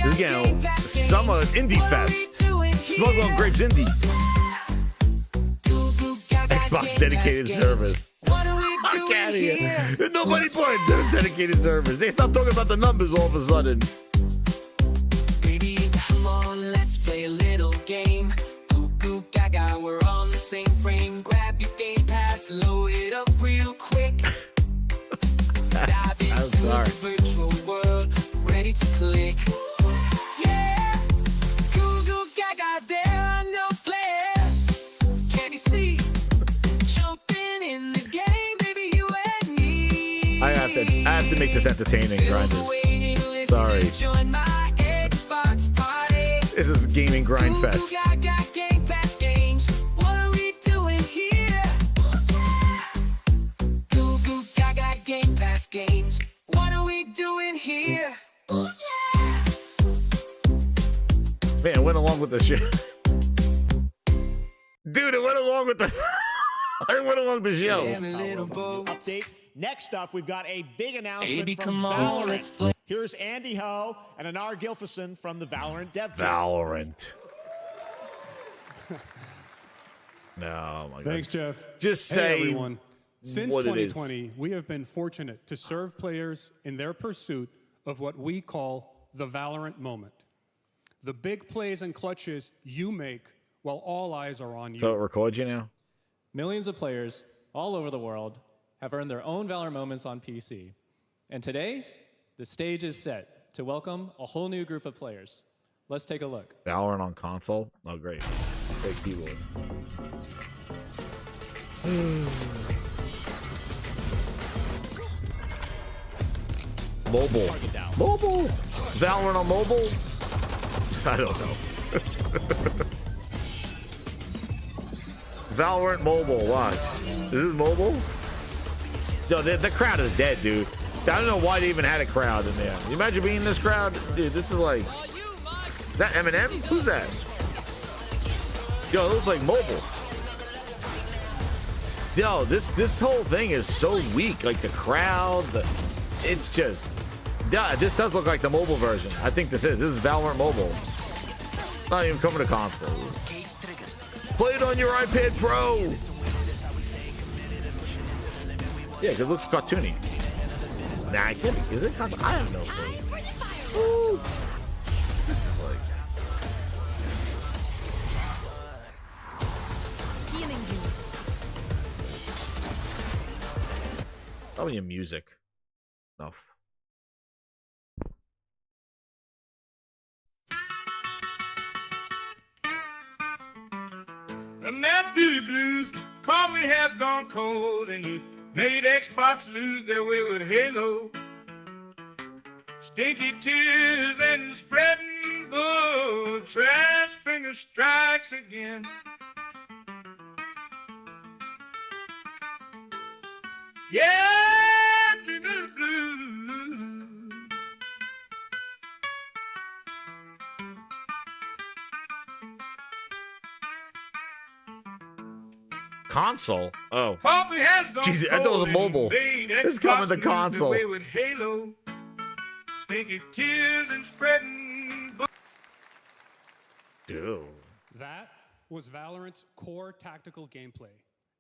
Again, Summer Indie Fest. Smuggle and Grapes Indies. Xbox dedicated servers. Fuck out of here. Nobody playing dedicated servers. They stopped talking about the numbers all of a sudden. Baby, come on, let's play a little game. Goo goo gaga, we're on the same frame. Grab your Game Pass, load it up real quick. Dive into the virtual world, ready to click. Yeah, goo goo gaga, there are no players. Can you see? Jumping in the game, baby, you and me. I have to make this entertaining, Grinders. Sorry. This is Gaming Grind Fest. Game Pass games. What are we doing here? Goo goo gaga, Game Pass games. What are we doing here? Man, it went along with the shit. Dude, it went along with the... I went along the show. Update. Next up, we've got a big announcement Baby, from come on, let's Valorant. play. Here's Andy Ho and Anar Gilfison from the Valorant dev team. Valorant. No, my God. Thanks, Jeff. Just Hey, say everyone. Since what it is. 2020, we have been fortunate to serve players in their pursuit of what we call the Valorant moment. The big plays and clutches you make while all eyes are on you. So it records you now? Millions of players all over the world have earned their own Valorant moments on PC. And today, the stage is set to welcome a whole new group of players. Let's take a look. Valorant on console? Oh, great. Great keyboard. Mobile. Mobile? Valorant on mobile? I don't know. Valorant mobile, watch. Is this mobile? No, the crowd is dead, dude. I don't know why they even had a crowd in there. You imagine being in this crowd? Dude, this is like... That Eminem? Who's that? Yo, it looks like mobile. Yo, this whole thing is so weak. Like the crowd, it's just... Yeah, this does look like the mobile version. I think this is Valorant mobile. Not even coming to consoles. Play it on your iPad Pro. Yeah, because it looks cartoony. Nah, I can't. Is it console? I have no clue. Ooh. This is like... Probably your music. Enough. And that booty blues coffee has gone cold, and you made Xbox lose their way with Halo. Stinky tears and spreading blood, trash finger strikes again. Yeah, blues. Console? Oh. Coffee has gone Jeez, I thought it was a mobile. It's coming to console. With Halo. Stinky tears and spreading. Dude. That was Valorant's core tactical gameplay.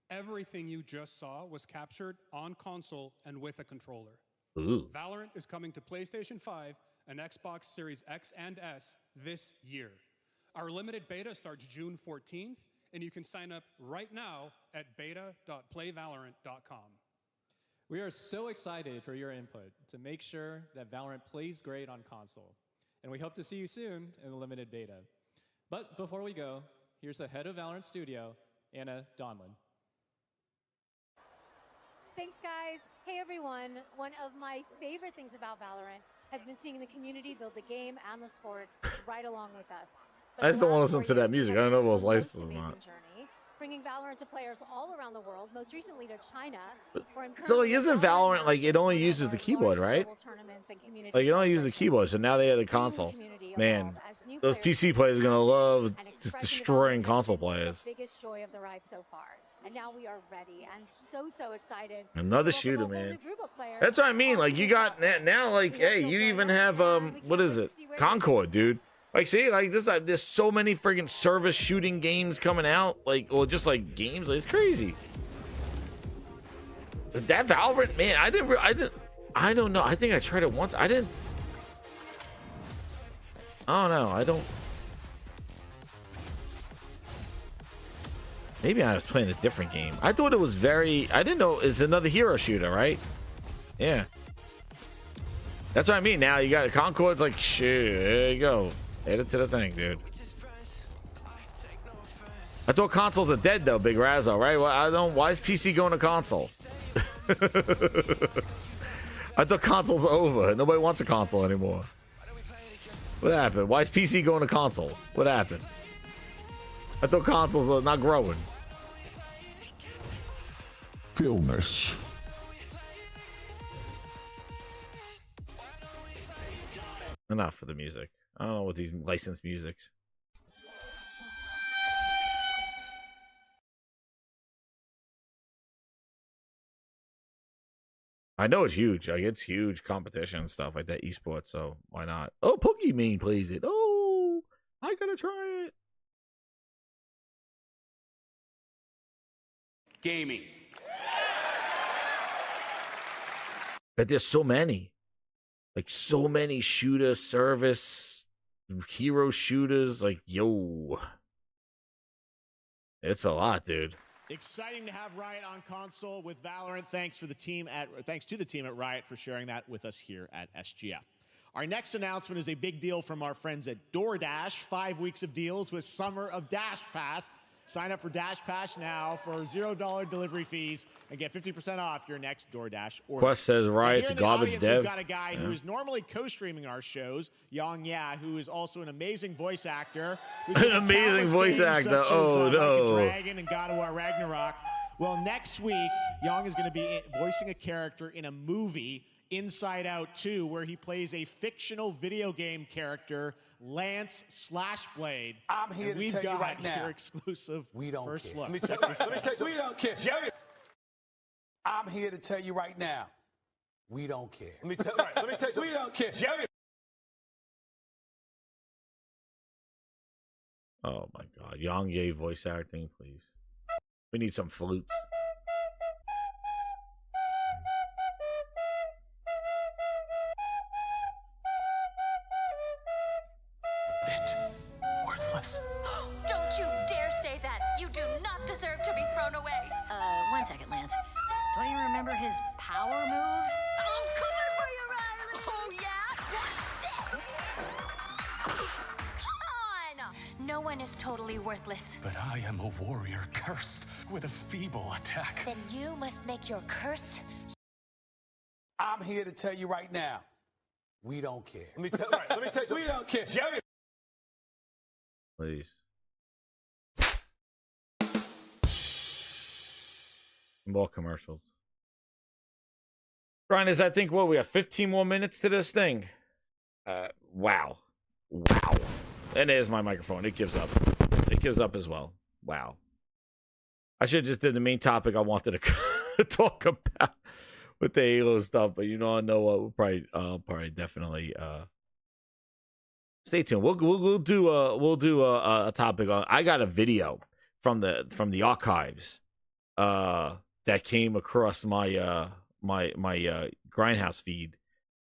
Everything you just saw was captured on console and with a controller. Ooh. Valorant is coming to PlayStation 5 and Xbox Series X and S this year. Our limited beta starts June 14th, and you can sign up right now at beta.playvalorant.com. We are so excited for your input to make sure that Valorant plays great on console. And we hope to see you soon in the limited beta. But before we go, here's the head of Valorant Studio, Anna Donlin. Thanks, guys. Hey, everyone. One of my favorite things about Valorant has been seeing the community build the game and the sport right along with us. I just don't want to listen to that music. I don't know if it was licensed or not. Bringing Valorant to players all around the world, most recently to China. So like, isn't Valorant like it only uses the keyboard, right? Like it only uses the keyboard. So now they have the console. Man, those PC players are gonna love just destroying console players. Biggest joy of the ride so far. And now we are ready and so excited. Another shooter, man. That's what I mean. Like you got now, like hey, you even have what is it? Concord, dude. Like, see, like this, there's so many friggin' service shooting games coming out, like, or just like games. Like, it's crazy. That Valorant, man, I don't know. I think I tried it once. I don't know. Maybe I was playing a different game. I thought it was I didn't know it's another hero shooter, right? Yeah. That's what I mean. Now you got a Concord's like, shit, there you go. Add it to the thing, dude. I thought consoles are dead though, Big Razzo, right? Well, why is PC going to console? I thought console's over. Nobody wants a console anymore. What happened? Why is PC going to console? What happened? I thought consoles are not growing. Illness. Enough for the music. I don't know what these licensed musics. I know it's huge. Like it's huge competition and stuff like that, esports. So why not? Oh, Pokemon plays it. Oh, I gotta try it. Gaming. But there's so many, like so many shooter service hero shooters. Like yo, it's a lot, dude. Exciting to have Riot on console with Valorant. Thanks to the team at Riot for sharing that with us here at SGF. Our next announcement is a big deal from our friends at DoorDash. 5 weeks of deals with Summer of Dash Pass. Sign up for Dash Pass now for $0 delivery fees and get 50% off your next DoorDash order. Quest says Riot's a garbage dev. We've got a guy who is normally co-streaming our shows, Yang Ya, who is also an amazing voice actor. An amazing voice actor. Oh, no. Like a Dragon and God of War Ragnarok. Well, next week, Yang is going to be voicing a character in a movie, Inside Out 2, where he plays a fictional video game character, Lance Slashblade. I'm here to tell you right now. Your exclusive we don't first care. look. Let me tell you, we don't care. I'm here to tell you right now. We don't care. Let me tell you, we don't care. Jerry. Oh my God, Yang Ye voice acting, please. We need some flutes. Worthless. Don't you dare say that. You do not deserve to be thrown away. 1 second, Lance. Don't you remember his power move? I'm coming for you, Riley. Oh, yeah? Watch this. Come on. No one is totally worthless. But I am a warrior cursed with a feeble attack. Then you must make your curse. I'm here to tell you right now. We don't care. Let me tell you, we don't care. Jerry. Please. More commercials. Grinders, I think, we have 15 more minutes to this thing. Wow. And there's my microphone. It gives up. It gives up as well. Wow. I should have just did the main topic I wanted to talk about with the Halo stuff, but I know what we'll probably definitely stay tuned. We'll do a topic on. I got a video from the archives that came across my my Grindhouse feed,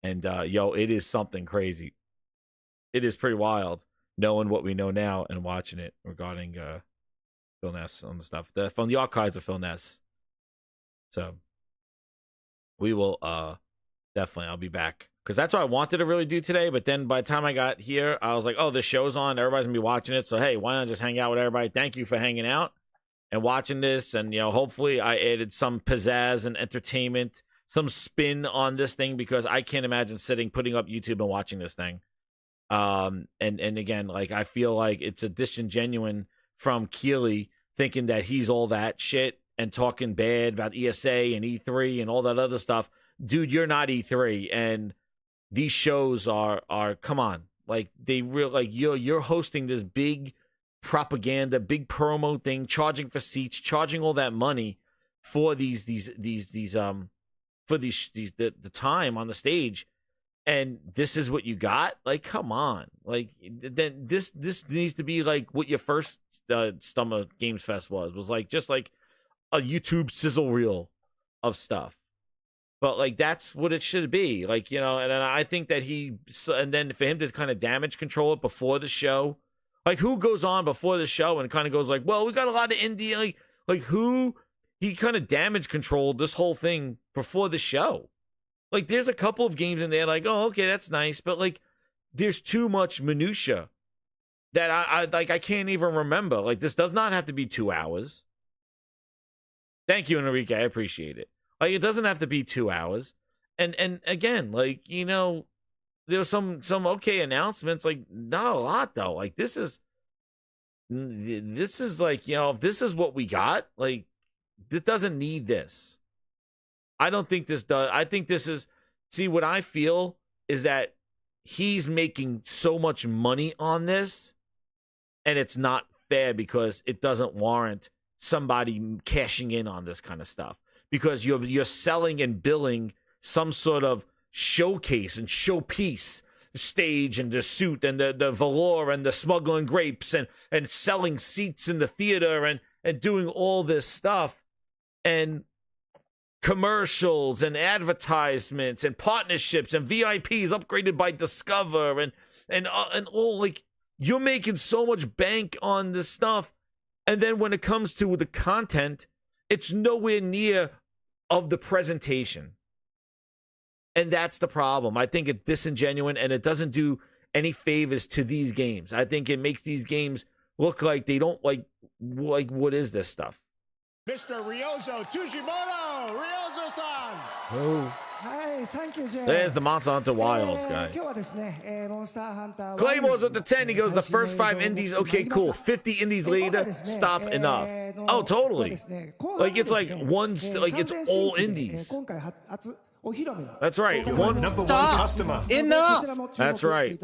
and it is something crazy. It is pretty wild knowing what we know now and watching it regarding Phil Ness on the stuff from the archives of Phil Ness. So we will definitely. I'll be back. Because that's what I wanted to really do today. But then by the time I got here, I was like, oh, this show's on. Everybody's going to be watching it. So, hey, why not just hang out with everybody? Thank you for hanging out and watching this. And, hopefully I added some pizzazz and entertainment, some spin on this thing, because I can't imagine putting up YouTube and watching this thing. And again, like, I feel like it's a disingenuine from Keeley thinking that he's all that shit and talking bad about ESA and E3 and all that other stuff. Dude, you're not E3. And these shows are come on, like you're hosting this big propaganda, big promo thing, charging for seats, charging all that money for the time on the stage, and this is what you got. Like, come on, like then this needs to be like what your first Summer Games Fest was like, just like a YouTube sizzle reel of stuff. But, like, that's what it should be. Like, and I think that and then for him to kind of damage control it before the show. Like, who goes on before the show and kind of goes like, well, we got a lot of indie. Like who? He kind of damage controlled this whole thing before the show. Like, there's a couple of games in there like, oh, okay, that's nice. But, like, there's too much minutia that I can't even remember. Like, this does not have to be 2 hours. Thank you, Enrique. I appreciate it. Like, it doesn't have to be 2 hours. And again, like, there was some okay announcements, like, not a lot though. Like, this is like, if this is what we got, like, it doesn't need this. I don't think this does. I think this is, see, what I feel is that he's making so much money on this, and it's not fair because it doesn't warrant somebody cashing in on this kind of stuff. Because you're selling and billing some sort of showcase and showpiece, the stage and the suit and the velour and the smuggling grapes and selling seats in the theater and doing all this stuff, and commercials and advertisements and partnerships and VIPs upgraded by Discover and all, like, you're making so much bank on this stuff, and then when it comes to the content, it's nowhere near of the presentation. And that's the problem. I think it's disingenuous, and it doesn't do any favors to these games. I think it makes these games look like they don't like what is this stuff? Mr. Ryozo Tujimoto! Ryozo-san! Oh. There's the Monster Hunter Wilds guy. Claymore's with the 10. He goes, the first 5 indies. Okay, cool. 50 indies later. Stop. Enough. Oh, totally. Like, it's like it's all indies. That's right. One number one customer. Enough. That's right.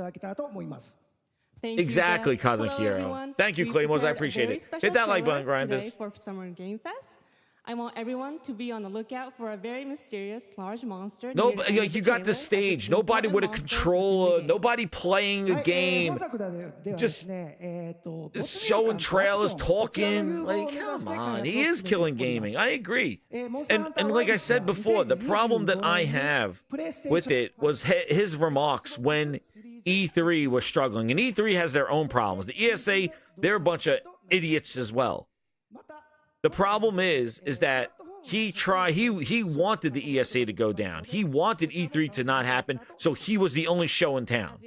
Exactly, Cosmic Hero. Thank you, Claymores. I appreciate it. Hit that like button, Grinders. For Summer Game Fest, I want everyone to be on the lookout for a very mysterious large monster. No, like you got the stage. Nobody with a controller. Nobody playing a game. Just showing trailers, talking. Like, come on. He is killing gaming. I agree. And like I said before, the problem that I have with it was his remarks when E3 was struggling. And E3 has their own problems. The ESA, they're a bunch of idiots as well. The problem is that he wanted the ESA to go down. He wanted E3 to not happen, so he was the only show in town.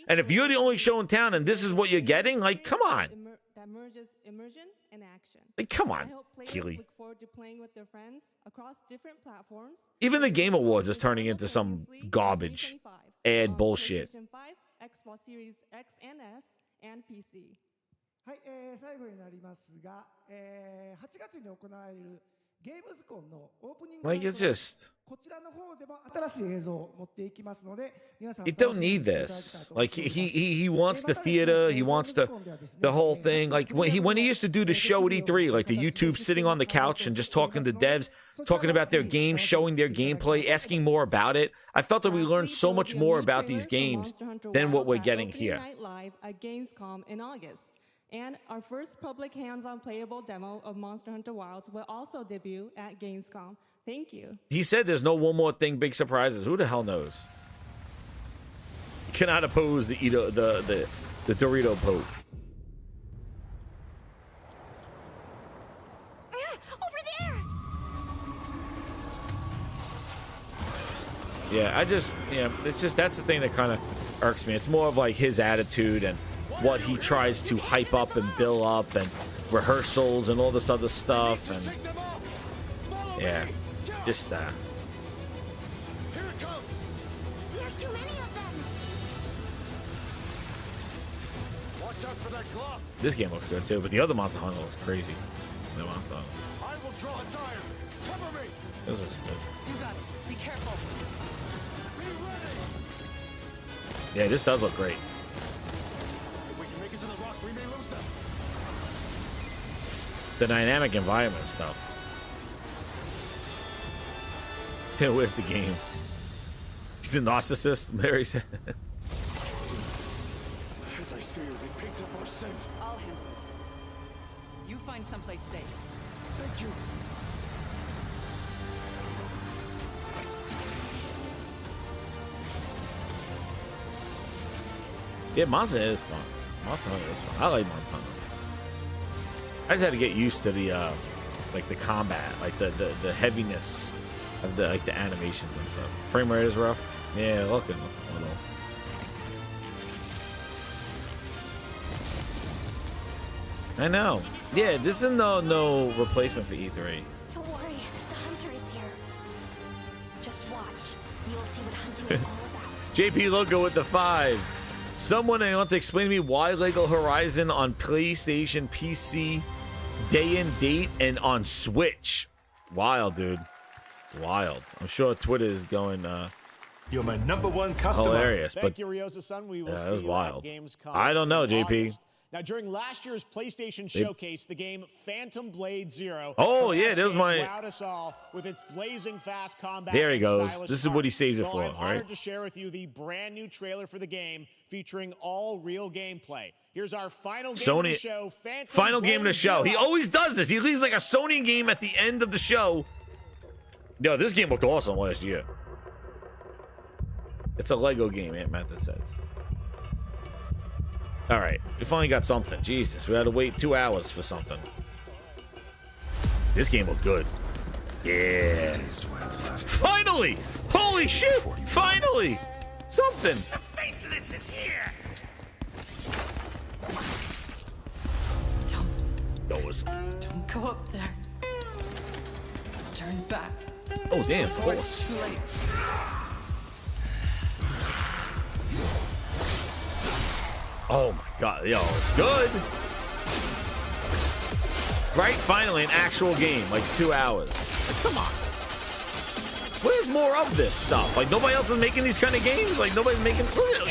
And if you're the only show in town and this is what you're getting, like, come on. That merges immersion and action. Like, come on, Keely. Look forward to playing with their friends across different platforms. Even the Game Awards is turning into some garbage ad bullshit. PlayStation 5, Xbox Series X and S, and PC. はい、最後になりますが、8月に行われるゲームズコンのオープニング Like, it's just こちらの方でも新しい映像を持っていきますので、皆さん You don't need this. Like he wants the theater, he wants the whole thing. Like when he used to do the show at E3, like the YouTube sitting on the couch and just talking to devs, talking about their games, showing their gameplay, asking more about it. I felt that we learned so much more about these games than what we're getting here. Live at Gamescom in August. And our first public hands-on playable demo of Monster Hunter Wilds will also debut at Gamescom. Thank you. He said there's no one more thing, big surprises. Who the hell knows? You cannot oppose the Dorito Pope. Over there! Yeah, it's just that's the thing that kind of irks me. It's more of like his attitude and what he tries to hype up and build up and rehearsals and all this other stuff, and yeah, just There's too many of them. Watch out for that glove. This game looks good too, but the other Monster Hunter looks crazy. The Monster Hunter. I will draw a tire. Cover me. This looks good. You got it. Be careful. Be ready. Yeah, this does look great. We may lose them. The dynamic environment stuff. Yeah, where's the game? He's a narcissist, Mary said. As I feared, it picked up our scent. I'll handle it. You find someplace safe. Thank you. Yeah, Monster is fun. Monster Hunter is fun. I like Monster Hunter. I just had to get used to the like the combat, like the heaviness of the animations and stuff. Frame rate is rough. Yeah, looking a little. I know. Yeah, this is no replacement for E3. Don't worry, the hunter is here. Just watch. You'll see what hunting is all about. JP Logo with the 5. Someone want to explain to me why Lego Horizon on PlayStation, PC, day and date, and on Switch. Wild, dude. Wild. I'm sure Twitter is going You're my #1 customer. Hilarious. Thank you, Ryozo-san. We will see you wild. at Gamescom. I don't know, JP. August. Now, during last year's PlayStation Showcase, the game Phantom Blade Zero. Oh, yeah, there's my... wowed us all with its blazing fast combat. There he goes. This is what he saves it for, I'm honored right? to share with you the brand new trailer for the game featuring all real gameplay. Here's our final game of the show, Phantom Final Blade game of the show. Zero. He always does this. He leaves like a Sony game at the end of the show. Yo, this game looked awesome last year. It's a Lego game, Aunt Method says. All right, we finally got something. Jesus, we had to wait 2 hours for something. This game looked good. Yeah. Finally! Holy shit! Finally! Something! The Faceless is here. Doors. Don't go up there. Turn back. Oh, damn. Before it's too late. Oh, my God. Yo, it's good. Right? Finally, an actual game. Like 2 hours. Like, come on. Where's more of this stuff? Like, nobody else is making these kind of games? Like, nobody's making...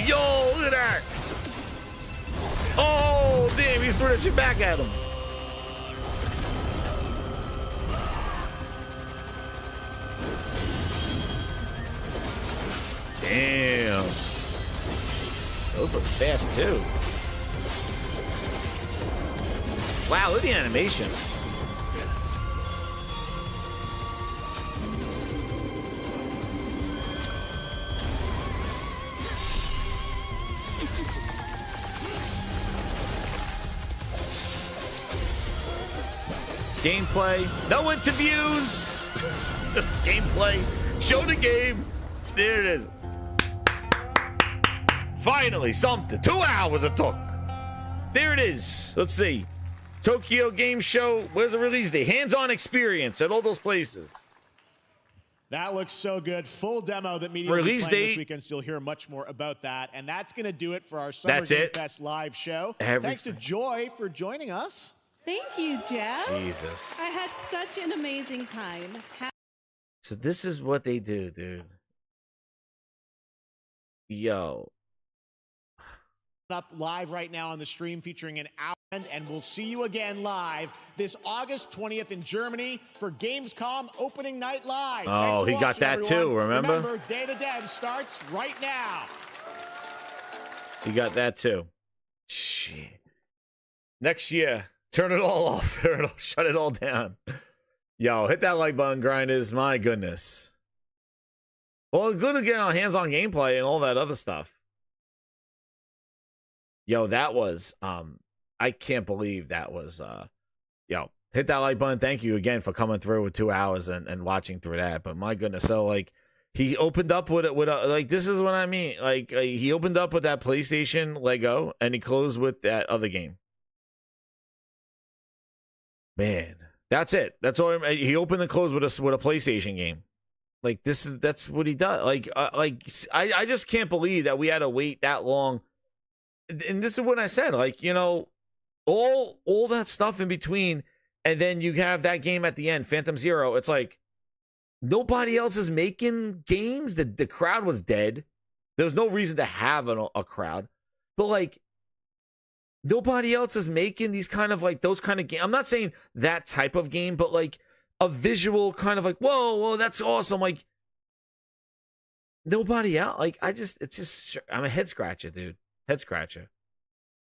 Yo, look at that. Oh, damn. He threw that shit back at him. Damn. Those look fast, too. Wow, look at the animation. Gameplay. No interviews. Just gameplay. Show the game. There it is. Finally, something. 2 hours it took. There it is. Let's see. Tokyo Game Show. Where's the release date? Hands-on experience at all those places. That looks so good. Full demo that media Release will be playing date. this weekend, so you'll hear much more about that. And that's going to do it for our Summer Game Fest live show. Thanks to Joy for joining us. Thank you, Jeff. Jesus. I had such an amazing time. So this is what they do, dude. Yo. Up live right now on the stream featuring an hour, and we'll see you again live this August 20th in Germany for Gamescom opening night live. Oh, he got that too, remember? Remember, Day of the Dev starts right now. He got that too. Shit. Next year, turn it all off. Shut it all down. Yo, hit that like button, grinders. My goodness. Well, good to get on hands-on gameplay and all that other stuff. Yo, that was I can't believe that was yo, hit that like button. Thank you again for coming through with 2 hours and watching through that. But my goodness, so like he opened up with like this is what I mean. Like he opened up with that PlayStation Lego and he closed with that other game. Man, that's it. That's all he opened and closed with a PlayStation game. Like that's what he does. Like I just can't believe that we had to wait that long. And this is what I said, like, you know, all that stuff in between, and then you have that game at the end, Phantom Zero. It's like nobody else is making games. The crowd was dead. There was no reason to have a crowd, but like nobody else is making these kind of like those kind of games. I'm not saying that type of game, but like a visual kind of like, whoa, that's awesome. Like nobody else. Like it's just I'm a head scratcher, dude. Head scratcher.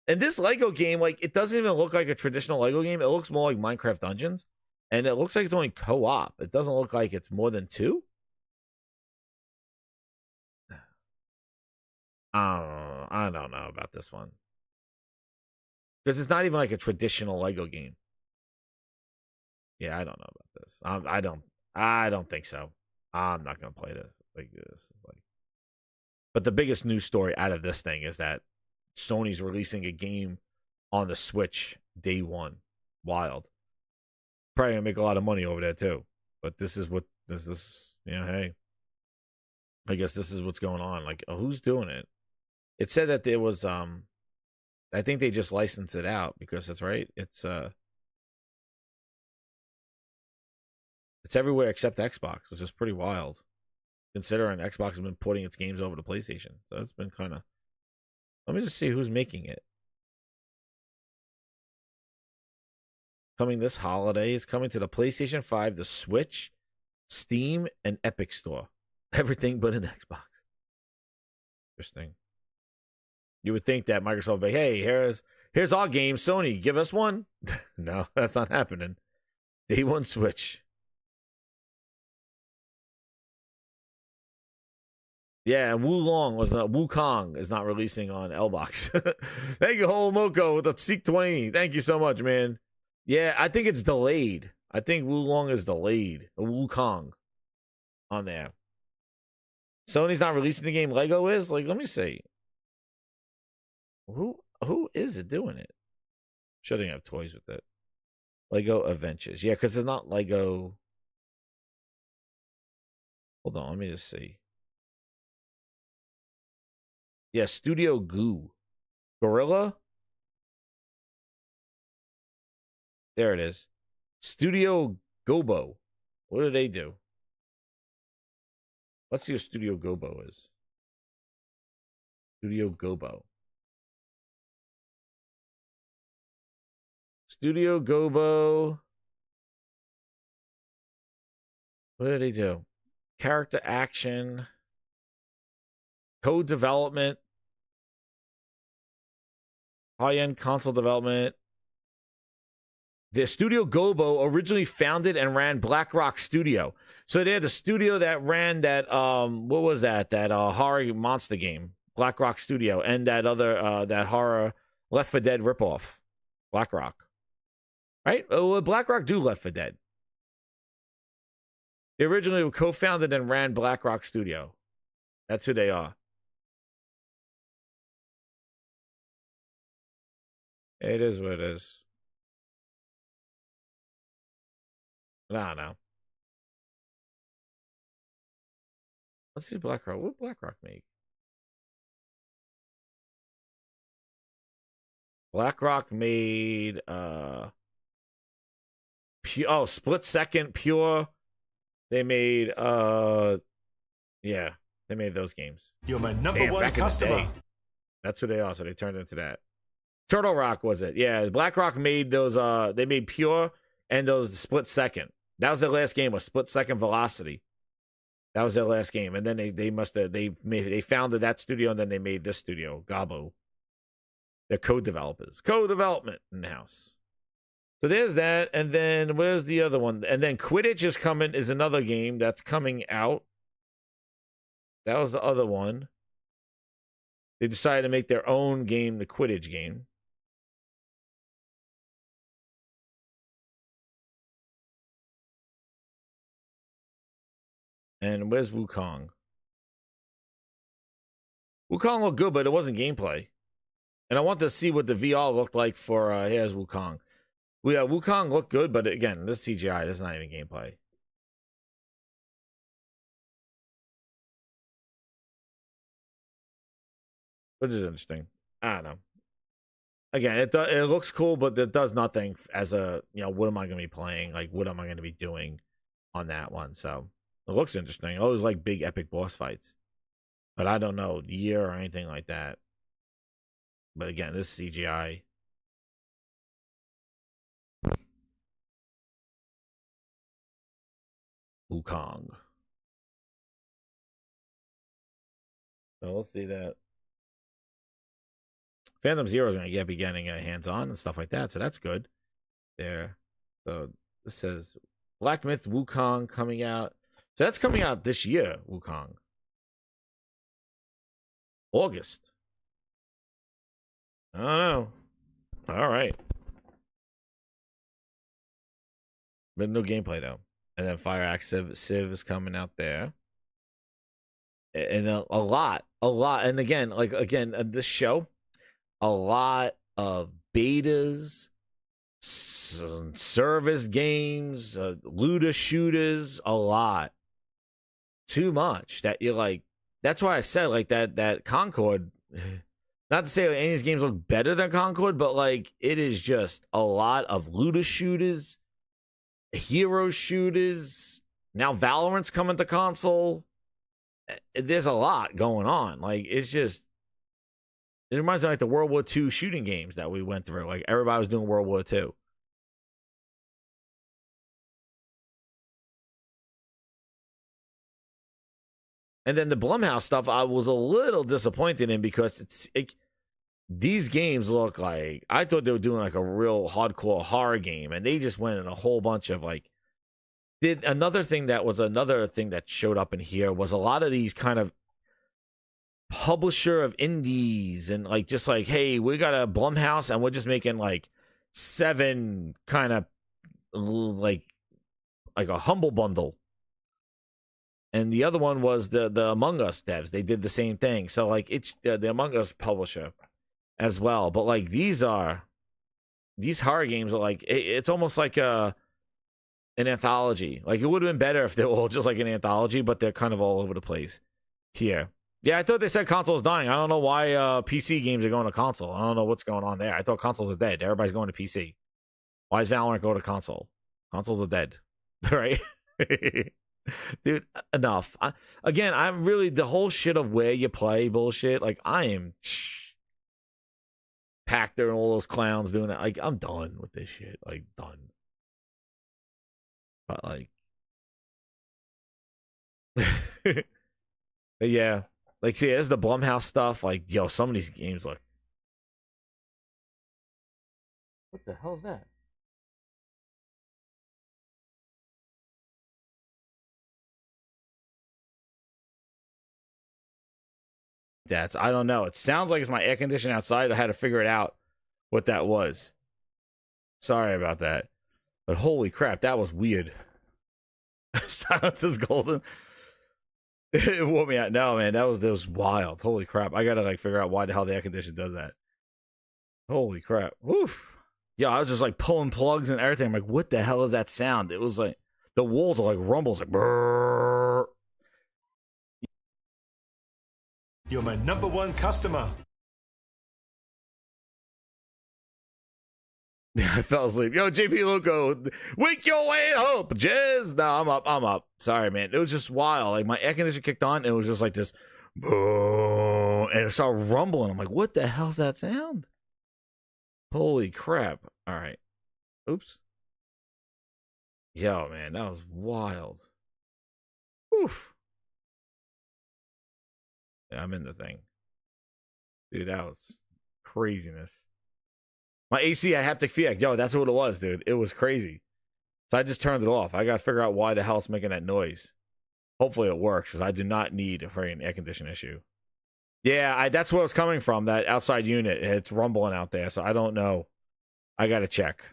And this Lego game, like, it doesn't even look like a traditional Lego game. It looks more like Minecraft Dungeons. And it looks like it's only co-op. It doesn't look like it's more than 2. I don't know about this one. Because it's not even like a traditional Lego game. Yeah, I don't know about this. I don't think so. I'm not going to play this. Like, this is like. But the biggest news story out of this thing is that Sony's releasing a game on the Switch day one. Wild. Probably gonna make a lot of money over there too. But this is, you know, hey. I guess this is what's going on. Like, who's doing it? It said that there was, I think they just licensed it out because it's right. It's everywhere except Xbox, which is pretty wild. Considering Xbox has been porting its games over to PlayStation. So it's been kind of... Let me just see who's making it. Coming this holiday. It's coming to the PlayStation 5, the Switch, Steam, and Epic Store. Everything but an Xbox. Interesting. You would think that Microsoft would be, hey, here's our game, Sony, give us one. No, that's not happening. Day one Switch. Yeah, and Wukong is not releasing on Lbox. Thank you, Holomoko, with the Seek 20. Thank you so much, man. Yeah, I think it's delayed. I think Wulong is delayed. Wukong on there. Sony's not releasing the game. Lego is? Like, let me see. Who is it doing it? Sure, they have toys with it. Lego Adventures. Yeah, because it's not Lego. Hold on, let me just see. Yeah, Studio Goo. Gorilla? There it is. Studio Gobo. What do they do? Let's see what Studio Gobo is. Studio Gobo. Studio Gobo. What do they do? Character action. Code development. High-end console development. The Studio Gobo originally founded and ran Black Rock Studio. So they had the studio that ran that what was that? That horror monster game, Black Rock Studio, and that other that horror Left 4 Dead ripoff, Black Rock. Right? Oh, Black Rock do Left 4 Dead. They originally co-founded and ran Black Rock Studio. That's who they are. It is what it is. I don't know. Let's see Black Rock. What did Black Rock make? Black Rock made Split Second, Pure. They made yeah, they made those games. You're my number one customer. That's who they are, so they turned into that. Turtle Rock was it? Yeah, Black Rock made those they made Pure and those Split Second. That was their last game, was Split Second Velocity. That was their last game. And then they founded that studio, and then they made this studio, Gabo. They're code developers. Code development in-house. So there's that. And then where's the other one? And then Quidditch is another game that's coming out. That was the other one. They decided to make their own game, the Quidditch game. And where's Wukong? Wukong looked good, but it wasn't gameplay. And I want to see what the VR looked like for, here's Wukong. Yeah, Wukong looked good, but again, this CGI, this is not even gameplay. Which is interesting. I don't know. Again, it looks cool, but it does nothing as a, what am I going to be playing? Like, what am I going to be doing on that one? So, it looks interesting. I always like big epic boss fights. But I don't know the year or anything like that. But again, this CGI. Wukong. So we'll see that. Phantom Zero is going to be getting hands-on and stuff like that. So that's good. There. So this says Black Myth Wukong coming out. So that's coming out this year, Wukong. August. I don't know. All right. But no gameplay, though. And then Fire Axe Civ is coming out there. And a lot. And again, this show, a lot of betas, service games, looter shooters, a lot. Too much that you're like, that's why I said like that Concord, not to say like, any of these games look better than Concord, but like it is just a lot of looter shooters, hero shooters. Now Valorant's coming to console. There's a lot going on. Like it's just, it reminds me of like the World War II shooting games that we went through. Like everybody was doing World War II. And then the Blumhouse stuff, I was a little disappointed in because these games look like, I thought they were doing like a real hardcore horror game, and they just went in a whole bunch of like, another thing that showed up in here was a lot of these kind of publisher of indies and like, just like, hey, we got a Blumhouse and we're just making like 7 kind of like a humble bundle. And the other one was the Among Us devs. They did the same thing. So like it's the Among Us publisher as well. But like these are these horror games are like, it's almost like an anthology. Like, it would have been better if they were all just like an anthology, but they're kind of all over the place here. Yeah, I thought they said console is dying. I don't know why PC games are going to console. I don't know what's going on there. I thought consoles are dead. Everybody's going to PC. Why is Valorant going to console? Consoles are dead, right? Dude, enough. Again, I'm really, the whole shit of where you play bullshit. Like, I am Pactor and all those clowns doing it. Like, I'm done with this shit. Like, done. But like, but yeah. Like, see, there's the Blumhouse stuff. Like, yo, some of these games look. What the hell is that? I don't know. It sounds like it's my air conditioning outside. I had to figure it out what that was. Sorry about that. But holy crap, that was weird. Silence is golden. It wore me out. No, man, that was wild. Holy crap. I gotta like figure out why the hell the air conditioner does that. Holy crap. Woof. Yeah, I was just like pulling plugs and everything. I'm like, what the hell is that sound? It was like the walls are like rumbles, like brrr. You're my #1 customer. I fell asleep. Yo, JP Loco, wake your way up, Jizz. No, I'm up. Sorry, man. It was just wild. Like, my air conditioner kicked on, and it was just like this, boom, and it started rumbling. I'm like, what the hell's that sound? Holy crap. All right. Oops. Yo, man, that was wild. Oof. Yeah, I'm in the thing. Dude, that was craziness. My AC, I haptic feedback. Yo, that's what it was, dude. It was crazy. So I just turned it off. I got to figure out why the hell it's making that noise. Hopefully it works, because I do not need a freaking air conditioning issue. Yeah, that's where it's coming from, that outside unit. It's rumbling out there, so I don't know. I got to check.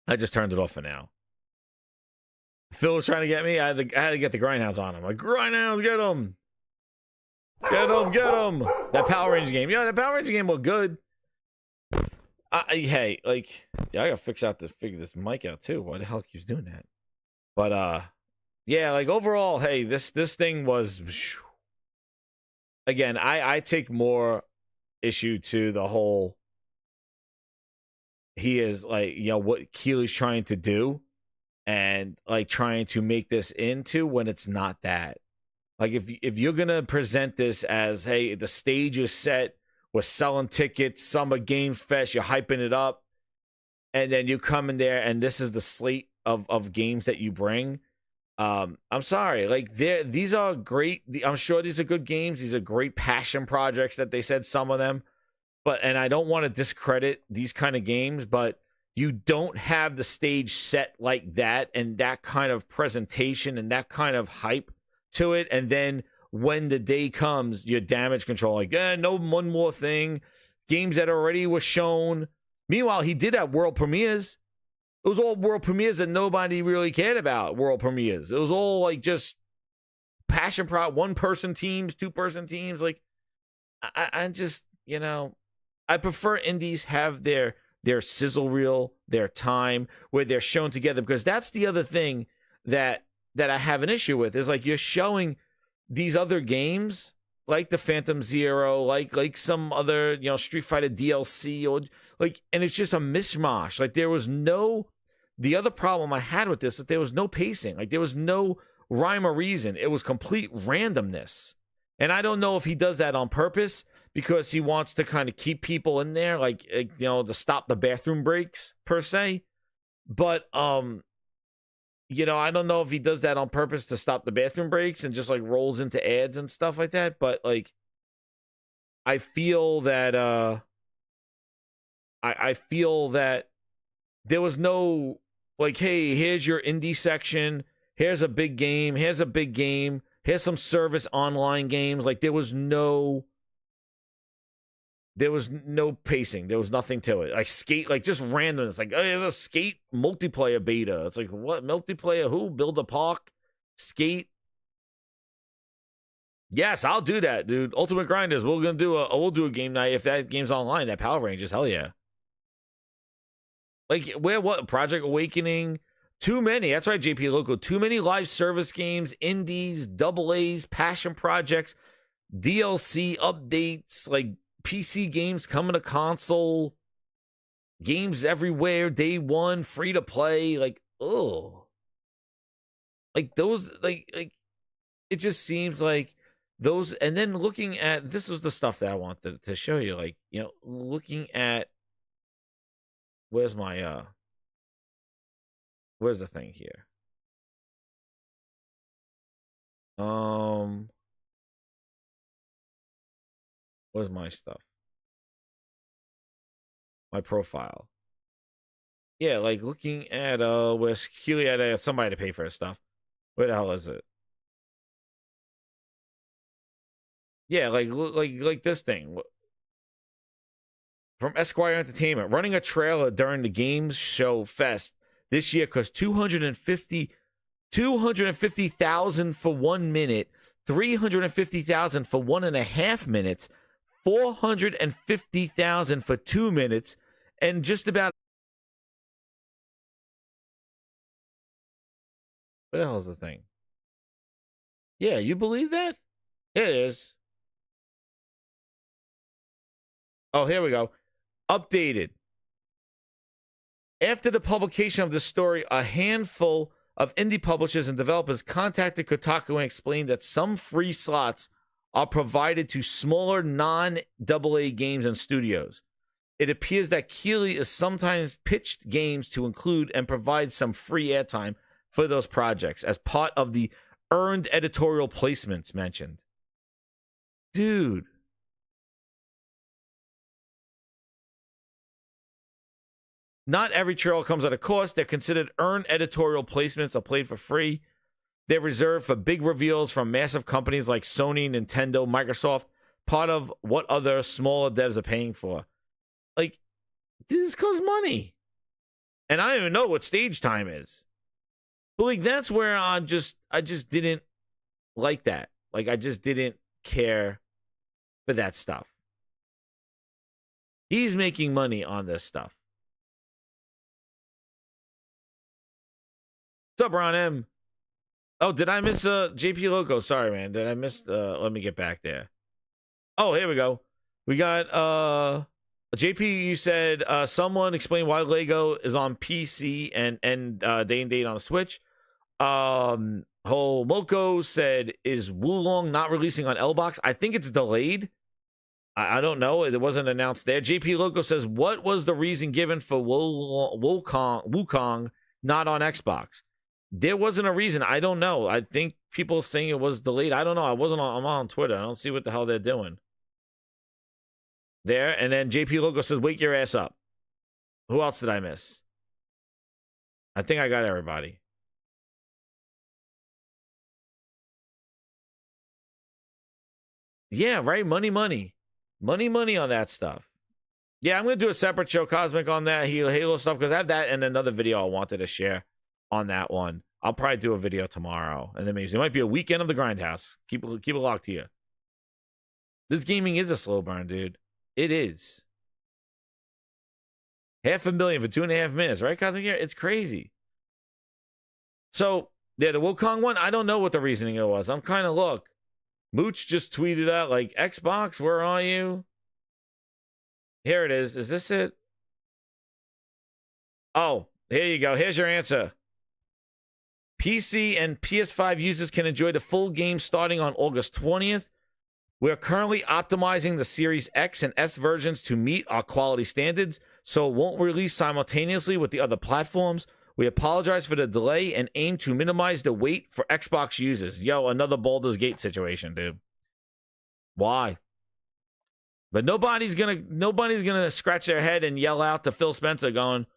I just turned it off for now. Phil was trying to get me. I had to get the Grindhouse on him. Like, Grindhouse, get him. Get him. That Power Rangers game. Yeah, that Power Rangers game looked good. Hey, like, yeah, I gotta figure this mic out too. Why the hell keeps doing that? But yeah, like, overall, hey, this thing was, again, I take more issue to the whole, he is like, you know, what Keely's trying to do, and like trying to make this into, when it's not that. Like, if you're gonna present this as, hey, the stage is set, we're selling tickets, Summer Games Fest, you're hyping it up, and then you come in there and this is the slate of games that you bring. I'm sorry, like, these are great. I'm sure these are good games. These are great passion projects that they said, some of them. And I don't want to discredit these kind of games, but you don't have the stage set like that, and that kind of presentation and that kind of hype to it, and then when the day comes, your damage control, like, no, one more thing. Games that already were shown. Meanwhile, he did have world premieres. It was all world premieres that nobody really cared about. World premieres. It was all like just passion pro, 1-person teams, 2-person teams. Like, I just, you know, I prefer indies have their sizzle reel, their time where they're shown together, because that's the other thing that I have an issue with, is like, you're showing these other games like the Phantom Zero, like some other, you know, Street Fighter DLC, or like, and it's just a mishmash. Like, there was no, the other problem I had with this, that there was no pacing. Like, there was no rhyme or reason. It was complete randomness. And I don't know if he does that on purpose, because he wants to kind of keep people in there, like, you know, to stop the bathroom breaks per se. But you know, I don't know if he does that on purpose to stop the bathroom breaks and just like rolls into ads and stuff like that. But like, I feel that I feel that there was no, like, hey, here's your indie section, here's a big game, here's some service online games. Like, there was no pacing. There was nothing to it. Like, Skate, like, just randomness. Like, oh, there's a Skate multiplayer beta. It's like, what? Multiplayer? Who? Build a park? Skate? Yes, I'll do that, dude. Ultimate Grinders. We'll do a game night if that game's online. That Power Rangers. Hell yeah. Like, what? Project Awakening? Too many. That's right, JP Loco. Too many live service games, indies, AA's, passion projects, DLC updates, like PC games coming to console, games everywhere, day one, free to play. Like, oh, like those, like it just seems like those. And then looking at, this was the stuff that I wanted to show you. Like, you know, looking at, where's my where's the thing here? Where's my stuff? My profile. Yeah, like looking at where Keely had somebody to pay for his stuff. Where the hell is it? Yeah, like this thing from Esquire Entertainment, running a trailer during the Games Show Fest this year cost $250,000 for 1 minute, $350,000 for 1.5 minutes, $450,000 for 2 minutes, and just about. What the hell is the thing? Yeah, you believe that? It is. Oh, here we go. Updated. After the publication of the story, a handful of indie publishers and developers contacted Kotaku and explained that some free slots are provided to smaller non-AA games and studios. It appears that Keighley is sometimes pitched games to include and provide some free airtime for those projects as part of the earned editorial placements mentioned. Dude. Not every trailer comes at a cost. They're considered earned editorial placements are played for free. They're reserved for big reveals from massive companies like Sony, Nintendo, Microsoft, part of what other smaller devs are paying for. Like, this costs money. And I don't even know what stage time is. But like, that's where I just didn't like that. Like, I just didn't care for that stuff. He's making money on this stuff. What's up, Ron M? Oh, did I miss JP Loco? Sorry, man. Did I miss let me get back there. Oh, here we go. We got JP, you said someone explain why Lego is on PC and day and date on Switch. Moko said, is Wulong not releasing on L-Box? I think it's delayed. I don't know. It wasn't announced there. JP Loco says, what was the reason given for Wukong not on Xbox? There wasn't a reason. I don't know. I think people saying it was delayed. I don't know. I'm on Twitter. I don't see what the hell they're doing. There. And then JP Loco says, wake your ass up. Who else did I miss? I think I got everybody. Yeah, right? Money on that stuff. Yeah, I'm going to do a separate show, Cosmic, on that Halo stuff, because I have that and another video I wanted to share on that one. I'll probably do a video tomorrow. And then maybe it might be a weekend of the Grindhouse. Keep it locked here. This gaming is a slow burn, dude. It is. $500,000 for 2.5 minutes, right, Cosmic? It's crazy. So, yeah, the Wukong one, I don't know what the reasoning it was. I'm kind of, look. Mooch just tweeted out, like, Xbox, where are you? Here it is. Is this it? Oh, here you go. Here's your answer. PC and PS5 users can enjoy the full game starting on August 20th. We are currently optimizing the Series X and S versions to meet our quality standards, so it won't release simultaneously with the other platforms. We apologize for the delay and aim to minimize the wait for Xbox users. Yo, another Baldur's Gate situation, dude. Why? But nobody's gonna scratch their head and yell out to Phil Spencer going,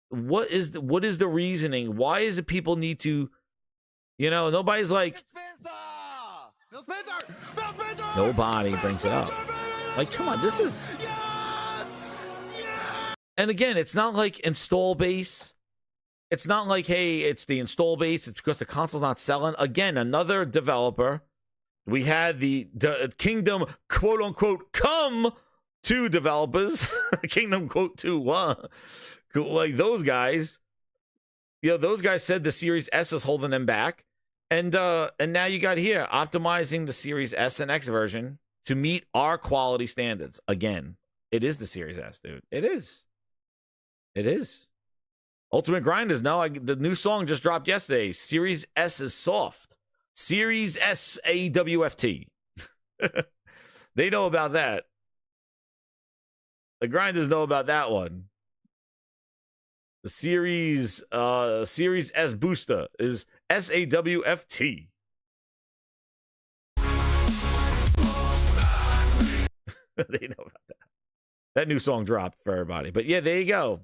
what is the reasoning? Why is it people need to, nobody's like, Phil Spencer! Nobody brings it up. Like, come on, this is. And again, it's not like install base. It's not like, hey, it's the install base. It's because the console's not selling. Again, another developer. We had the Kingdom, quote unquote, come to developers. Kingdom, quote, to Like those guys, those guys said the Series S is holding them back. And now you got here optimizing the Series S and X version to meet our quality standards. Again, it is the Series S, dude. It is. It is. Ultimate Grinders. Now, the new song just dropped yesterday. Series S is soft. Series S AWFT. They know about that. The Grinders know about that one. The Series S Booster is SAWFT. They know about that. That new song dropped for everybody. But yeah, there you go.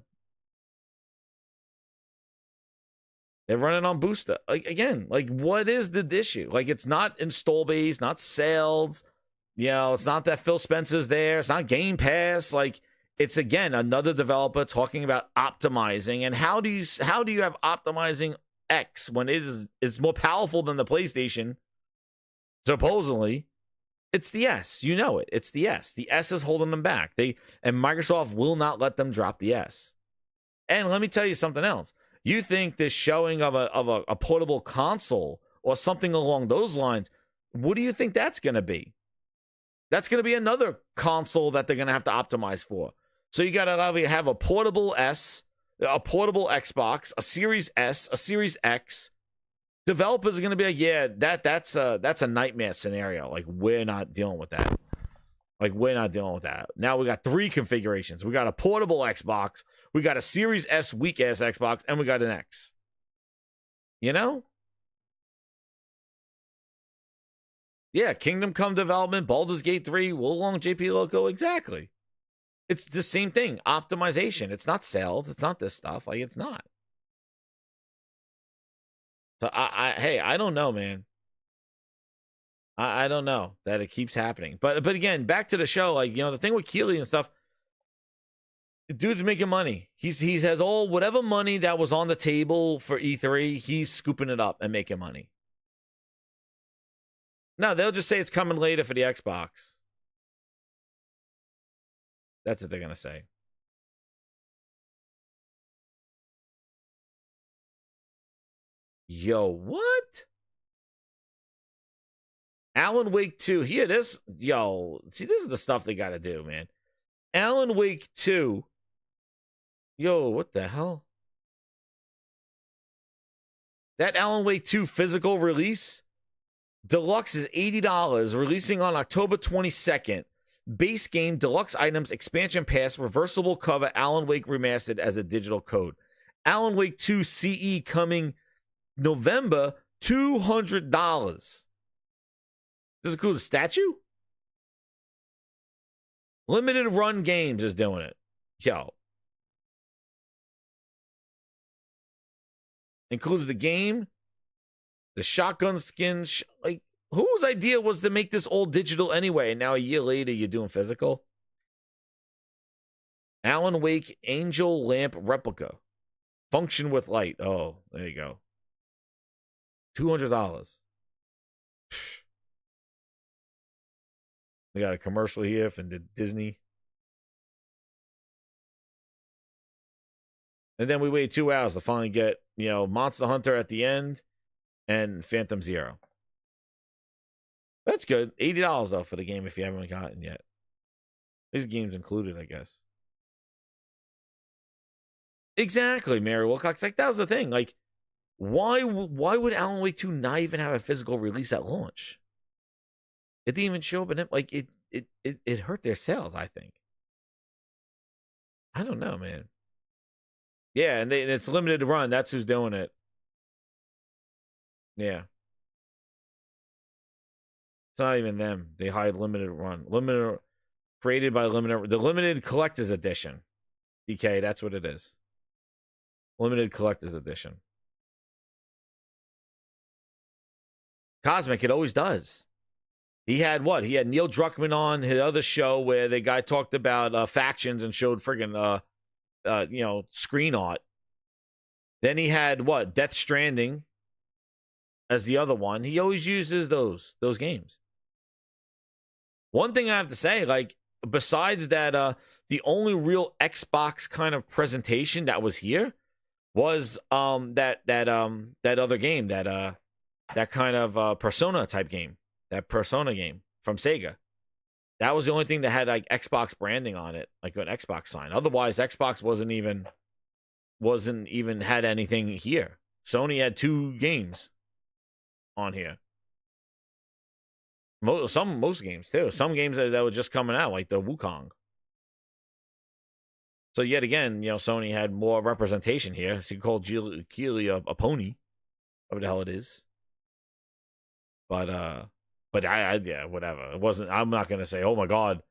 They're running on Booster. What is the issue? It's not install base, not sales. It's not that Phil Spencer's there. It's not Game Pass. It's again another developer talking about optimizing. And how do you have optimizing X when it's more powerful than the PlayStation? Supposedly, it's the S. You know it. It's the S. The S is holding them back. And Microsoft will not let them drop the S. And let me tell you something else. You think this showing of a portable console or something along those lines, what do you think that's going to be? That's going to be another console that they're going to have to optimize for. So you got to have a portable S, a portable Xbox, a Series S, a Series X. Developers are going to be like, yeah, that's a nightmare scenario. We're not dealing with that. We're not dealing with that. Now we got 3 configurations. We got a portable Xbox, we got a Series S weak-ass Xbox, and we got an X. Yeah, Kingdom Come development, Baldur's Gate 3, Wolong JP Loco, exactly. It's the same thing, optimization. It's not sales. It's not this stuff. It's not. So I don't know, man. I don't know that it keeps happening. But again, back to the show, the thing with Keeley and stuff, the dude's making money. He has all whatever money that was on the table for E3, he's scooping it up and making money. No, they'll just say it's coming later for the Xbox. That's what they're going to say. Yo, what? Alan Wake 2. Here, this. Yo, see, this is the stuff they got to do, man. Alan Wake 2. Yo, what the hell? That Alan Wake 2 physical release, deluxe is $80, releasing on October 22nd. Base game, deluxe items, expansion pass, reversible cover, Alan Wake remastered as a digital code. Alan Wake 2 CE coming November, $200. Does it include a statue? Limited Run Games is doing it. Yo. Includes the game, the shotgun skin. Whose idea was to make this all digital anyway? And now a year later, you're doing physical? Alan Wake Angel Lamp Replica. Function with light. Oh, there you go. $200. We got a commercial here from Disney. And then we wait 2 hours to finally get, Monster Hunter at the end and Phantom Zero. That's good. $80 though for the game if you haven't gotten yet. These games included, I guess. Exactly, Mary Wilcox. That was the thing. Why would Alan Wake 2 not even have a physical release at launch? It didn't even show up in it. It hurt their sales, I think. I don't know, man. Yeah, and it's limited to run. That's who's doing it. Yeah. It's not even them. They hide limited run. Created by the limited collector's edition. DK, that's what it is. Limited collector's edition. Cosmic, it always does. He had what? He had Neil Druckmann on his other show where the guy talked about factions and showed friggin' screen art. Then he had what? Death Stranding as the other one. He always uses those games. One thing I have to say, besides that, the only real Xbox kind of presentation that was here was that other game, that kind of Persona type game, that Persona game from Sega. That was the only thing that had like Xbox branding on it, like an Xbox sign. Otherwise, Xbox wasn't even had anything here. Sony had 2 games on here. Most games too. Some games that were just coming out, like the Wukong. So yet again, Sony had more representation here. So you call Keighley a pony, whatever the hell it is. But yeah, whatever. It wasn't. I'm not gonna say, oh my god,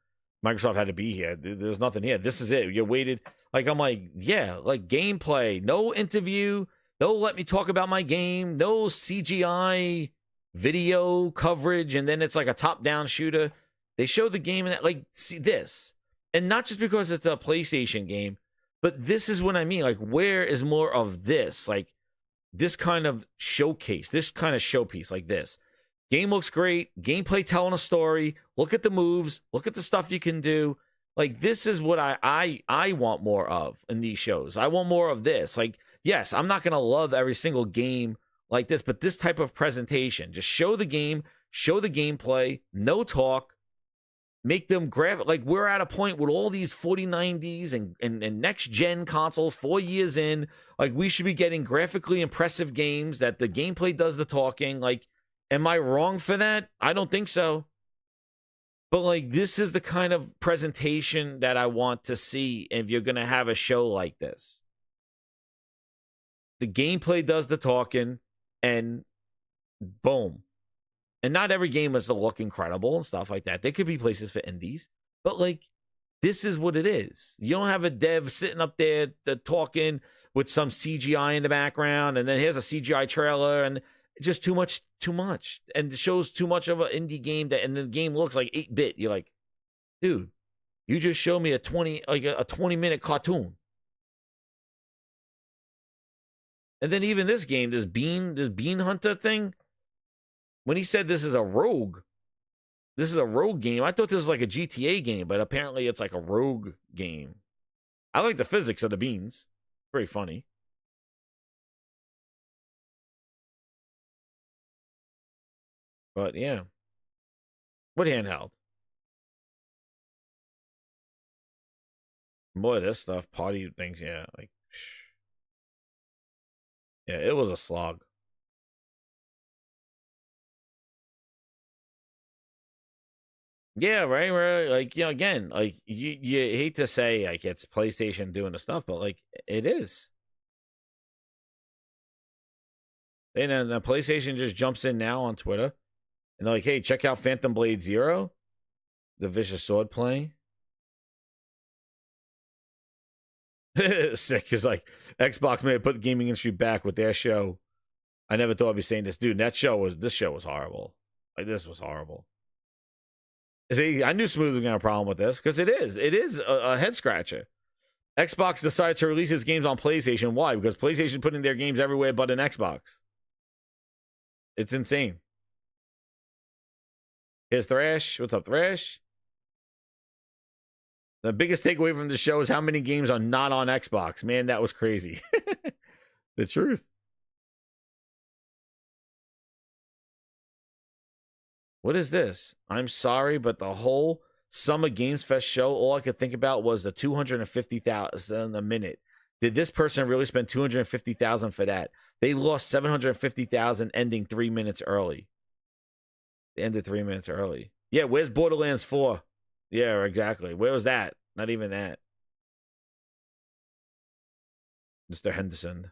Microsoft had to be here. There's nothing here. This is it. You waited. Like I'm like, yeah, like gameplay, no interview, no let me talk about my game, no CGI video coverage, and then it's like a top-down shooter. They show the game and like see this, and not just because it's a PlayStation game, but this is what I mean. Like, where is more of this? Like this kind of showcase, this kind of showpiece, like this. Game looks great. Gameplay telling a story. Look at the moves. Look at the stuff you can do. Like, this is what I want more of in these shows. I want more of this. Like, yes, I'm not going to love every single game like this, but this type of presentation. Just show the game, show the gameplay, no talk, make them graphic. Like, we're at a point with all these 4090s and next-gen consoles 4 years in. Like, we should be getting graphically impressive games that the gameplay does the talking. Like, am I wrong for that? I don't think so. But, like, this is the kind of presentation that I want to see if you're going to have a show like this. The gameplay does the talking, and boom. And not every game is to look incredible and stuff like that. There could be places for indies. But, like, this is what it is. You don't have a dev sitting up there talking with some CGI in the background, and then here's a CGI trailer, and just too much, and it shows too much of an indie game that, and the game looks like 8-bit. You're like, dude, you just showed me a 20-minute cartoon. And then even this game, this bean hunter thing, when he said this is a rogue game, I thought this was like a GTA game, but apparently it's like a rogue game. I like the physics of the beans. Very funny. But yeah. What handheld? Boy, this stuff, party things, yeah. Like, yeah, it was a slog. Yeah, right. Like, again, like you hate to say like it's PlayStation doing the stuff, but like it is. And then the PlayStation just jumps in now on Twitter. And they're like, hey, check out Phantom Blade Zero, the Vicious Sword play. Sick is like, Xbox may have put the gaming industry back with their show. I never thought I'd be saying this. Dude, this show was horrible. Like, this was horrible. See, I knew Smooth was going to have a problem with this, because it is a head scratcher. Xbox decided to release its games on PlayStation. Why? Because PlayStation putting their games everywhere but an Xbox. It's insane. Here's Thrash. What's up, Thrash? The biggest takeaway from the show is how many games are not on Xbox. Man, that was crazy. The truth. What is this? I'm sorry, but the whole Summer Games Fest show, all I could think about was the $250,000 a minute. Did this person really spend $250,000 for that? They lost $750,000 ending 3 minutes early. They ended 3 minutes early. Yeah, where's Borderlands 4? Yeah, exactly. Where was that? Not even that. Mr. Henderson.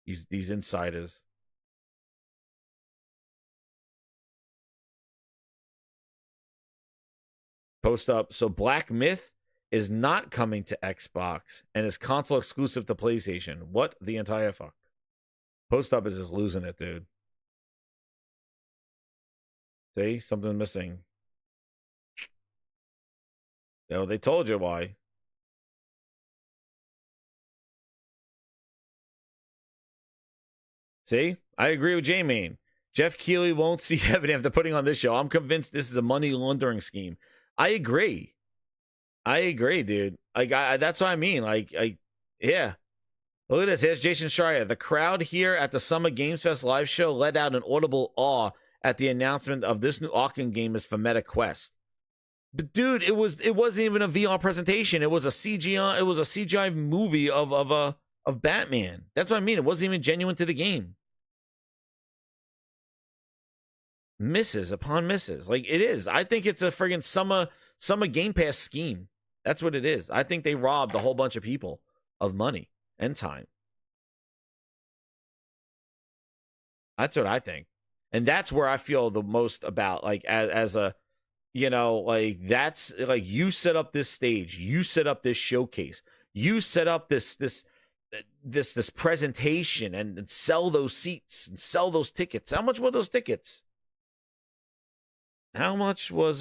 These insiders. Post up. So Black Myth is not coming to Xbox and is console exclusive to PlayStation. What the entire fuck? Post up is just losing it, dude. See? Something missing. No, they told you why. See? I agree with J-Main. Jeff Keighley won't see heaven after putting on this show. I'm convinced this is a money laundering scheme. I agree. I agree, dude. Like, that's what I mean. Like, yeah. Look at this. Here's Jason Schreier. The crowd here at the Summer Games Fest live show let out an audible awe at the announcement of this new Arkham game is for Meta Quest. But dude, it wasn't even a VR presentation. It was a CGI. It was a CGI movie of Batman. That's what I mean. It wasn't even genuine to the game. Misses upon misses. Like, it is. I think it's a friggin' summer Game Pass scheme. That's what it is. I think they robbed a whole bunch of people of money and time. That's what I think. And that's where I feel the most about, like, as a, you know, like, that's like, you set up this stage, you set up this showcase, you set up this presentation and sell those seats and sell those tickets. How much were those tickets? How much was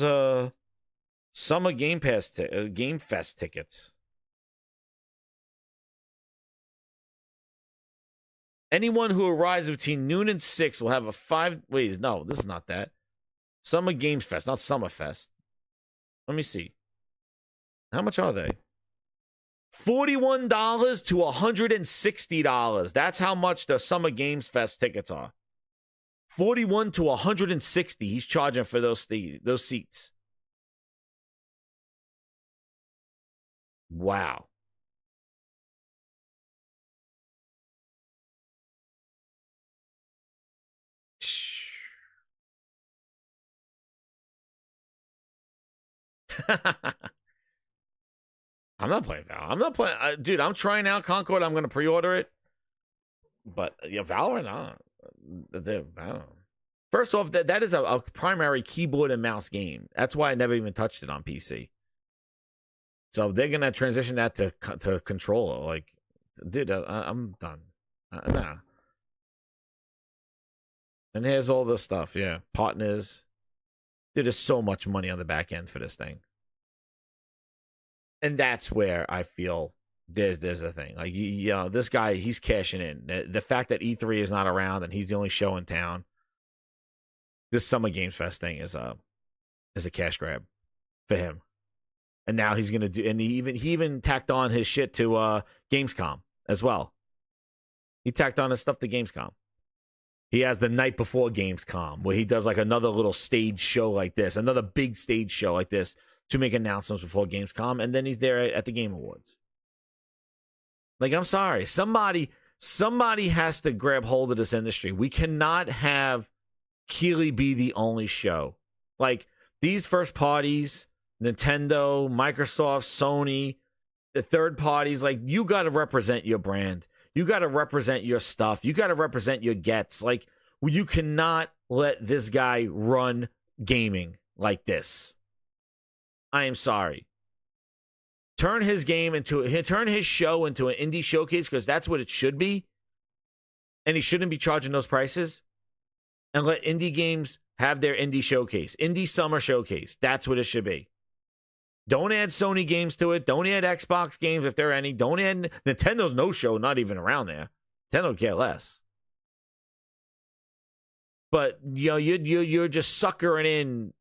Summer Game Pass Game Fest tickets? Anyone who arrives between noon and 6 will have a 5... Wait, no, this is not that. Summer Games Fest, not Summerfest. Let me see. How much are they? $41 to $160. That's how much the Summer Games Fest tickets are. $41 to $160. He's charging for those seats. Wow. I'm not playing Valorant. I'm not playing. Dude, I'm trying out Concord. I'm going to pre-order it. But yeah, Valorant, Valorant. First off, that is a primary keyboard and mouse game. That's why I never even touched it on PC. So they're going to transition that to controller. Like, dude, I'm done. Nah. And here's all this stuff. Yeah. Partners. Dude, there's so much money on the back end for this thing. And that's where I feel there's a thing. Like, you know, this guy, he's cashing in. The fact that E3 is not around and he's the only show in town, this Summer Games Fest thing is a cash grab for him. And now he's gonna do, and he even tacked on his shit to Gamescom as well. He tacked on his stuff to Gamescom. He has the night before Gamescom where he does like another little stage show like this, another big stage show like this to make announcements before Gamescom, and then he's there at the Game Awards. Like, I'm sorry, somebody has to grab hold of this industry. We cannot have Keighley be the only show. Like, these first parties, Nintendo, Microsoft, Sony, the third parties, like, you got to represent your brand. You got to represent your stuff. You got to represent your gets. Like, you cannot let this guy run gaming like this. I am sorry. Turn his show into an indie showcase, because that's what it should be. And he shouldn't be charging those prices. And let indie games have their indie showcase. Indie summer showcase. That's what it should be. Don't add Sony games to it. Don't add Xbox games if there are any. Don't add Nintendo's no show, not even around there. Nintendo care less. But you know, you're just suckering in,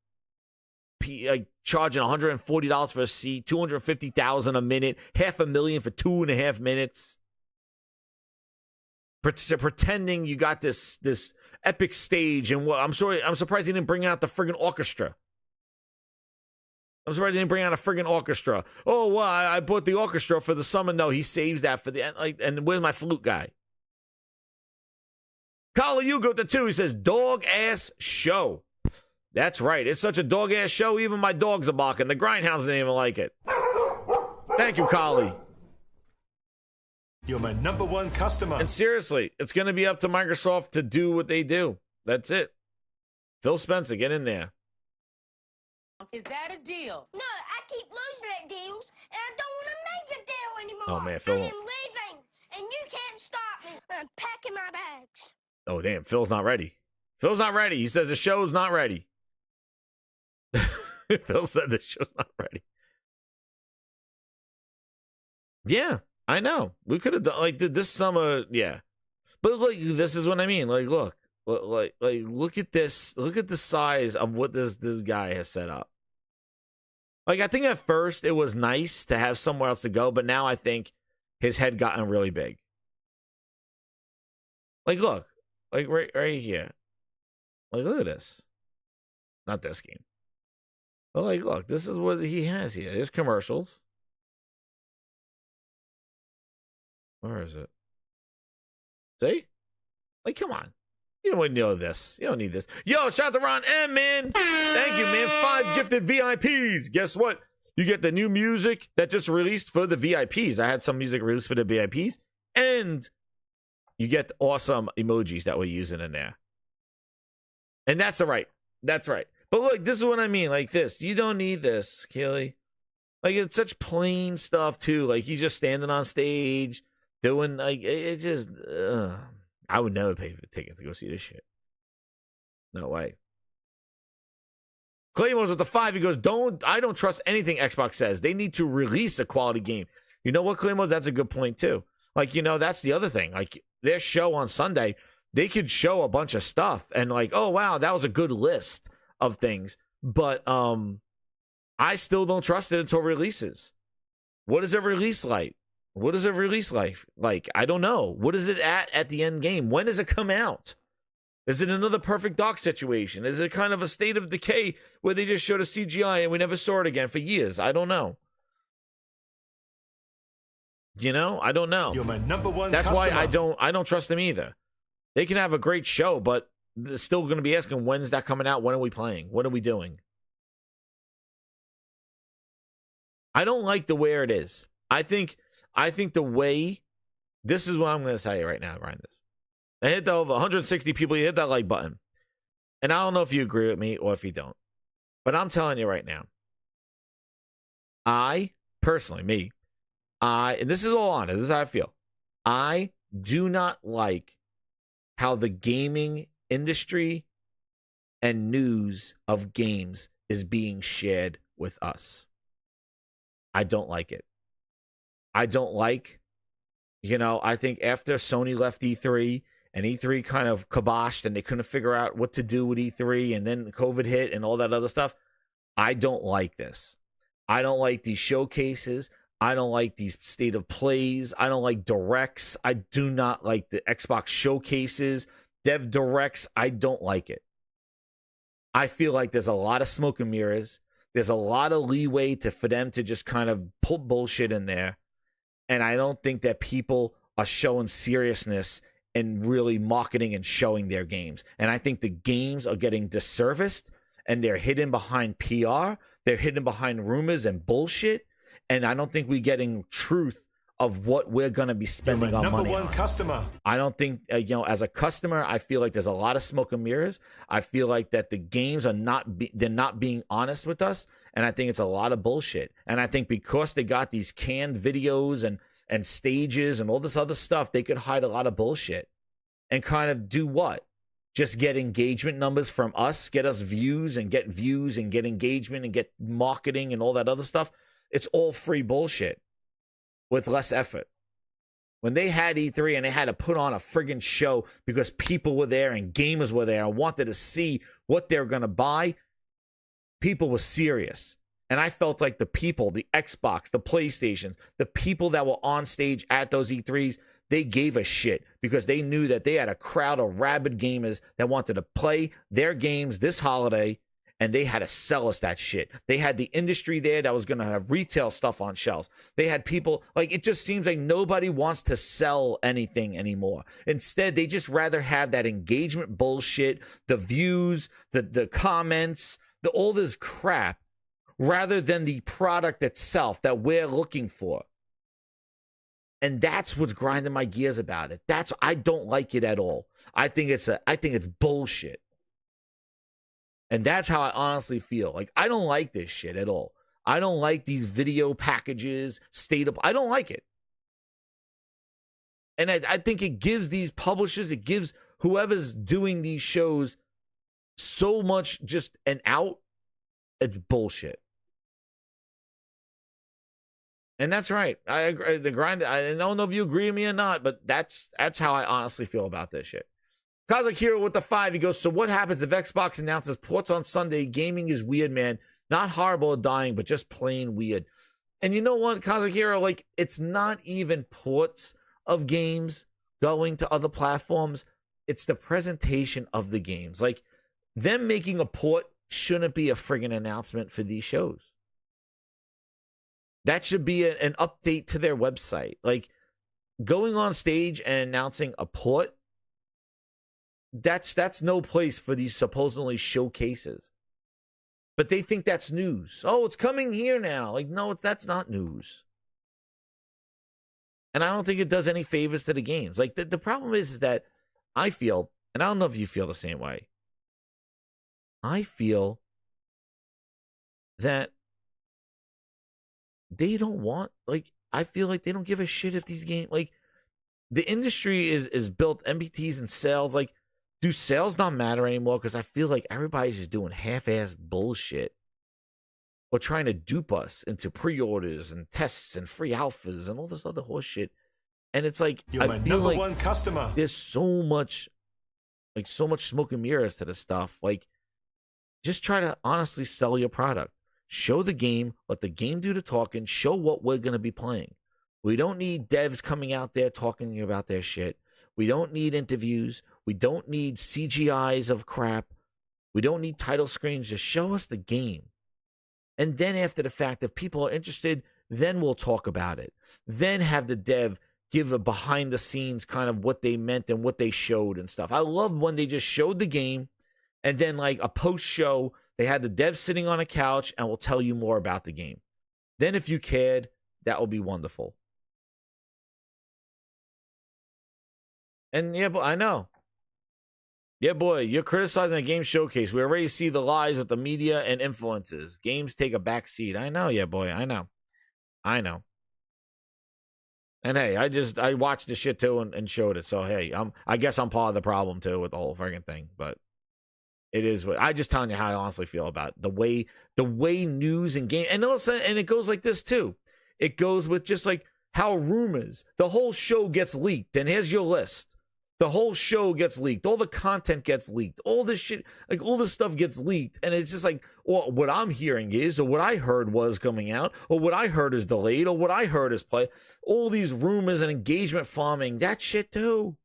like, charging $140 for a seat, $250,000 a minute, $500,000 for 2.5 minutes, pretending you got this epic stage. And I'm surprised he didn't bring out the friggin' orchestra. I'm surprised he didn't bring out a friggin' orchestra. Oh, well, I bought the orchestra for the summer. No, he saves that for the end. Like, and where's my flute guy? Kala Yugo to 2. He says, dog ass show. That's right. It's such a dog ass show. Even my dogs are barking. The Grindhouse didn't even like it. Thank you, Kali. You're my #1 customer. And seriously, it's going to be up to Microsoft to do what they do. That's it. Phil Spencer, get in there. Is that a deal? No, I keep losing at deals, and I don't want to make a deal anymore. Oh, man, Phil. I am leaving, and you can't stop me. I'm packing my bags. Oh, damn, Phil's not ready. Phil's not ready. He says the show's not ready. Phil said the show's not ready. Yeah, I know. We could have done, like, this summer, yeah. But look, this is what I mean. Like, look at this. Look at the size of what this guy has set up. Like, I think at first it was nice to have somewhere else to go, but now I think his head gotten really big. Like, look. Like, right here. Like, look at this. Not this game. But, like, look. This is what he has here. There's commercials. Where is it? See? Like, come on. You don't know this. You don't need this. Yo, shout out to Ron M, man. Thank you, man. 5 gifted VIPs. Guess what? You get the new music that just released for the VIPs. I had some music released for the VIPs. And you get the awesome emojis that we're using in there. And that's right. That's right. But look, this is what I mean. Like this. You don't need this, Keely. Like, it's such plain stuff, too. Like, he's just standing on stage, doing, like, it just... I would never pay for a ticket to go see this shit. No way. Claymores with the 5. He goes, I don't trust anything Xbox says. They need to release a quality game. You know what, Claymores? That's a good point, too. Like, you know, that's the other thing. Like, their show on Sunday, they could show a bunch of stuff and like, oh, wow, that was a good list of things. But I still don't trust it until releases. What is it release like? What is it release like? I don't know. What is it at the end game? When does it come out? Is it another Perfect Dark situation? Is it kind of a State of Decay where they just showed a CGI and we never saw it again for years? I don't know. You know, I don't know. You're my number one That's customer. why I don't trust them either. They can have a great show, but they're still going to be asking, when's that coming out? When are we playing? What are we doing? I don't like the way it is. I think the way, this is what I'm going to tell you right now, Grindhouse. I hit over 160 people. You hit that like button. And I don't know if you agree with me or if you don't. But I'm telling you right now. I, personally, and this is all honest, this is how I feel. I do not like how the gaming industry and news of games is being shared with us. I don't like it. I don't like, I think after Sony left E3 and E3 kind of kiboshed and they couldn't figure out what to do with E3 and then COVID hit and all that other stuff, I don't like this. I don't like these showcases. I don't like these state of plays. I don't like directs. I do not like the Xbox showcases, dev directs. I don't like it. I feel like there's a lot of smoke and mirrors. There's a lot of leeway for them to just kind of pull bullshit in there. And I don't think that people are showing seriousness and really marketing and showing their games. And I think the games are getting disserviced and they're hidden behind PR. They're hidden behind rumors and bullshit. And I don't think we're getting truth of what we're going to be spending our money on. Number one customer. I don't think, as a customer, I feel like there's a lot of smoke and mirrors. I feel like that the games are they're not being honest with us. And I think it's a lot of bullshit. And I think because they got these canned videos and stages and all this other stuff, they could hide a lot of bullshit and kind of do what? Just get engagement numbers from us, get us views and get engagement and get marketing and all that other stuff. It's all free bullshit with less effort. When they had E3 and they had to put on a friggin' show because people were there and gamers were there and wanted to see what they were going to buy, people were serious. And I felt like the people, the Xbox, the PlayStations, the people that were on stage at those E3s, they gave a shit because they knew that they had a crowd of rabid gamers that wanted to play their games this holiday, and they had to sell us that shit. They had the industry there that was going to have retail stuff on shelves. They had people, like, it just seems like nobody wants to sell anything anymore. Instead, they just rather have that engagement bullshit, the views, the comments, all this crap, rather than the product itself that we're looking for. And that's what's grinding my gears about it. I don't like it at all. I think it's bullshit. And that's how I honestly feel. Like, I don't like this shit at all. I don't like these video packages, I don't like it. And I think it gives these publishers, it gives whoever's doing these shows so much just an out. It's bullshit. And that's right. I agree. The grind. I don't know if you agree with me or not, but that's how I honestly feel about this shit. Kazakira with the 5. He goes, so what happens if Xbox announces ports on Sunday? Gaming is weird, man. Not horrible or dying, but just plain weird. And you know what, Kazakira? Like, it's not even ports of games going to other platforms. It's the presentation of the games. Like, them making a port shouldn't be a friggin' announcement for these shows. That should be an update to their website. Like, going on stage and announcing a port, that's no place for these supposedly showcases. But they think that's news. Oh, it's coming here now. Like, no, that's not news. And I don't think it does any favors to the games. Like, the problem is that I feel, and I don't know if you feel the same way, I feel that they don't want, like, I feel like they don't give a shit if these games, like, the industry is built, MBTs and sales, like, do sales not matter anymore? Because I feel like everybody's just doing half-ass bullshit or trying to dupe us into pre-orders and tests and free alphas and all this other horse shit. And it's like, You're my I feel number like one customer. There's so much smoke and mirrors to this stuff. Like, just try to honestly sell your product. Show the game, let the game do the talking, show what we're going to be playing. We don't need devs coming out there talking about their shit. We don't need interviews. We don't need CGIs of crap. We don't need title screens. Just show us the game. And then after the fact, if people are interested, then we'll talk about it. Then have the dev give a behind the scenes kind of what they meant and what they showed and stuff. I love when they just showed the game and then like a post show, they had the dev sitting on a couch and will tell you more about the game. Then if you cared, that would be wonderful. And yeah, but I know. Yeah, boy, you're criticizing the game showcase. We already see the lies with the media and influences. Games take a back seat. I know, yeah, boy. I know. And hey, I watched the shit too and showed it. So hey, I guess I'm part of the problem too with the whole friggin' thing. But it is what I just telling you how I honestly feel about it. the way news and game and also and it goes like this too. It goes with just like how rumors, the whole show gets leaked, and here's your list. The whole show gets leaked. All the content gets leaked. All this shit, like all this stuff gets leaked. And it's just like, well, what I'm hearing is, or what I heard was coming out, or what I heard is delayed, or what I heard is play. All these rumors and engagement farming, that shit too.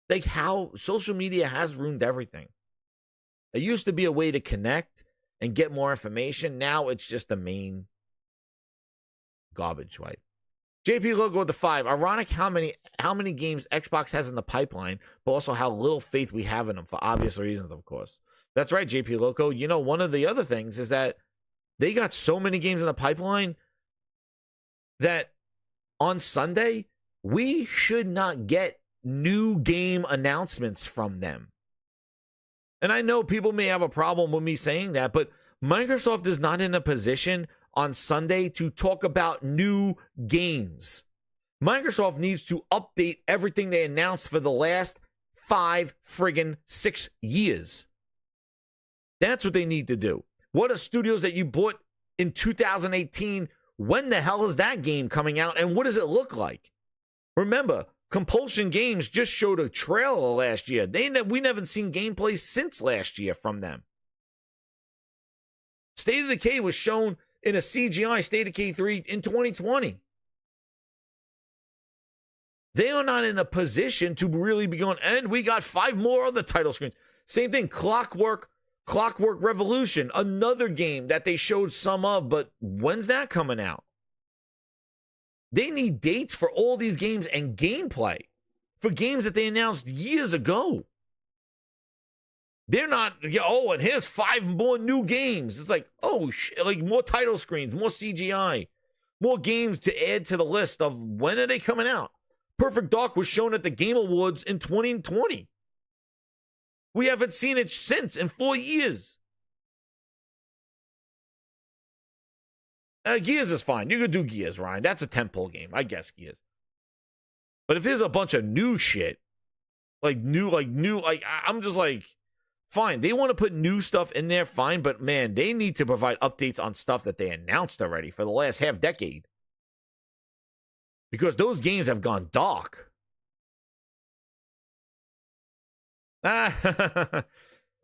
Like how social media has ruined everything. It used to be a way to connect and get more information. Now it's just the main garbage wipe. JP Logo with the 5. Ironic how many games Xbox has in the pipeline, but also how little faith we have in them for obvious reasons, of course. That's right, JP Loco. You know, one of the other things is that they got so many games in the pipeline that on Sunday, we should not get new game announcements from them. And I know people may have a problem with me saying that, but Microsoft is not in a position on Sunday to talk about new games. Microsoft needs to update everything they announced for the last 6 years. That's what they need to do. What are studios that you bought in 2018? When the hell is that game coming out and what does it look like? Remember, Compulsion Games just showed a trailer last year. We never seen gameplay since last year from them. State of Decay was shown in a CGI State of Decay 3 in 2020. They are not in a position to really be going, and we got 5 more other title screens. Same thing, Clockwork Revolution, another game that they showed some of, but when's that coming out? They need dates for all these games and gameplay for games that they announced years ago. They're not, oh, and here's 5 more new games. It's like, oh, like more title screens, more CGI, more games to add to the list of when are they coming out? Perfect Dark was shown at the Game Awards in 2020. We haven't seen it since in 4 years. Gears is fine. You could do Gears, Ryan. That's a tentpole game. I guess Gears. But if there's a bunch of new shit, I'm just like, fine. They want to put new stuff in there, fine. But man, they need to provide updates on stuff that they announced already for the last half decade. Because those games have gone dark.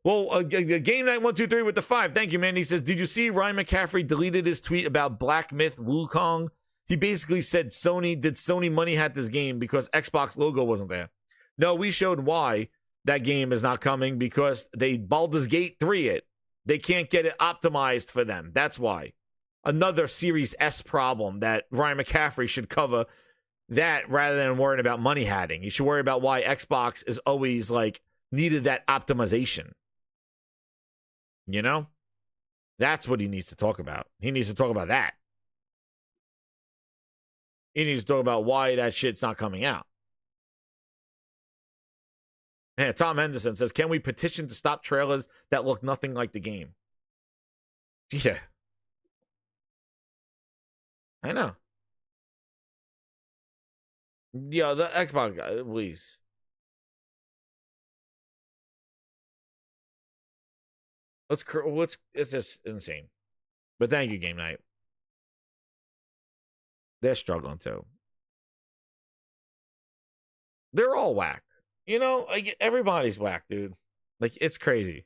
Well, Game Night 123 with the 5. Thank you, man. He says, did you see Ryan McCaffrey deleted his tweet about Black Myth Wukong? He basically said, did Sony money hat this game because Xbox logo wasn't there? No, we showed why that game is not coming, because they Baldur's Gate 3 it. They can't get it optimized for them. That's why. Another Series S problem that Ryan McCaffrey should cover that rather than worrying about money hatting. You should worry about why Xbox is always like needed that optimization. You know? That's what he needs to talk about. He needs to talk about that. He needs to talk about why that shit's not coming out. Yeah, Tom Henderson says, can we petition to stop trailers that look nothing like the game? Yeah. I know. Yeah, the Xbox guy, please. It's just insane. But thank you, Game Night. They're struggling too. They're all whack. You know, like, everybody's whack, dude. Like, it's crazy.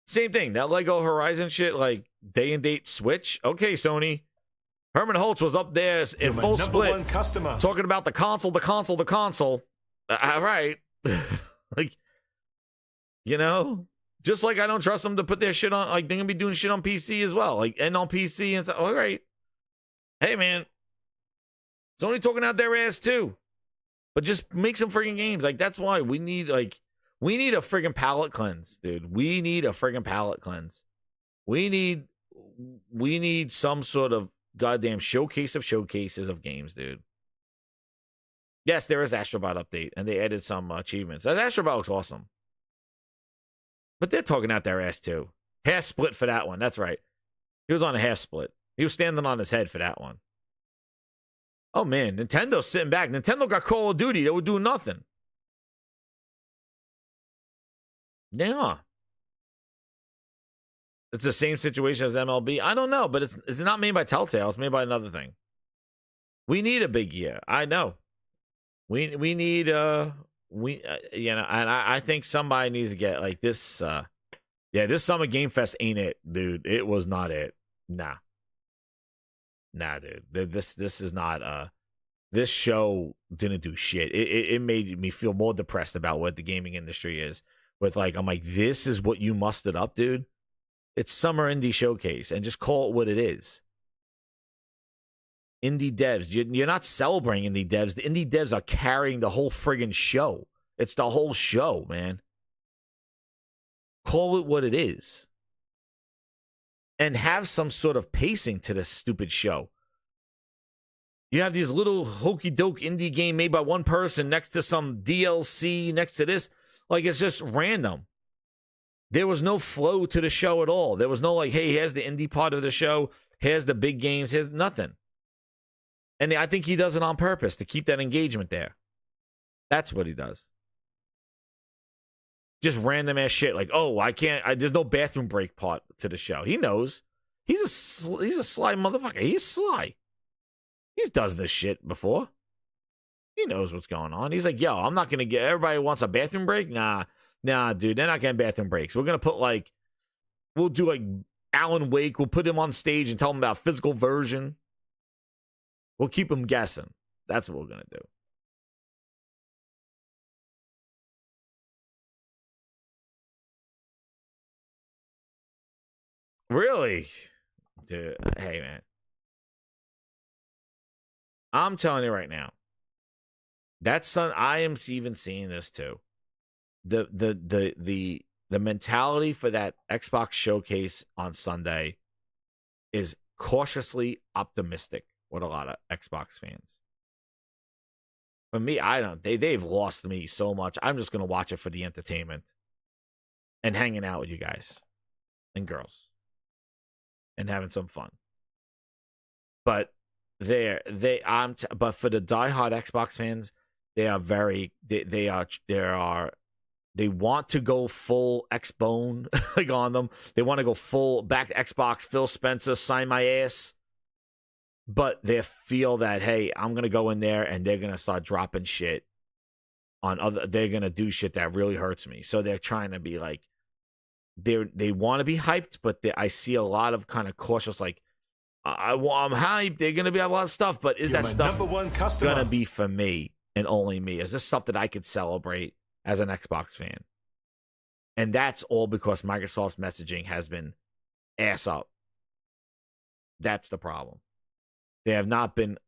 Same thing. That Lego Horizon shit, like, day and date Switch. Okay, Sony. Herman Holtz was up there in full split talking about the console. All right. Like, you know, just like I don't trust them to put their shit on, like, they're going to be doing shit on PC as well. Like, and on PC and stuff. All right. Hey, man. Sony talking out their ass, too. But just make some friggin' games. Like, that's why we need a friggin' palate cleanse, dude. We need a friggin' palate cleanse. We need some sort of goddamn showcase of showcases of games, dude. Yes, there is Astrobot update, and they added some achievements. That Astrobot looks awesome. But they're talking out their ass, too. Half split for that one. That's right. He was on a half split. He was standing on his head for that one. Oh, man. Nintendo's sitting back. Nintendo got Call of Duty. They were doing nothing. Yeah. It's the same situation as MLB. I don't know, but it's not made by Telltale. It's made by another thing. We need a big year. I know. We need and I think somebody needs to get like this. This Summer Game Fest ain't it, dude. It was not it. Nah, dude. This is not. This show didn't do shit. It made me feel more depressed about what the gaming industry is. With like, I'm like, this is what you mustered up, dude. It's Summer Indie Showcase, and just call it what it is. Indie devs. You're not celebrating indie devs. The indie devs are carrying the whole friggin' show. It's the whole show, man. Call it what it is. And have some sort of pacing to this stupid show. You have these little hokey-doke indie game made by one person next to some DLC, next to this. Like, it's just random. There was no flow to the show at all. There was no like, hey, here's the indie part of the show. Here's the big games. Here's nothing. And I think he does it on purpose to keep that engagement there. That's what he does. Just random ass shit. Like, oh, there's no bathroom break part to the show. He knows. He's a sly motherfucker. He's sly. He's does this shit before. He knows what's going on. He's like, yo, I'm not going to get, everybody wants a bathroom break? Nah, dude, they're not getting bathroom breaks. We're going to put we'll do like Alan Wake. We'll put him on stage and tell him about physical version. We'll keep him guessing. That's what we're going to do. Really? Dude, hey, man. I'm telling you right now. I am even seeing this too. The mentality for that Xbox showcase on Sunday is cautiously optimistic with a lot of Xbox fans. For me, they've lost me so much. I'm just gonna watch it for the entertainment and hanging out with you guys and girls and having some fun. But but for the diehard Xbox fans, they want to go full X-Bone like on them. They want to go full back to Xbox, Phil Spencer, sign my ass. But they feel that, hey, I'm going to go in there and they're going to start dropping shit. they're going to do shit that really hurts me. So they're trying to be like, they want to be hyped, but I see a lot of kind of cautious, like, I'm hyped. They're going to be a lot of stuff, but is that stuff going to be for me and only me? Is this stuff that I could celebrate as an Xbox fan? And that's all because Microsoft's messaging has been ass up. That's the problem. They have not been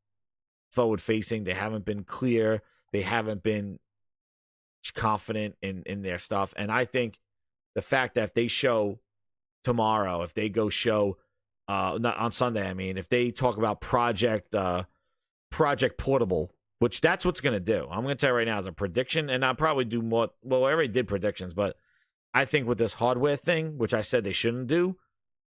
forward-facing. They haven't been clear. They haven't been confident in their stuff. And I think the fact that if they show tomorrow, if they go show not on Sunday, I mean, if they talk about Project Portable, which that's what's going to do. I'm going to tell you right now as a prediction, and I'll probably do more. Well, I already did predictions, but I think with this hardware thing, which I said they shouldn't do,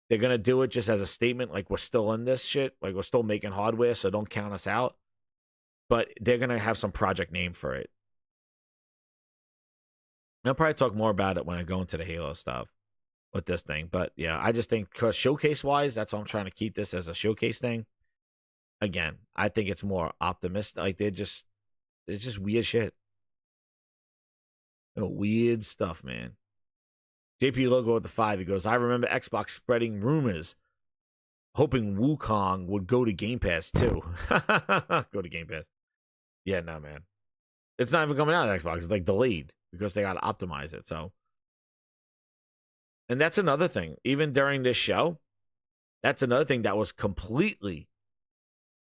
they're going to do it just as a statement, like we're still in this shit, like we're still making hardware, so don't count us out. But they're going to have some project name for it. I'll probably talk more about it when I go into the Halo stuff with this thing. But yeah, I just think because showcase-wise, that's why I'm trying to keep this as a showcase thing. Again, I think it's more optimistic. Like it's just weird shit. Weird stuff, man. JP Logo with the 5, he goes, I remember Xbox spreading rumors, hoping Wukong would go to Game Pass too. Go to Game Pass. Yeah, no, man. It's not even coming out of Xbox. It's like delayed because they got to optimize it. So, and that's another thing. Even during this show, that's another thing that was completely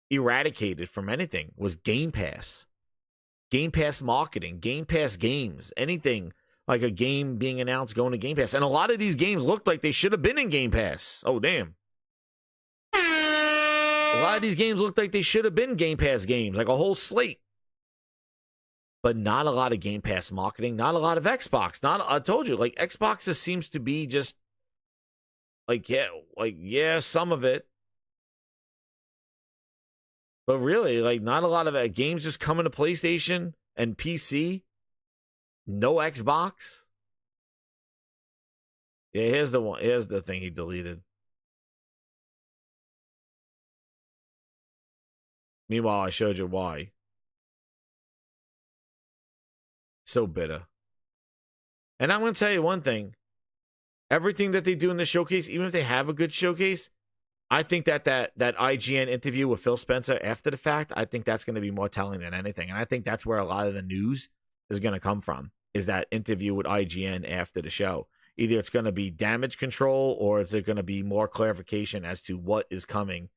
eradicated from anything was Game Pass. Game Pass marketing, Game Pass games, anything like a game being announced going to Game Pass. And a lot of these games looked like they should have been in Game Pass. Oh, damn. A lot of these games looked like they should have been Game Pass games, like a whole slate. But not a lot of Game Pass marketing, not a lot of Xbox. I told you, like Xbox just seems to be just like, yeah, some of it. But really, like not a lot of games just coming to PlayStation and PC. No Xbox. Yeah, here's the one. Here's the thing he deleted. Meanwhile, I showed you why. So bitter. And I'm going to tell you one thing. Everything that they do in the showcase, even if they have a good showcase, I think that IGN interview with Phil Spencer after the fact, I think that's going to be more telling than anything. And I think that's where a lot of the news is going to come from, is that interview with IGN after the show. Either it's going to be damage control or is it going to be more clarification as to what is coming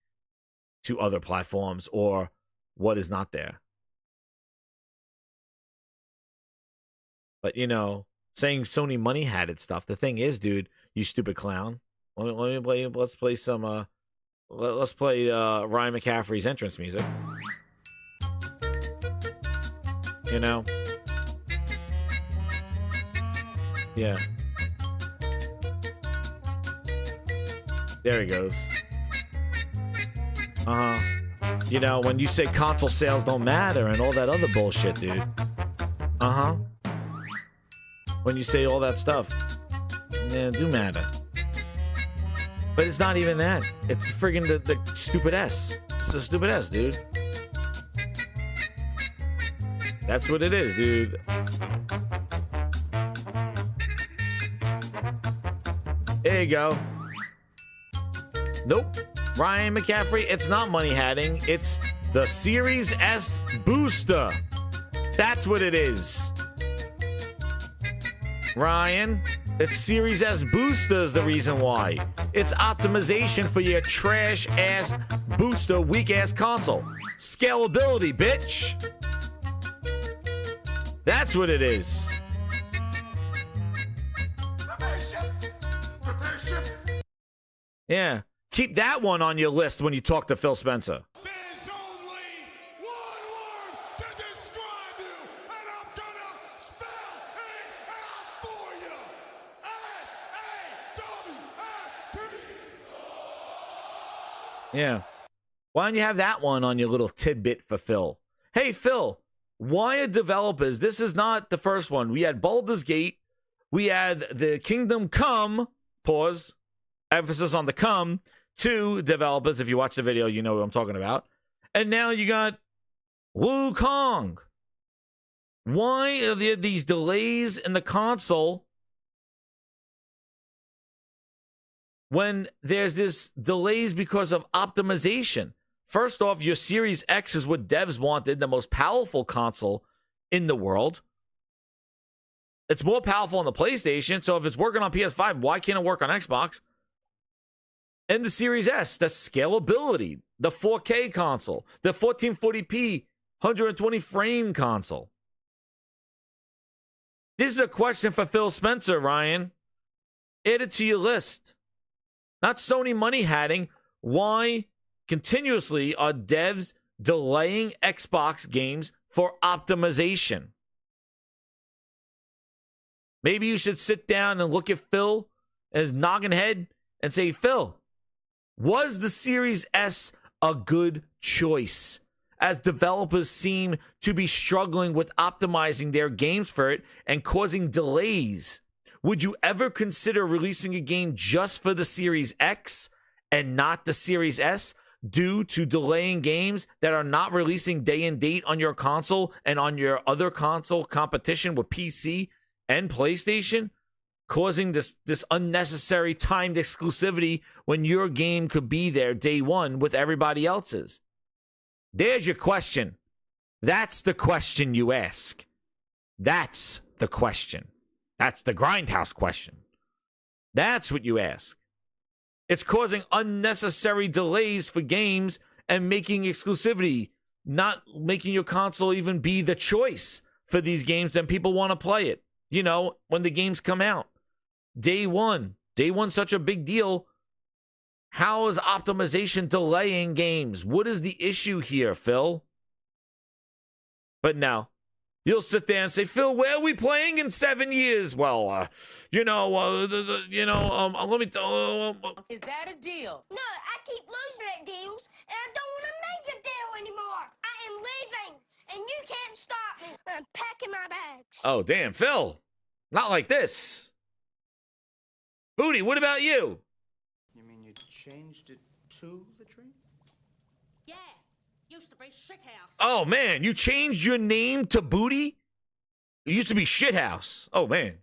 to other platforms or what is not there. But, saying Sony money had it stuff. The thing is, dude, you stupid clown. Let's play some, let's play Ryan McCaffrey's entrance music. Yeah. There he goes. When you say console sales don't matter and all that other bullshit, dude. When you say all that stuff, yeah, do matter. But it's not even that. It's friggin' the stupid S. It's the stupid S, dude. That's what it is, dude. There you go. Nope. Ryan McCaffrey, it's not money hatting. It's the Series S booster. That's what it is. Ryan, it's Series S booster is the reason why. It's optimization for your trash-ass booster, weak-ass console. Scalability, bitch. That's what it is. Yeah. Keep that one on your list when you talk to Phil Spencer. There's only one word to describe you, and I'm gonna spell it out for you. S-A-W-F-T. Yeah. Why don't you have that one on your little tidbit for Phil? Hey, Phil, why are developers? This is not the first one. We had Baldur's Gate. We had the Kingdom Come. Pause. Emphasis on the come. 2 developers. If you watch the video, you know what I'm talking about. And now you got Wukong. Why are there these delays in the console when there's this delays because of optimization? First off, your Series X is what devs wanted, the most powerful console in the world. It's more powerful on the PlayStation, so if it's working on PS5, why can't it work on Xbox? And the Series S, the scalability, the 4K console, the 1440p, 120 frame console. This is a question for Phil Spencer, Ryan. Add it to your list. Not Sony money hatting. Why continuously are devs delaying Xbox games for optimization? Maybe you should sit down and look at Phil and his noggin head and say, Phil, was the Series S a good choice? As developers seem to be struggling with optimizing their games for it and causing delays. Would you ever consider releasing a game just for the Series X and not the Series S due to delaying games that are not releasing day and date on your console and on your other console competition with PC and PlayStation, causing this unnecessary timed exclusivity when your game could be there day one with everybody else's? There's your question. That's the question you ask. That's the question. That's the Grindhouse question. That's what you ask. It's causing unnecessary delays for games and making exclusivity, not making your console even be the choice for these games when people want to play it. You know, when the games come out. Day one, such a big deal. How is optimization delaying games? What is the issue here, Phil? But now, you'll sit there and say, Phil, where are we playing in 7 years? Well, let me... Is that a deal? No, I keep losing at deals, and I don't want to make a deal anymore. I am leaving, and you can't stop me. I'm packing my bags. Oh, damn, Phil. Not like this. Booty, what about you? You mean you changed it to the tree? Yeah, used to be shithouse. Oh, man, you changed your name to Booty? It used to be Shithouse. Oh, man.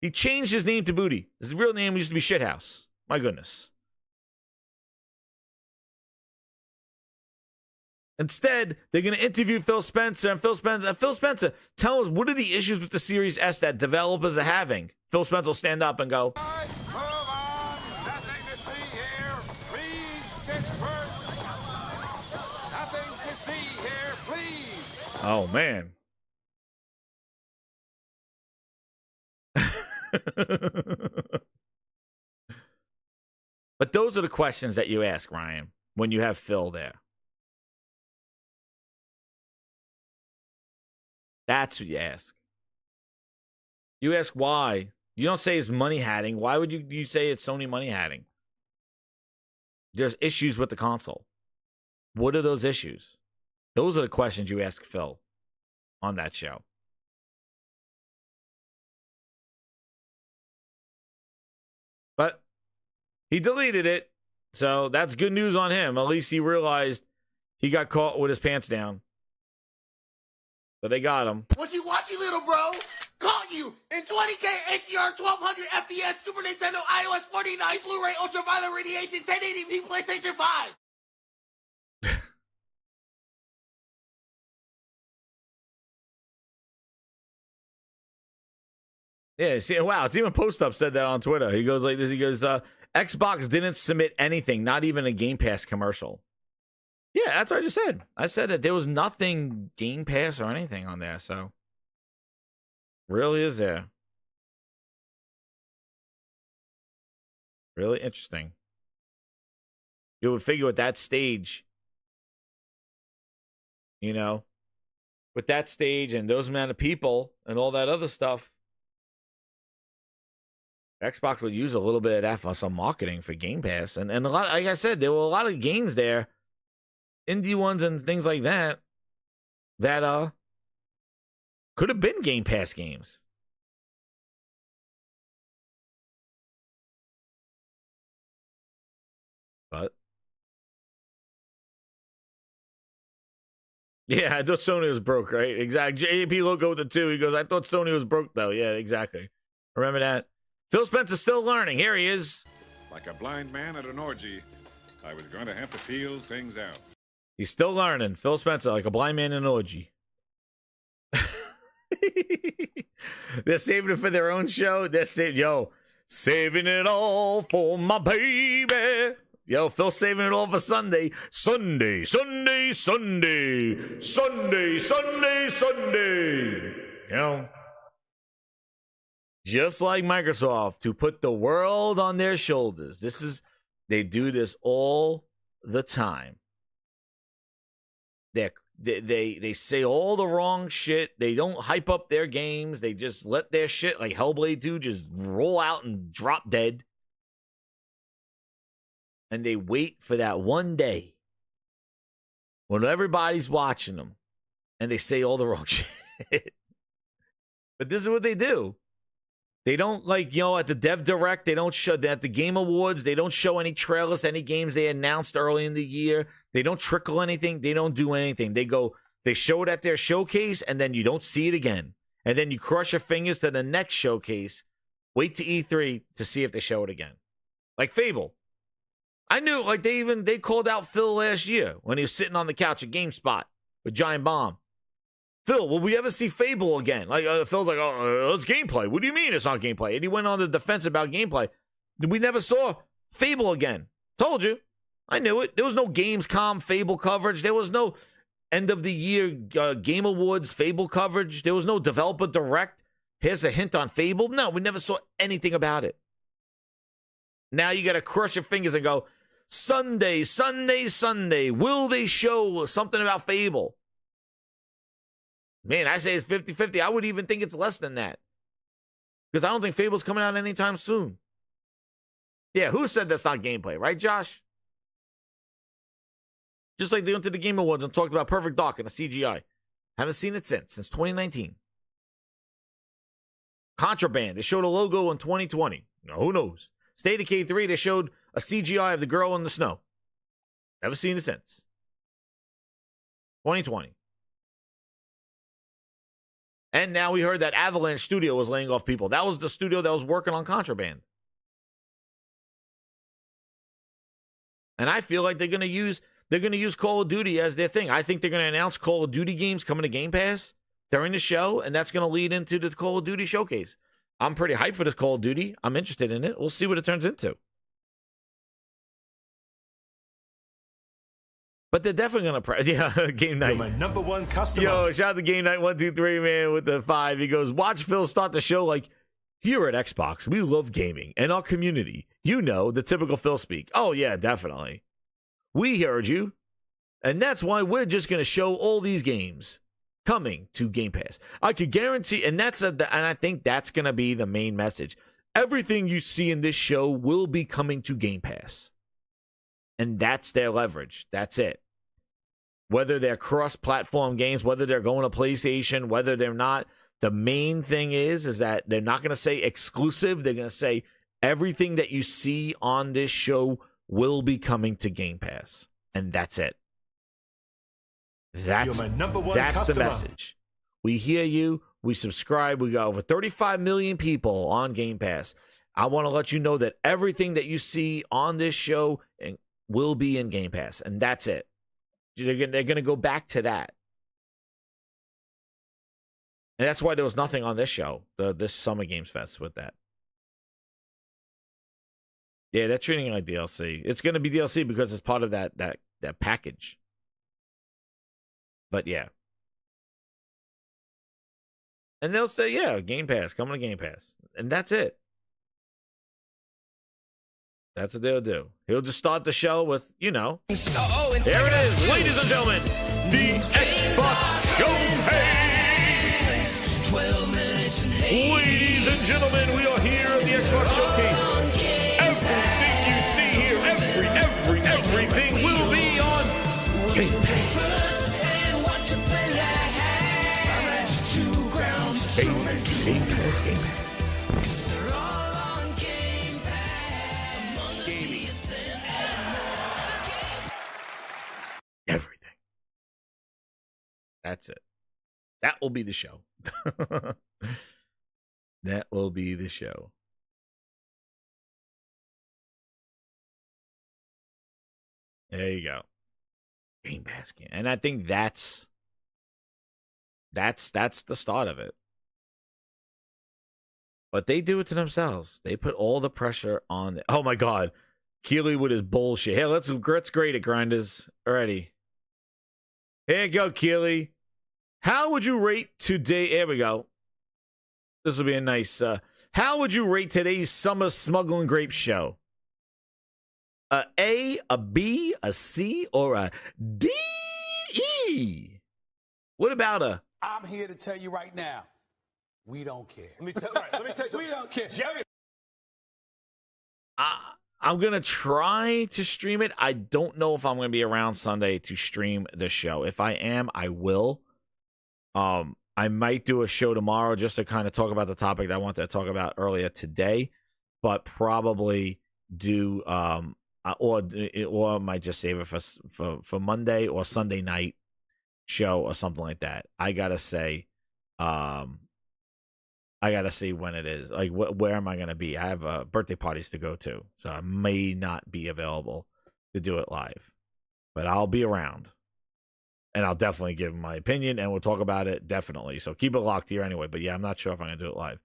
He changed his name to Booty. His real name used to be Shithouse. My goodness. Instead, they're going to interview Phil Spencer. And Phil Spencer, tell us, what are the issues with the Series S that developers are having? Phil Spencer will stand up and go, Nothing to see here. Please disperse. Nothing to see here. Please. oh, man. But those are the questions that you ask, Ryan, when you have Phil there. That's what you ask. You ask why. You don't say it's money hatting. Why would you say it's Sony money hatting? There's issues with the console. What are those issues? Those are the questions you ask Phil on that show. But he deleted it, so that's good news on him. At least he realized he got caught with his pants down. But they got him. What you watching, little bro? Caught you in 20K HDR 1200 FPS Super Nintendo iOS 49 Blu-ray Ultraviolet Radiation 1080p PlayStation 5. Yeah, see, wow, it's even Post Up said that on Twitter. He goes like this. He goes, Xbox didn't submit anything, not even a Game Pass commercial. Yeah, that's what I just said. I said that there was nothing Game Pass or anything on there, so really is there. Really interesting. You would figure at that stage, you know, with that stage and those amount of people and all that other stuff, Xbox would use a little bit of that for some marketing for Game Pass. And a lot, like I said, there were a lot of games there, indie ones and things like that, that could have been Game Pass games. But Yeah, I thought Sony was broke, right? Exactly. JP logo with the 2. He goes, I thought Sony was broke, though. Yeah, exactly. Remember that? Phil Spencer's still learning. Here he is. Like a blind man at an orgy, I was going to have to feel things out. He's still learning. Phil Spencer, like a blind man in an orgy. They're saving it for their own show. They're saving it all for my baby. Yo, Phil's saving it all for Sunday. Sunday. You know? Just like Microsoft, to put the world on their shoulders. They do this all the time. They say all the wrong shit. They don't hype up their games. They just let their shit, like Hellblade 2, just roll out and drop dead. And they wait for that one day when everybody's watching them and they say all the wrong shit. But this is what they do. They don't, like, at the Dev Direct, they don't show, at the Game Awards, they don't show any trailers, any games they announced early in the year. They don't trickle anything. They don't do anything. They show it at their showcase, and then you don't see it again. And then you cross your fingers to the next showcase. Wait to E3 to see if they show it again. Like Fable. I knew, like, they called out Phil last year when he was sitting on the couch at GameSpot with Giant Bomb. Phil, will we ever see Fable again? Like, Phil's like, oh, it's gameplay. What do you mean it's not gameplay? And he went on the defense about gameplay. We never saw Fable again. Told you. I knew it. There was no Gamescom Fable coverage. There was no end of the year Game Awards Fable coverage. There was no Developer Direct. Here's a hint on Fable. No, we never saw anything about it. Now you got to crush your fingers and go, Sunday. Will they show something about Fable? Man, I say it's 50-50. I would even think it's less than that. Because I don't think Fable's coming out anytime soon. Yeah, who said that's not gameplay, right, Josh? Just like they went to the Game Awards and talked about Perfect Dark and the CGI. Haven't seen it since 2019. Contraband, they showed a logo in 2020. Now, who knows? State of K3, they showed a CGI of the girl in the snow. Never seen it since. 2020. And now we heard that Avalanche Studio was laying off people. That was the studio that was working on Contraband. And I feel like they're going to use Call of Duty as their thing. I think they're going to announce Call of Duty games coming to Game Pass during the show, and that's going to lead into the Call of Duty showcase. I'm pretty hyped for this Call of Duty. I'm interested in it. We'll see what it turns into. But they're definitely going to Game Night. You're my number one customer. Yo, shout out to Game Night 123, man, with the 5. He goes, watch Phil start the show like, here at Xbox, we love gaming and our community. You know, the typical Phil speak. Oh, yeah, definitely. We heard you. And that's why we're just going to show all these games coming to Game Pass. I could guarantee, and I think that's going to be the main message. Everything you see in this show will be coming to Game Pass. And that's their leverage. That's it. Whether they're cross-platform games, whether they're going to PlayStation, whether they're not, the main thing is that they're not going to say exclusive. They're going to say everything that you see on this show will be coming to Game Pass. And that's it. That's You're my number one that's customer. the message. We hear you. We subscribe. We got over 35 million people on Game Pass. I want to let you know that everything that you see on this show will be in Game Pass. And that's it. They're going to go back to that. And that's why there was nothing on this show, this Summer Games Fest with that. Yeah, they're treating it like DLC. It's going to be DLC because it's part of that package. But yeah. And they'll say, yeah, Game Pass, coming to Game Pass. And that's it. That's what they'll do. He'll just start the show with, you know. There it is, ladies and gentlemen. The Xbox Showcase. 12 minutes. Ladies and gentlemen, we are here at the Xbox Showcase. Everything you see here, everything will be on Game Pass. Game Pass, Game Pass. That's it. That will be the show. That will be the show. There you go. Game Pass game. And I think that's the start of it. But they do it to themselves. They put all the pressure on. Oh my God, Keely with his bullshit. Hey, let's grade it, Grinders. Alrighty. Here you go, Keely. How would you rate today? Here we go. This will be a nice. How would you rate today's Summer Smuggling Grape show? A A, a B, a C, or a D? E? What about a? I'm here to tell you right now. We don't care. Let me tell you. We don't care. Jerry. I'm going to try to stream it. I don't know if I'm going to be around Sunday to stream the show. If I am, I will. I might do a show tomorrow just to kind of talk about the topic that I wanted to talk about earlier today, but probably do or I might just save it for Monday or Sunday night show or something like that. I gotta say, I gotta see when it is. Like, where am I gonna be? I have birthday parties to go to, so I may not be available to do it live, but I'll be around, and I'll definitely give my opinion, and we'll talk about it definitely. So keep it locked here anyway. But yeah, I'm not sure if I'm gonna do it live.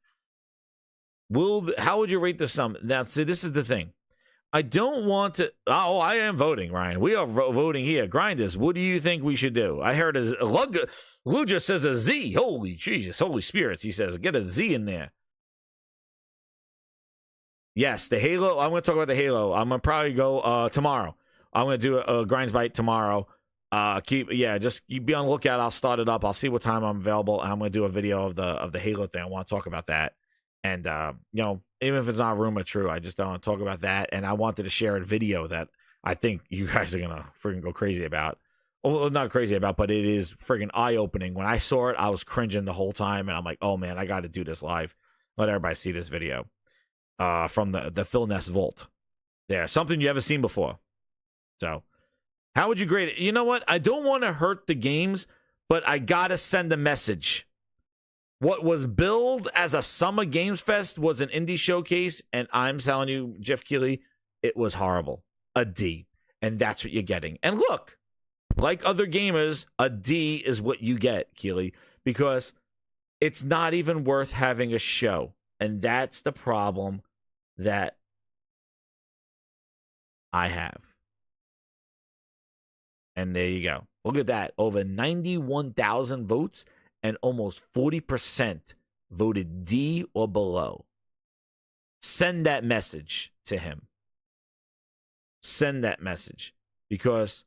How would you rate the sum? Now, see, this is the thing. I don't want to. Oh, I am voting, Ryan. We are voting here. Grindhouse. What do you think we should do? I heard Luja says a Z. Holy Jesus, Holy Spirits. He says, get a Z in there. Yes, the Halo. I'm going to talk about the Halo. I'm going to probably go tomorrow. I'm going to do a Grinds Bite tomorrow. Just be on the lookout. I'll start it up. I'll see what time I'm available. And I'm going to do a video of the Halo thing. I want to talk about that. And, even if it's not rumor true, I just don't want to talk about that. And I wanted to share a video that I think you guys are going to freaking go crazy about. Well, not crazy about, but it is freaking eye-opening. When I saw it, I was cringing the whole time. And I'm like, oh, man, I got to do this live. Let everybody see this video from the Phil Ness Vault. There, something you haven't seen before. So, how would you grade it? You know what? I don't want to hurt the games, but I got to send a message. What was billed as a Summer Games Fest was an indie showcase, and I'm telling you, Jeff Keighley, it was horrible. A D. And that's what you're getting. And look, like other gamers, a D is what you get, Keighley, because it's not even worth having a show. And that's the problem that I have. And there you go. Look at that. Over 91,000 votes. And almost 40% voted D or below. Send that message to him. Send that message. Because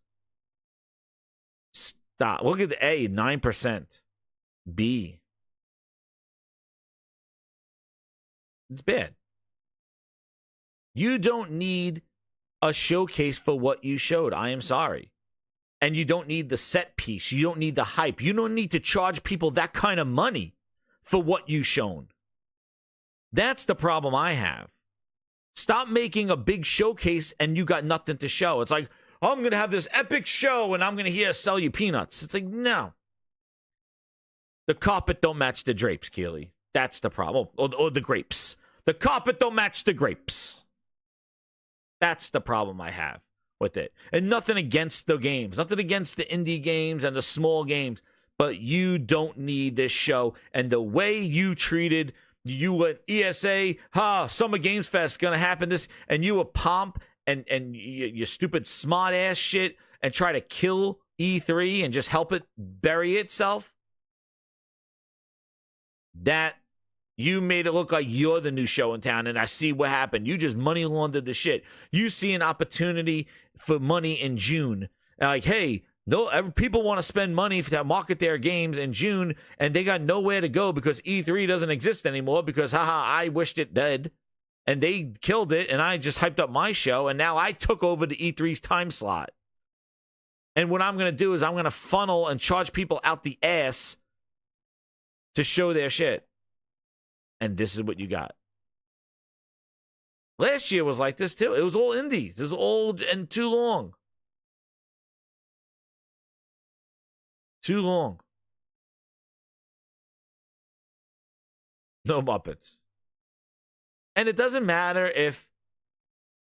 stop. Look at the A, 9%. B. It's bad. You don't need a showcase for what you showed. I am sorry. And you don't need the set piece. You don't need the hype. You don't need to charge people that kind of money for what you've shown. That's the problem I have. Stop making a big showcase and you got nothing to show. It's like, oh, I'm going to have this epic show and I'm going to sell you peanuts. It's like, no. The carpet don't match the drapes, Keely. That's the problem. Or the grapes. The carpet don't match the grapes. That's the problem I have with it. And nothing against the games, nothing against the indie games and the small games, but you don't need this show. And the way you treated, you went ESA, Summer Games Fest gonna happen this, and you were pomp and your stupid smart ass shit and try to kill E3 and just help it bury itself. That you made it look like you're the new show in town, and I see what happened. You just money laundered the shit. You see an opportunity for money in June. Like, hey, people want to spend money to market their games in June, and they got nowhere to go because E3 doesn't exist anymore because, I wished it dead. And they killed it, and I just hyped up my show, and now I took over the E3's time slot. And what I'm going to do is I'm going to funnel and charge people out the ass to show their shit. And this is what you got. Last year was like this too. It was all indies. It was old and too long. Too long. No Muppets. And it doesn't matter if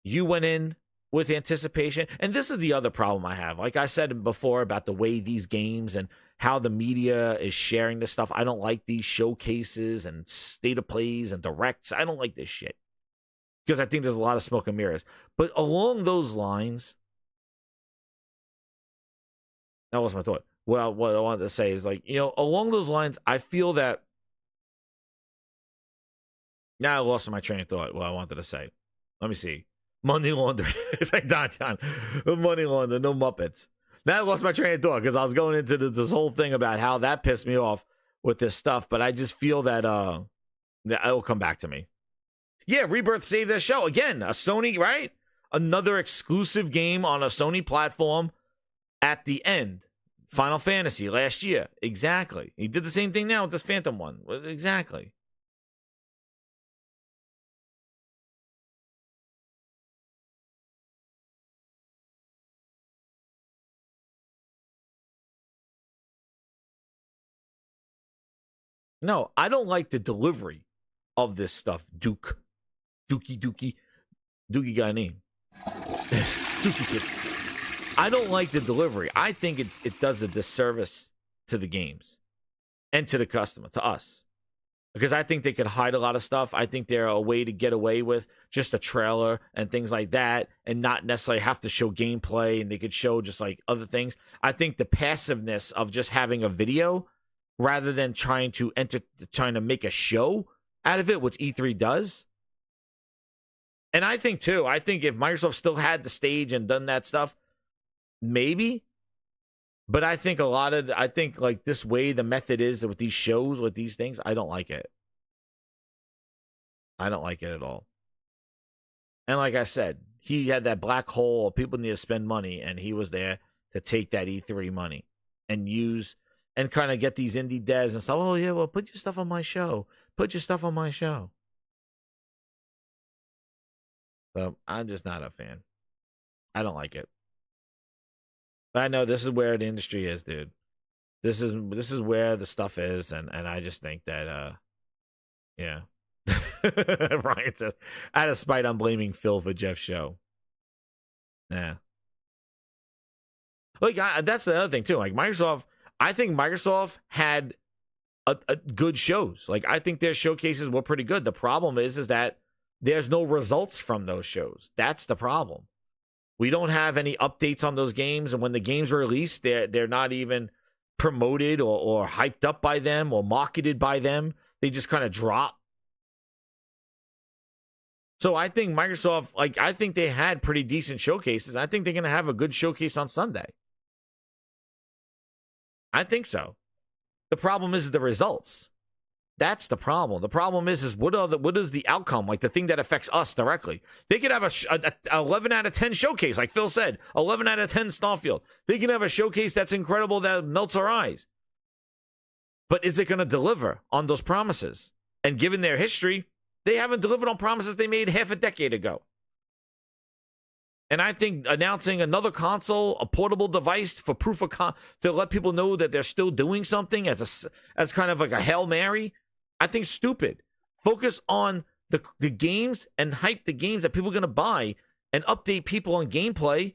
you went in with anticipation. And this is the other problem I have. Like I said before about the way these games and how the media is sharing this stuff. I don't like these showcases and state of plays and directs. I don't like this shit. Because I think there's a lot of smoke and mirrors. But along those lines, that was my thought. Well, what I wanted to say is, like, you know, along those lines, I feel that. Now I lost my train of thought. What I wanted to say. Let me see. Money laundering. It's like Don John. Money laundering, no Muppets. Now I lost my train of thought because I was going into this whole thing about how that pissed me off with this stuff. But I just feel that it'll come back to me. Yeah, Rebirth saved their show. Again, a Sony, right? Another exclusive game on a Sony platform at the end. Final Fantasy last year. Exactly. He did the same thing now with this Phantom one. Exactly. No, I don't like the delivery of this stuff, Duke. Dookie got a name. Dookie Kids. I don't like the delivery. I think it does a disservice to the games and to the customer, to us. Because I think they could hide a lot of stuff. I think they're a way to get away with just a trailer and things like that and not necessarily have to show gameplay, and they could show just like other things. I think the passiveness of just having a video rather than trying to make a show out of it, which E3 does. And I think if Microsoft still had the stage and done that stuff, maybe. But I think like this way the method is with these shows, with these things, I don't like it. I don't like it at all. And like I said, he had that black hole. People need to spend money, and he was there to take that E3 money and use and kind of get these indie devs and stuff. Oh, yeah, well, put your stuff on my show. Put your stuff on my show. So I'm just not a fan. I don't like it. But I know this is where the industry is, dude. This is where the stuff is, and I just think that, yeah. Ryan says, out of spite, I'm blaming Phil for Jeff's show. Yeah. Like, that's the other thing, too. Like, Microsoft, I think Microsoft had a good shows. Like, I think their showcases were pretty good. The problem is that there's no results from those shows. That's the problem. We don't have any updates on those games, and when the games are released, they're not even promoted or hyped up by them or marketed by them. They just kind of drop. So I think Microsoft, like, I think they had pretty decent showcases. I think they're going to have a good showcase on Sunday. I think so. The problem is the results. That's the problem. The problem is what is the outcome? Like the thing that affects us directly. They could have a 11 out of 10 showcase, like Phil said, 11 out of 10 Starfield. They can have a showcase that's incredible that melts our eyes. But is it going to deliver on those promises? And given their history, they haven't delivered on promises they made half a decade ago. And I think announcing another console, a portable device for proof of to let people know that they're still doing something as kind of like a Hail Mary, I think stupid. Focus on the games and hype the games that people are going to buy and update people on gameplay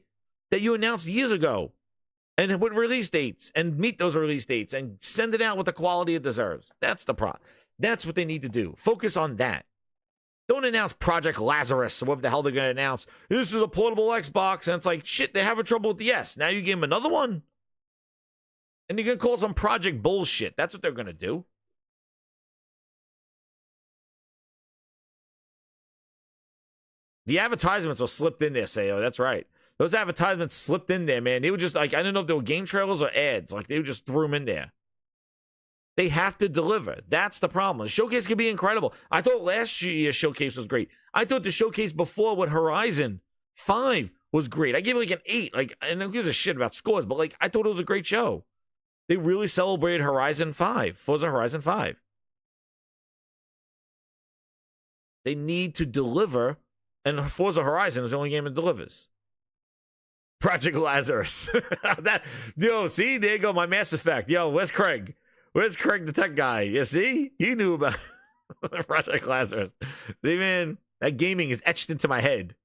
that you announced years ago and with release dates and meet those release dates and send it out with the quality it deserves. That's the problem. That's what they need to do. Focus on that. Don't announce Project Lazarus or whatever the hell they're going to announce. This is a portable Xbox. And it's like, shit, they're having trouble with the S. Now you give them another one? And you're going to call it some Project bullshit. That's what they're going to do. The advertisements were slipped in there, Sayo. That's right. Those advertisements slipped in there, man. They were just like, I don't know if they were game trailers or ads. Like, they just threw them in there. They have to deliver. That's the problem. The showcase can be incredible. I thought last year's showcase was great. I thought the showcase before with Horizon 5 was great. I gave it like an 8. Like, and who gives a shit about scores, but like, I thought it was a great show. They really celebrated Horizon 5. Forza Horizon 5. They need to deliver, and Forza Horizon is the only game that delivers. Project Lazarus. See, there you go, my Mass Effect. Yo, where's Craig? Where's Craig, the tech guy? You see? He knew about Project Lazarus. See, man, that gaming is etched into my head.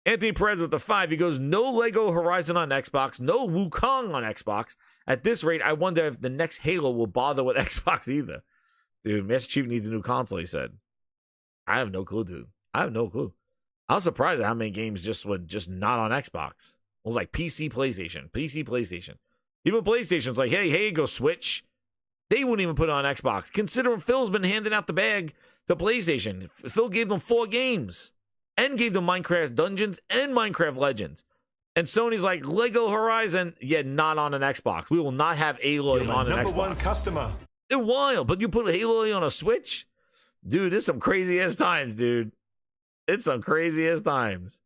Anthony Perez with the 5. He goes, no Lego Horizon on Xbox, no Wukong on Xbox. At this rate, I wonder if the next Halo will bother with Xbox either. Dude, Master Chief needs a new console, he said. I have no clue, dude. I have no clue. I was surprised at how many games just were just not on Xbox. It was like PC, PlayStation. Even PlayStation's like, hey, go Switch. They wouldn't even put it on Xbox. Considering Phil's been handing out the bag to PlayStation. Phil gave them 4 games and gave them Minecraft Dungeons and Minecraft Legends. And Sony's like, Lego Horizon, not on an Xbox. We will not have Aloy on an Xbox. Number 1 customer. They're wild, but you put Aloy on a Switch? Dude, it's some crazy-ass times, dude. It's some crazy-ass times.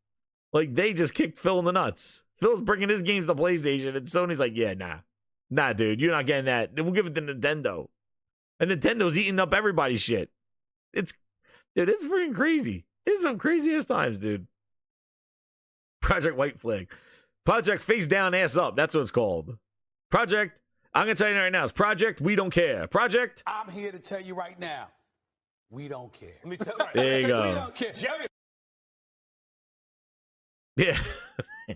Like, they just kicked Phil in the nuts. Phil's bringing his games to PlayStation, and Sony's like, nah. Nah, dude, you're not getting that. We'll give it to Nintendo. And Nintendo's eating up everybody's shit. It's freaking crazy. It's some crazy-ass times, dude. Project White Flag. Project Face Down, Ass Up. That's what it's called. Project, I'm going to tell you right now, it's Project We Don't Care. Project. I'm here to tell you right now, we don't care. Let me tell there you go. We don't care. Jerry. Yeah.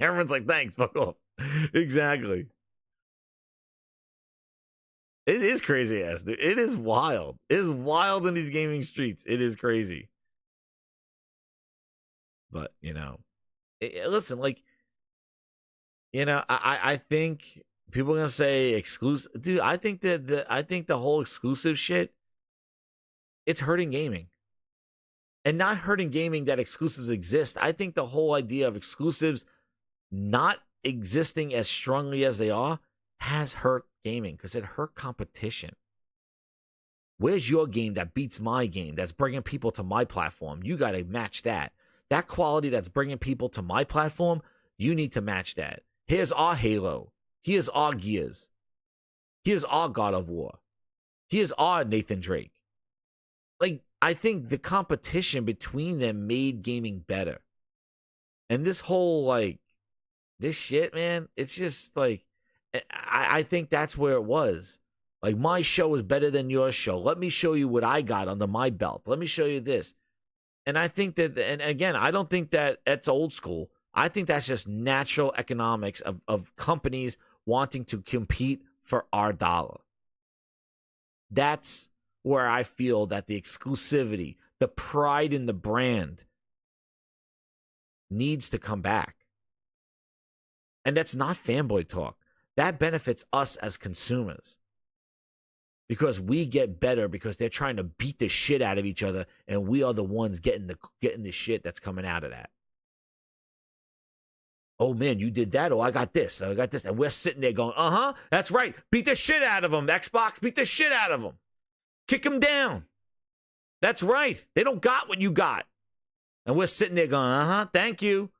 Everyone's like, thanks, fuck off. Exactly. It is crazy ass, dude. It is wild. It is wild in these gaming streets. It is crazy. But, listen, like, I think people are going to say exclusive. Dude, I think the whole exclusive shit, it's hurting gaming. And not hurting gaming that exclusives exist. I think the whole idea of exclusives not existing as strongly as they are has hurt gaming because it hurt competition. Where's your game that beats my game that's bringing people to my platform? You got to match that. That quality that's bringing people to my platform, you need to match that. Here's our Halo. Here's our Gears. Here's our God of War. Here's our Nathan Drake. Like, I think the competition between them made gaming better. And this whole, like, this shit, man, it's just like, I think that's where it was. Like, my show is better than your show. Let me show you what I got under my belt. Let me show you this. And I think that, and again, I don't think that it's old school. I think that's just natural economics of companies wanting to compete for our dollar. That's where I feel that the exclusivity, the pride in the brand needs to come back. And that's not fanboy talk. That benefits us as consumers. Because we get better because they're trying to beat the shit out of each other, and we are the ones getting the shit that's coming out of that. Oh man, you did that. Oh, I got this. And we're sitting there going, that's right. Beat the shit out of them. Xbox, beat the shit out of them. Kick them down. That's right. They don't got what you got. And we're sitting there going, thank you.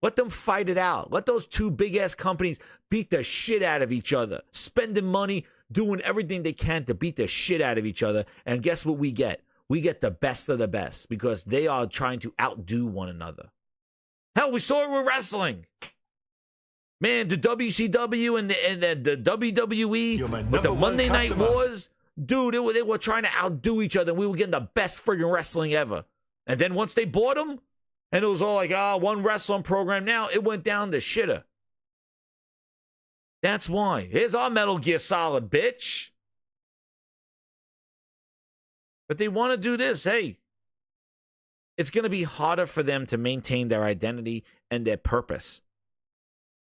Let them fight it out. Let those two big-ass companies beat the shit out of each other. Spending money, doing everything they can to beat the shit out of each other. And guess what we get? We get the best of the best because they are trying to outdo one another. Hell, we saw it with wrestling. Man, the WCW and the WWE with the Monday Night Wars, dude, they were trying to outdo each other. And we were getting the best friggin' wrestling ever. And then once they bought them, and it was all like, one wrestling program now, it went down to shitter. That's why. Here's our Metal Gear Solid, bitch. But they want to do this. Hey, it's going to be harder for them to maintain their identity and their purpose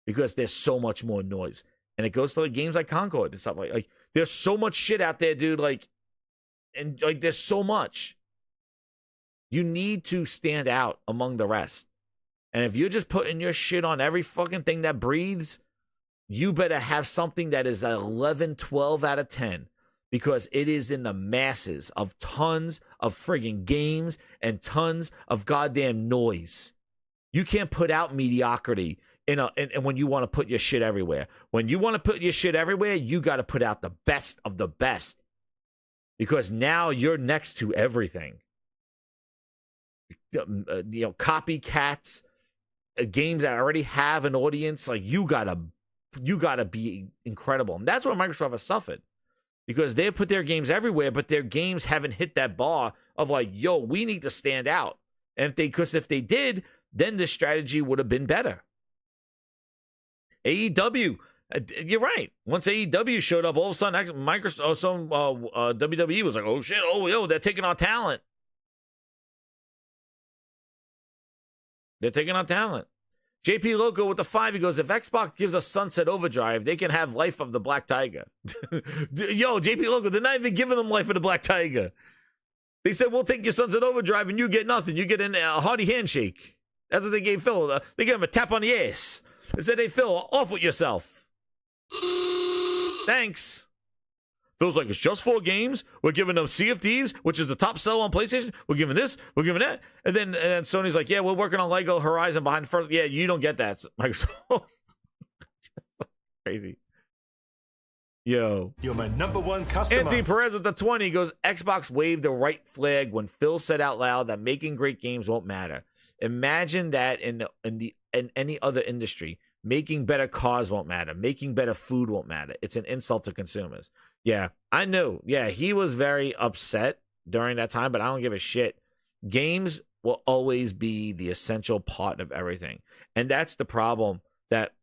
because there's so much more noise. And it goes to like games like Concord and stuff like there's so much shit out there, dude. And there's so much. You need to stand out among the rest. And if you're just putting your shit on every fucking thing that breathes, you better have something that is 11, 12 out of 10 because it is in the masses of tons of friggin' games and tons of goddamn noise. You can't put out mediocrity and when you want to put your shit everywhere. When you want to put your shit everywhere, you got to put out the best of the best because now you're next to everything. Copycats, games that already have an audience, like you gotta be incredible. And that's what Microsoft has suffered. because they put their games everywhere, but their games haven't hit that bar of like, yo, we need to stand out. And if they did, then the strategy would have been better. AEW, you're right. Once AEW showed up, all of a sudden, Microsoft, WWE was like, oh shit, oh yo, they're taking our talent. They're taking our talent. JP Loco with the 5, he goes, if Xbox gives us Sunset Overdrive, they can have Life of the Black Tiger. Yo, JP Loco, they're not even giving them Life of the Black Tiger. They said, we'll take your Sunset Overdrive and you get nothing. You get a hearty handshake. That's what they gave Phil. They gave him a tap on the ass. They said, hey, Phil, off with yourself. Thanks. Phil's like, it's just 4 games. We're giving them Sea of Thieves, which is the top seller on PlayStation. We're giving this. We're giving that. And then Sony's like, yeah, we're working on Lego Horizon behind the first. Yeah, you don't get that, Microsoft. Crazy. Yo. You're my #1 customer. Anthony Perez with the 20 goes, Xbox waved the right flag when Phil said out loud that making great games won't matter. Imagine that in any other industry. Making better cars won't matter. Making better food won't matter. It's an insult to consumers. Yeah, I know. Yeah, he was very upset during that time, but I don't give a shit. Games will always be the essential part of everything. And that's the problem that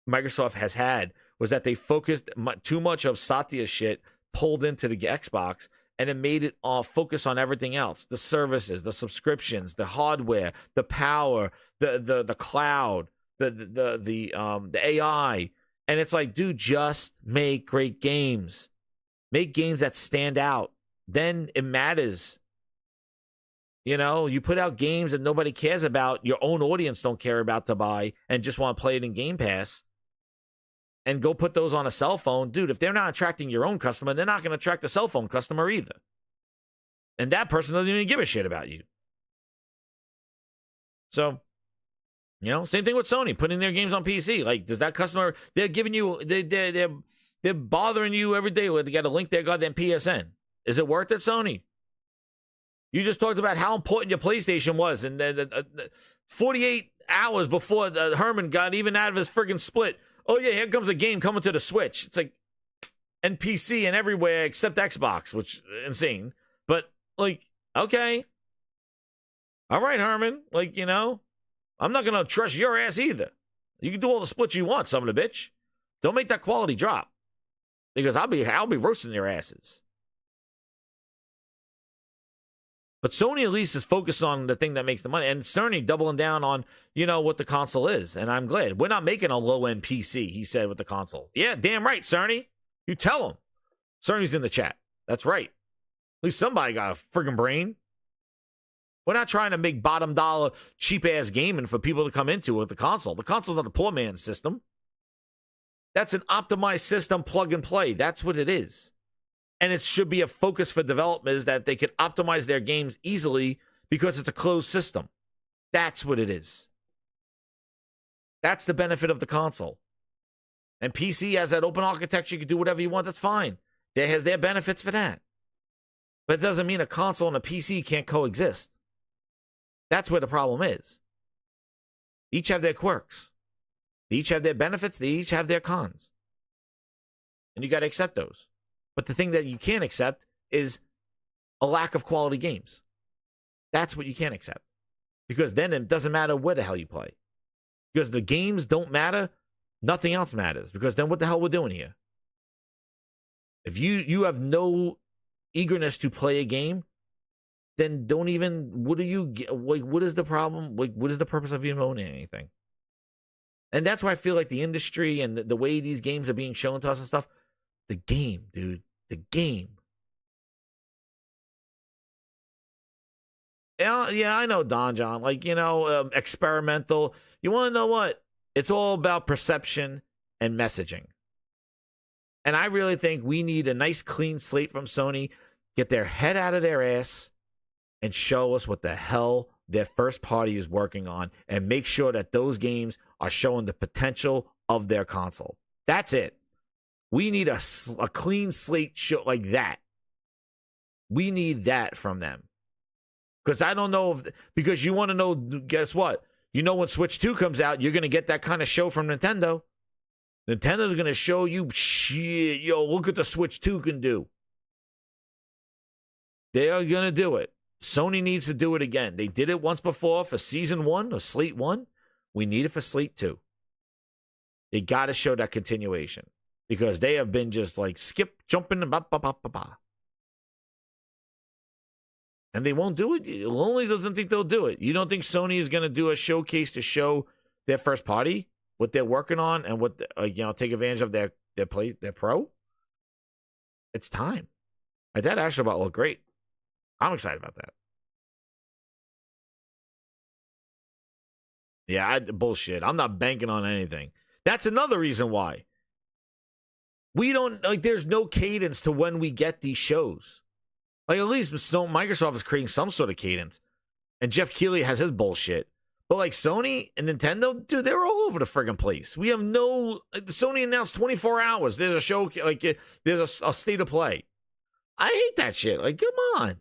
Microsoft has had, was that they focused too much of Satya's shit pulled into the Xbox, and it made it all focus on everything else. The services, the subscriptions, the hardware, the power, the cloud, the AI. And it's like, dude, just make great games. Make games that stand out. Then it matters. You know, you put out games that nobody cares about, your own audience don't care about to buy, and just want to play it in Game Pass, and go put those on a cell phone. Dude, if they're not attracting your own customer, they're not going to attract the cell phone customer either. And that person doesn't even give a shit about you. So, you know, same thing with Sony, putting their games on PC. Like, does that customer, they're giving you, they're bothering you every day with, they got to link their goddamn PSN. Is it worth it, Sony? You just talked about how important your PlayStation was, and 48 hours before Herman got even out of his friggin' split, oh yeah, here comes a game coming to the Switch. It's like, and PC and everywhere except Xbox, which is insane. But, like, okay. All right, Herman. Like, you know, I'm not going to trust your ass either. You can do all the splits you want, son of a bitch. Don't make that quality drop. Because I'll be roasting your asses. But Sony at least is focused on the thing that makes the money. And Sony doubling down on, you know, what the console is. And I'm glad. We're not making a low-end PC, he said, with the console. Yeah, damn right, Sony. You tell him. Sony's in the chat. That's right. At least somebody got a friggin' brain. We're not trying to make bottom dollar, cheap-ass gaming for people to come into with the console. The console's not the poor man's system. That's an optimized system, plug and play. That's what it is. And it should be a focus for developers that they can optimize their games easily because it's a closed system. That's what it is. That's the benefit of the console. And PC has that open architecture. You can do whatever you want. That's fine. There has their benefits for that. But it doesn't mean a console and a PC can't coexist. That's where the problem is. Each have their quirks. They each have their benefits. They each have their cons. And you got to accept those. But the thing that you can't accept is a lack of quality games. That's what you can't accept. Because then it doesn't matter where the hell you play. Because the games don't matter, nothing else matters. Because then what the hell we're doing here? If you have no eagerness to play a game, then don't even, what is the problem? Like, what is the purpose of even owning anything? And that's why I feel like the industry and the way these games are being shown to us and stuff, the game, dude. The game. Yeah, I know, Don John. Like, you know, experimental. You want to know what? It's all about perception and messaging. And I really think we need a nice clean slate from Sony. Get their head out of their ass and show us what the hell their first party is working on. And make sure that those games are showing the potential of their console. That's it. We need a clean slate show like that. We need that from them. Because I don't know because you want to know, guess what? You know when Switch 2 comes out, you're going to get that kind of show from Nintendo. Nintendo's going to show you shit. Yo, look what the Switch 2 can do. They are going to do it. Sony needs to do it again. They did it once before for Season 1 or Slate 1. We need it for Slate 2. They got to show that continuation because they have been just like skip, jumping, and ba, ba, ba, ba, ba. And they won't do it. Lonely doesn't think they'll do it. You don't think Sony is going to do a showcase to show their first party, what they're working on, and what take advantage of their pro? It's time. That Astrobot looked great. I'm excited about that. Yeah, bullshit. I'm not banking on anything. That's another reason why. We don't, there's no cadence to when we get these shows. At least Microsoft is creating some sort of cadence. And Jeff Keighley has his bullshit. But Sony and Nintendo, dude, they're all over the friggin' place. We have Sony announced 24 hours. There's a show, there's a state of play. I hate that shit. Come on.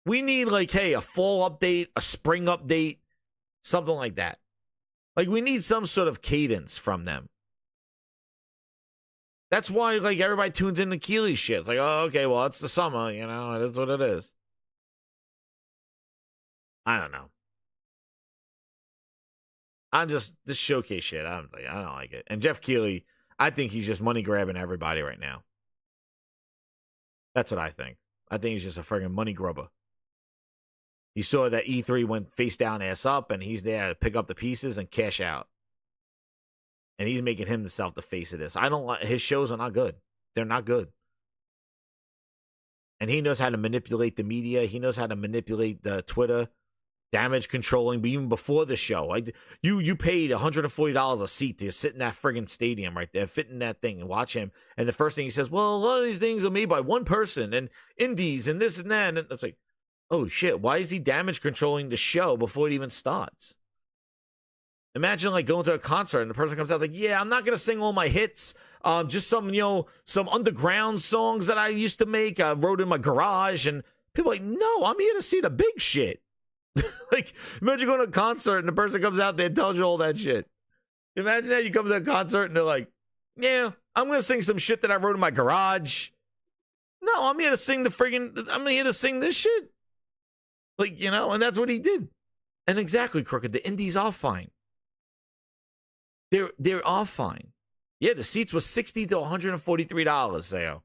We need, hey, a fall update, a spring update, something like that. We need some sort of cadence from them. That's why, everybody tunes into Keighley shit. It's oh, okay, well, it's the summer, it is what it is. I don't know. This showcase shit, I don't like it. And Jeff Keighley, I think he's just money grabbing everybody right now. That's what I think. I think he's just a friggin' money grubber. You saw that E3 went face down, ass up, and he's there to pick up the pieces and cash out. And he's making himself the face of this. His shows are not good. They're not good. And he knows how to manipulate the media. He knows how to manipulate the Twitter, damage controlling, but even before the show. You paid $140 a seat to sit in that friggin' stadium right there, fit in that thing and watch him. And the first thing he says, well, a lot of these things are made by one person and indies and this and that. And it's oh shit, why is he damage controlling the show before it even starts? Imagine going to a concert and the person comes out yeah, I'm not going to sing all my hits. Just some underground songs that I used to make. I wrote in my garage and people no, I'm here to see the big shit. Imagine going to a concert and the person comes out there and tells you all that shit. Imagine that you come to a concert and they're yeah, I'm going to sing some shit that I wrote in my garage. No, I'm here to sing I'm here to sing this shit. And that's what he did. And exactly, Crooked, the indies are fine. They're all fine. Yeah, the seats was $60 to $143, Sao.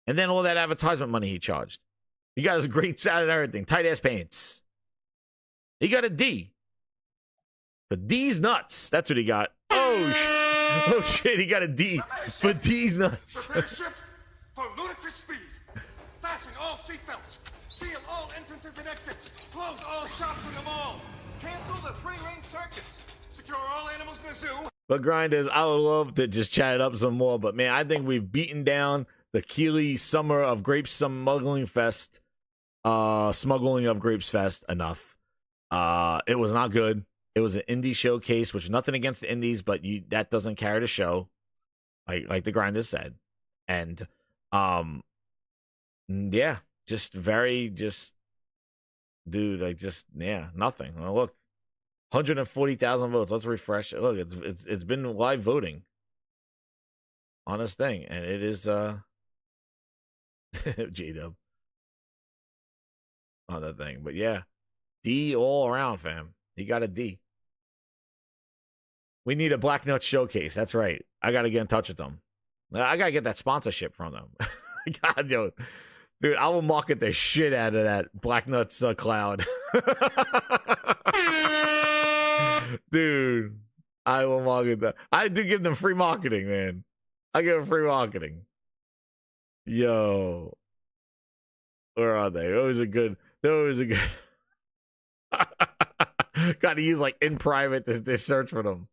And then all that advertisement money he charged. He got his great set and everything. Tight ass pants. He got a D. The D's nuts. That's what he got. Oh shit, he got a D for D's nuts. Prepare ship for ludicrous speed. Fasten all seatbelts. Seal all entrances and exits. Close all shops in the mall. Cancel the free-range circus. Secure all animals in the zoo. But Grinders, I would love to just chat it up some more. But man, I think we've beaten down the Keighley Summer of Grapes Smuggling Fest, Smuggling of Grapes Fest enough. It was not good. It was an indie showcase, which nothing against the indies, but that doesn't carry the show, like the Grinders said. And yeah, nothing. Well, look. 140,000 votes. Let's refresh it. Look, it's been live voting on this thing, and it is J-Dub on that thing. But yeah, D all around, fam. He got a D. We need a Black Nut showcase. That's right. I got to get in touch with them. I got to get that sponsorship from them. God, yo, dude, I will market the shit out of that Black Nuts cloud. Dude, I will market that. I do give them free marketing, man. I give them free marketing. Yo. Where are they? Always a good. Got to use in private to search for them.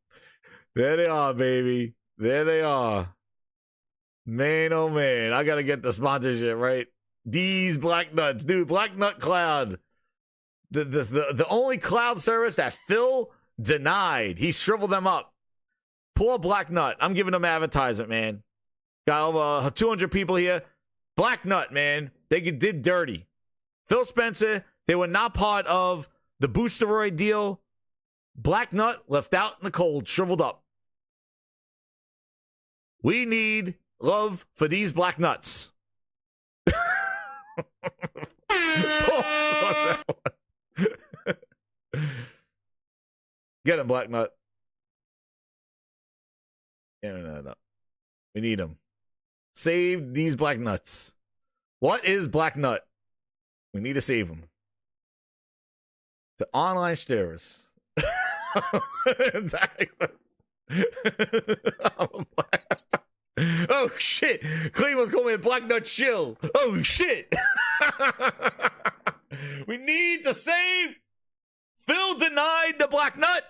There they are, baby. There they are. Man, oh man. I got to get the sponsorship, right? These Black Nuts. Dude, Black Nut Cloud. The only cloud service that Phil denied. He shriveled them up. Poor Black Nut. I'm giving them advertisement, man. Got over 200 people here. Black Nut, man. They did dirty. Phil Spencer, they were not part of the Boosteroid deal. Black Nut left out in the cold, shriveled up. We need love for these black nuts. Get him, black nut. No. We need him. Save these black nuts. What is black nut? We need to save him. To online stirrers. Oh shit! Cleveland's calling me a black nut shill. Oh shit! We need to save. Phil denied the black nut.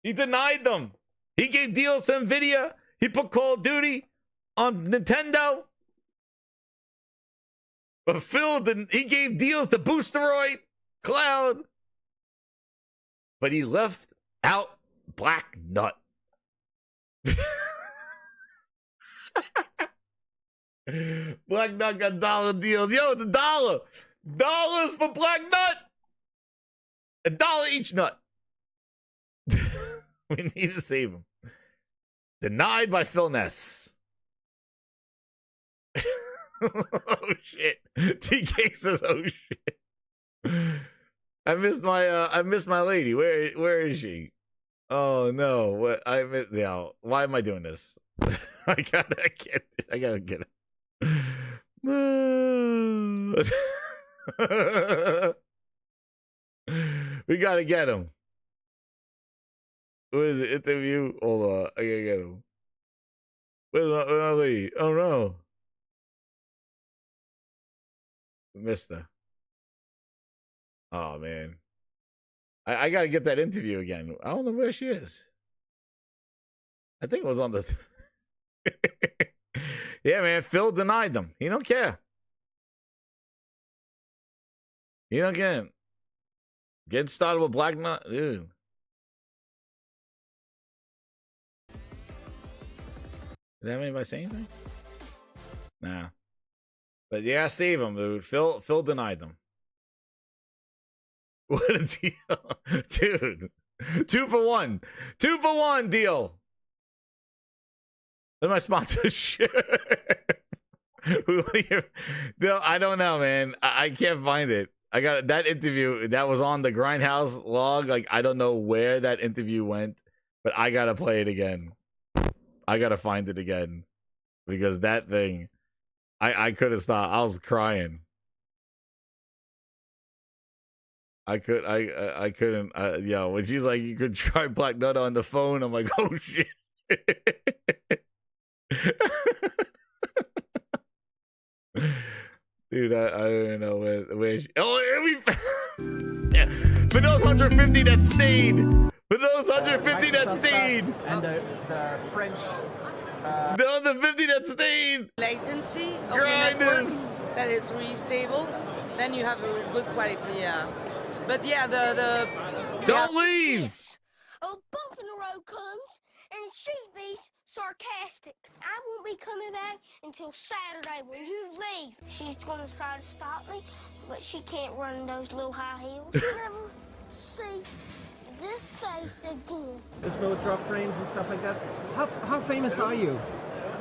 He denied them. He gave deals to Nvidia. He put Call of Duty on Nintendo. But Phil didn't. He gave deals to Boosteroid Cloud. But he left out black nut. Black Nut got dollar deals. Yo, the dollar. Dollars for Black Nut. $1 each nut. We need to save him. Denied by Phil Ness. Oh shit. TK says, oh shit. I missed my lady. Where is she? Oh no. What I missed why am I doing this? I gotta get it. We gotta get him. What is it? Interview? Hold on. I gotta get him. Where's my lady? Oh no. Missed her. Oh man. I gotta get that interview again. I don't know where she is. I think it was on the yeah, man. Phil denied them. He don't care. He don't care. Getting started with Black Nut, dude. Did that mean by saying anything? Nah. But yeah, save him, dude. Phil denied them. What a deal. Dude. 2 for 1. 2 for 1 deal. That's my sponsorship. I don't know, man. I can't find it. I got that interview that was on the Grindhouse log. Like, I don't know where that interview went, but I gotta play it again. I gotta find it again because that thing, I couldn't stop. I was crying. I couldn't. Yo, when she's like, you could try Black Nut on the phone, I'm like, oh shit. Dude, I don't know where she, yeah. For those 150 that stayed. For those 150 that stayed. And the French. The other 50 that stayed. Latency of Grindhouse. That is really stable. Then you have a good quality, yeah. But yeah, the don't leave. A bump in the road comes, and she's be sarcastic. I won't be coming back until Saturday when you leave. She's gonna try to stop me, but she can't run in those little high heels. Never see this face again. There's no drop frames and stuff like that. How famous are you?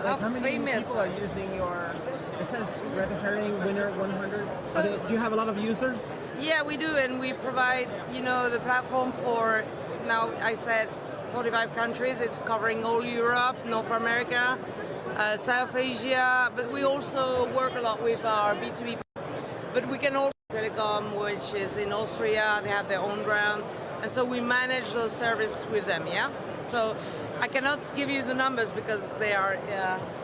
Like how many people are using your? It says Red Herring Winner 100. So, do you have a lot of users? Yeah, we do, and we provide, the platform for. Now I said 45 countries. It's covering all Europe, North America, South Asia. But we also work a lot with our B2B. But we can also Telecom, which is in Austria. They have their own brand, and so we manage those services with them. Yeah. So I cannot give you the numbers because they are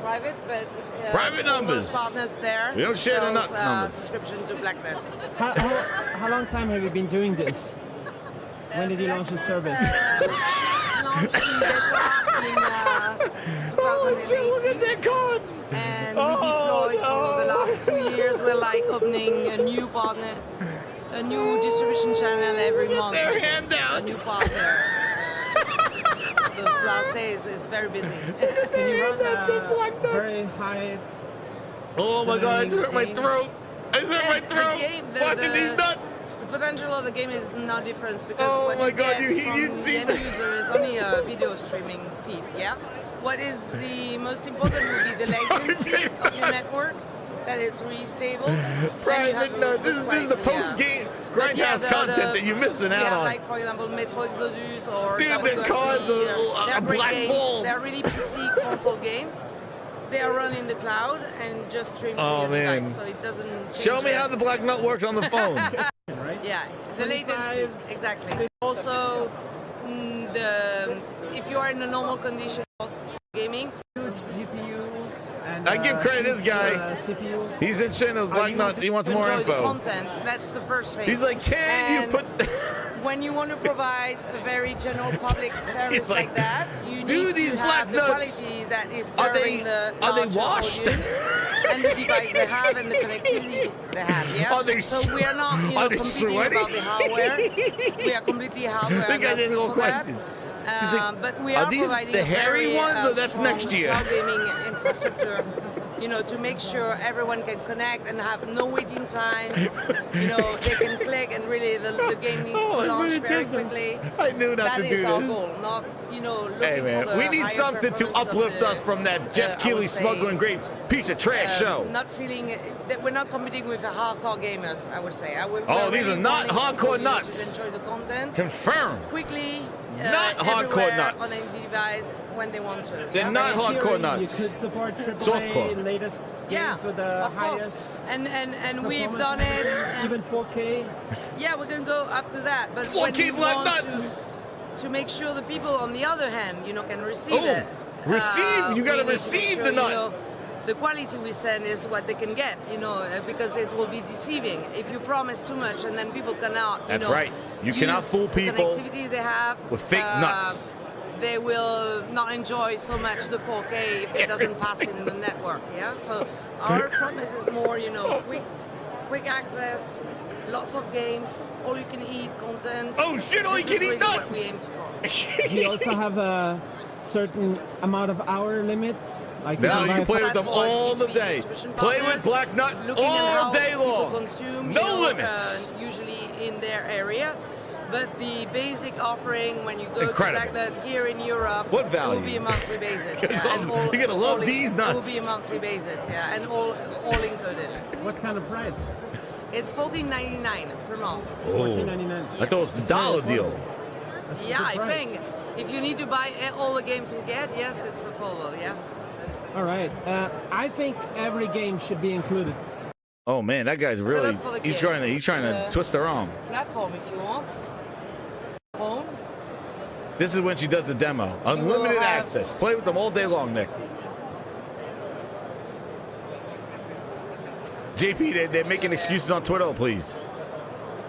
private, but private numbers. Those partners there. We don't share the nuts numbers. Subscription to BlackNet. How long time have you been doing this? When did you launch the service? Launched in beta in 2018. Look at their cards. And we deployed for the last 2 years. We're like opening a new partner, a new distribution channel every month. Their handouts. A new partner. Those last days is very busy. Can you run very high? Oh my god, I just hurt my throat. I just hurt my throat. Watching these nuts. The potential of the game is no difference because what you get from the end user is only a video streaming feed, yeah? what is the most important would be the latency of your network. That is really stable. Private note. This is the post-game Grindhouse content that you're missing out on. Like, for example, Metro Exodus or dude, the cards are black balls. They're really PC console games. They are run in the cloud and just stream to your device, so it doesn't change. Show me how the black nut works on the phone. Yeah, the latency, exactly. Also, if you are in a normal condition gaming, huge GPU. And, I give credit to this guy. CPU. He's interested in those black nuts. He wants more info. The content. That's the first thing. He's like, can you put? When you want to provide a very general public service like that, you need to have the quality that is serving the larger audience and the device they have and the connectivity they have. Yeah. Are they? So we are not, competing about the hardware. We are completely hardware agnostic for that. But we are providing the hairy ones, or that's next year? Cloud gaming infrastructure, to make sure everyone can connect and have no waiting time. They can click and really the game needs to launch very quickly. I knew not to do this. That is our goal, not looking for the we need something to uplift us from that Jeff Keighley smuggling grapes piece of trash show. Not feeling that we're not competing with hardcore gamers. I would say. These are not hardcore nuts. To enjoy the content. Confirm. Quickly. Not hardcore nuts. On any device when they want to. They're not hardcore nuts. You could support AAA latest games with the highest. And we've done it. Even 4K. Yeah, we're gonna go up to that. But 4K black nuts. To make sure the people on the other hand, can receive it. Receive. You gotta receive the nut. The quality we send is what they can get, because it will be deceiving if you promise too much and then people cannot. That's right. You cannot fool people. The connectivity they have with fake nuts. They will not enjoy so much the 4K if it doesn't pass in the network. Yeah. So our promise is more, quick access, lots of games, all you can eat content. Oh shit! All you can eat nuts. Do you also have a certain amount of hour limit? Like no, you play with them all the day. Play with Black Nut all day long. No limits. Usually in their area. But the basic offering when you go to Black Nut here in Europe what value? Will be a monthly basis. You're gonna love these nuts. It will be a monthly basis, and all included. What kind of price? It's $14.99 per month. $14.99. I thought it was the dollar deal. Yeah, I think if you need to buy all the games you get, yes, it's affordable. Yeah. All right. I think every game should be included. Oh man, that guy's really he's trying to twist her arm. Platform if you want. Phone. This is when she does the demo. Unlimited access. Play with them all day long, Nick. JP, they're making excuses on Twitter, please.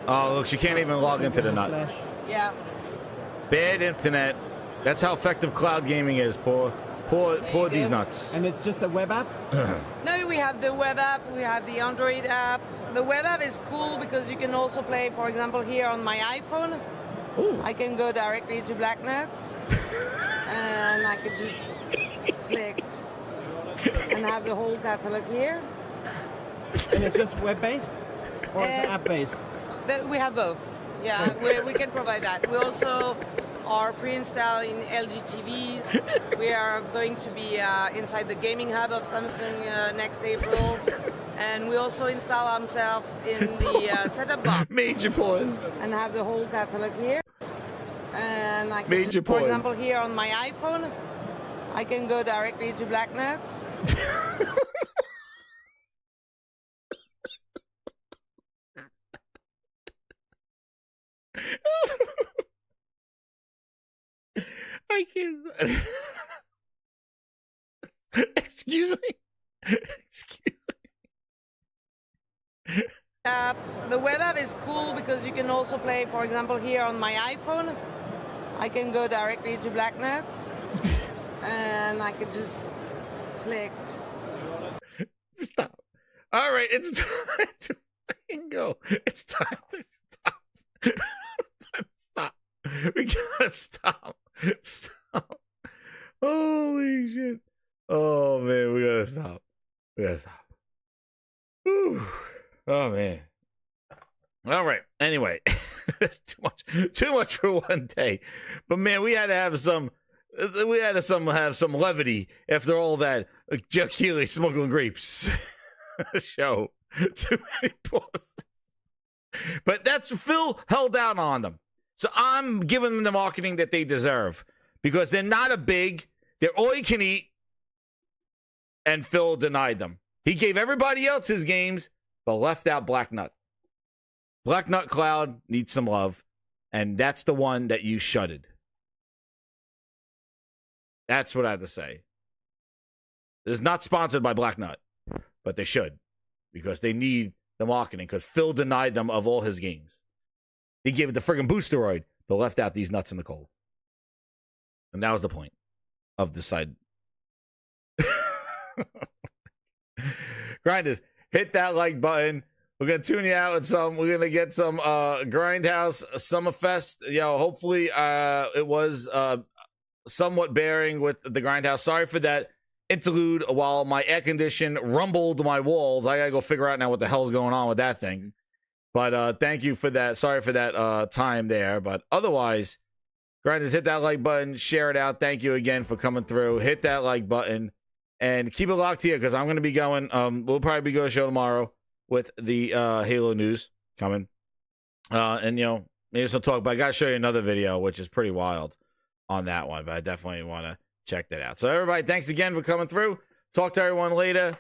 Oh, look, she can't even log into the nut. Yeah. Bad internet. That's how effective cloud gaming is. Poor these nuts. And it's just a web app? No, we have the web app, we have the Android app. The web app is cool because you can also play, for example, here on my iPhone. Ooh. I can go directly to Black Nut and I could just click and have the whole catalog here. And it's just web-based or is it app-based? We have both. Yeah, we can provide that. We also are pre-installed in LG TVs. We are going to be inside the gaming hub of Samsung next April. And we also install ourselves in the setup box. Major pause. And have the whole catalog here. And I can Major just, pause. for example, here on my iPhone, I can go directly to Black Nut. I can't. Excuse me. Excuse me. The web app is cool because you can also play, for example, here on my iPhone. I can go directly to Black Nut and I can just click. Stop. All right, it's time to fucking go. It's time to stop. Stop. We gotta stop. Stop. Holy shit. Oh man, we gotta stop. We gotta stop. Whew. Oh man. All right. Anyway, too much for one day. But man, we had to have some We had to have some levity after all that Jeff Keighley smuggling grapes show. Too many pauses. But that's Phil held out on them. So I'm giving them the marketing that they deserve because they're not a big, they're all you can eat, and Phil denied them. He gave everybody else his games, but left out Black Nut. Black Nut Cloud needs some love, and that's the one that you shutted. That's what I have to say. This is not sponsored by Black Nut, but they should because they need the marketing because Phil denied them of all his games. He gave it the friggin' boosteroid, but left out these nuts in the cold. And that was the point of the side. Grinders, hit that like button. We're going to tune you out with some. We're going to get some Grindhouse Summerfest. Hopefully it was somewhat bearing with the Grindhouse. Sorry for that interlude while my air condition rumbled my walls. I got to go figure out now what the hell's going on with that thing. But thank you for that. Sorry for that time there. But otherwise, Grinders, hit that like button. Share it out. Thank you again for coming through. Hit that like button. And keep it locked here because I'm going to be going. We'll probably be going to show tomorrow with the Halo news coming. And, maybe some talk. But I got to show you another video, which is pretty wild on that one. But I definitely want to check that out. So, everybody, thanks again for coming through. Talk to everyone later.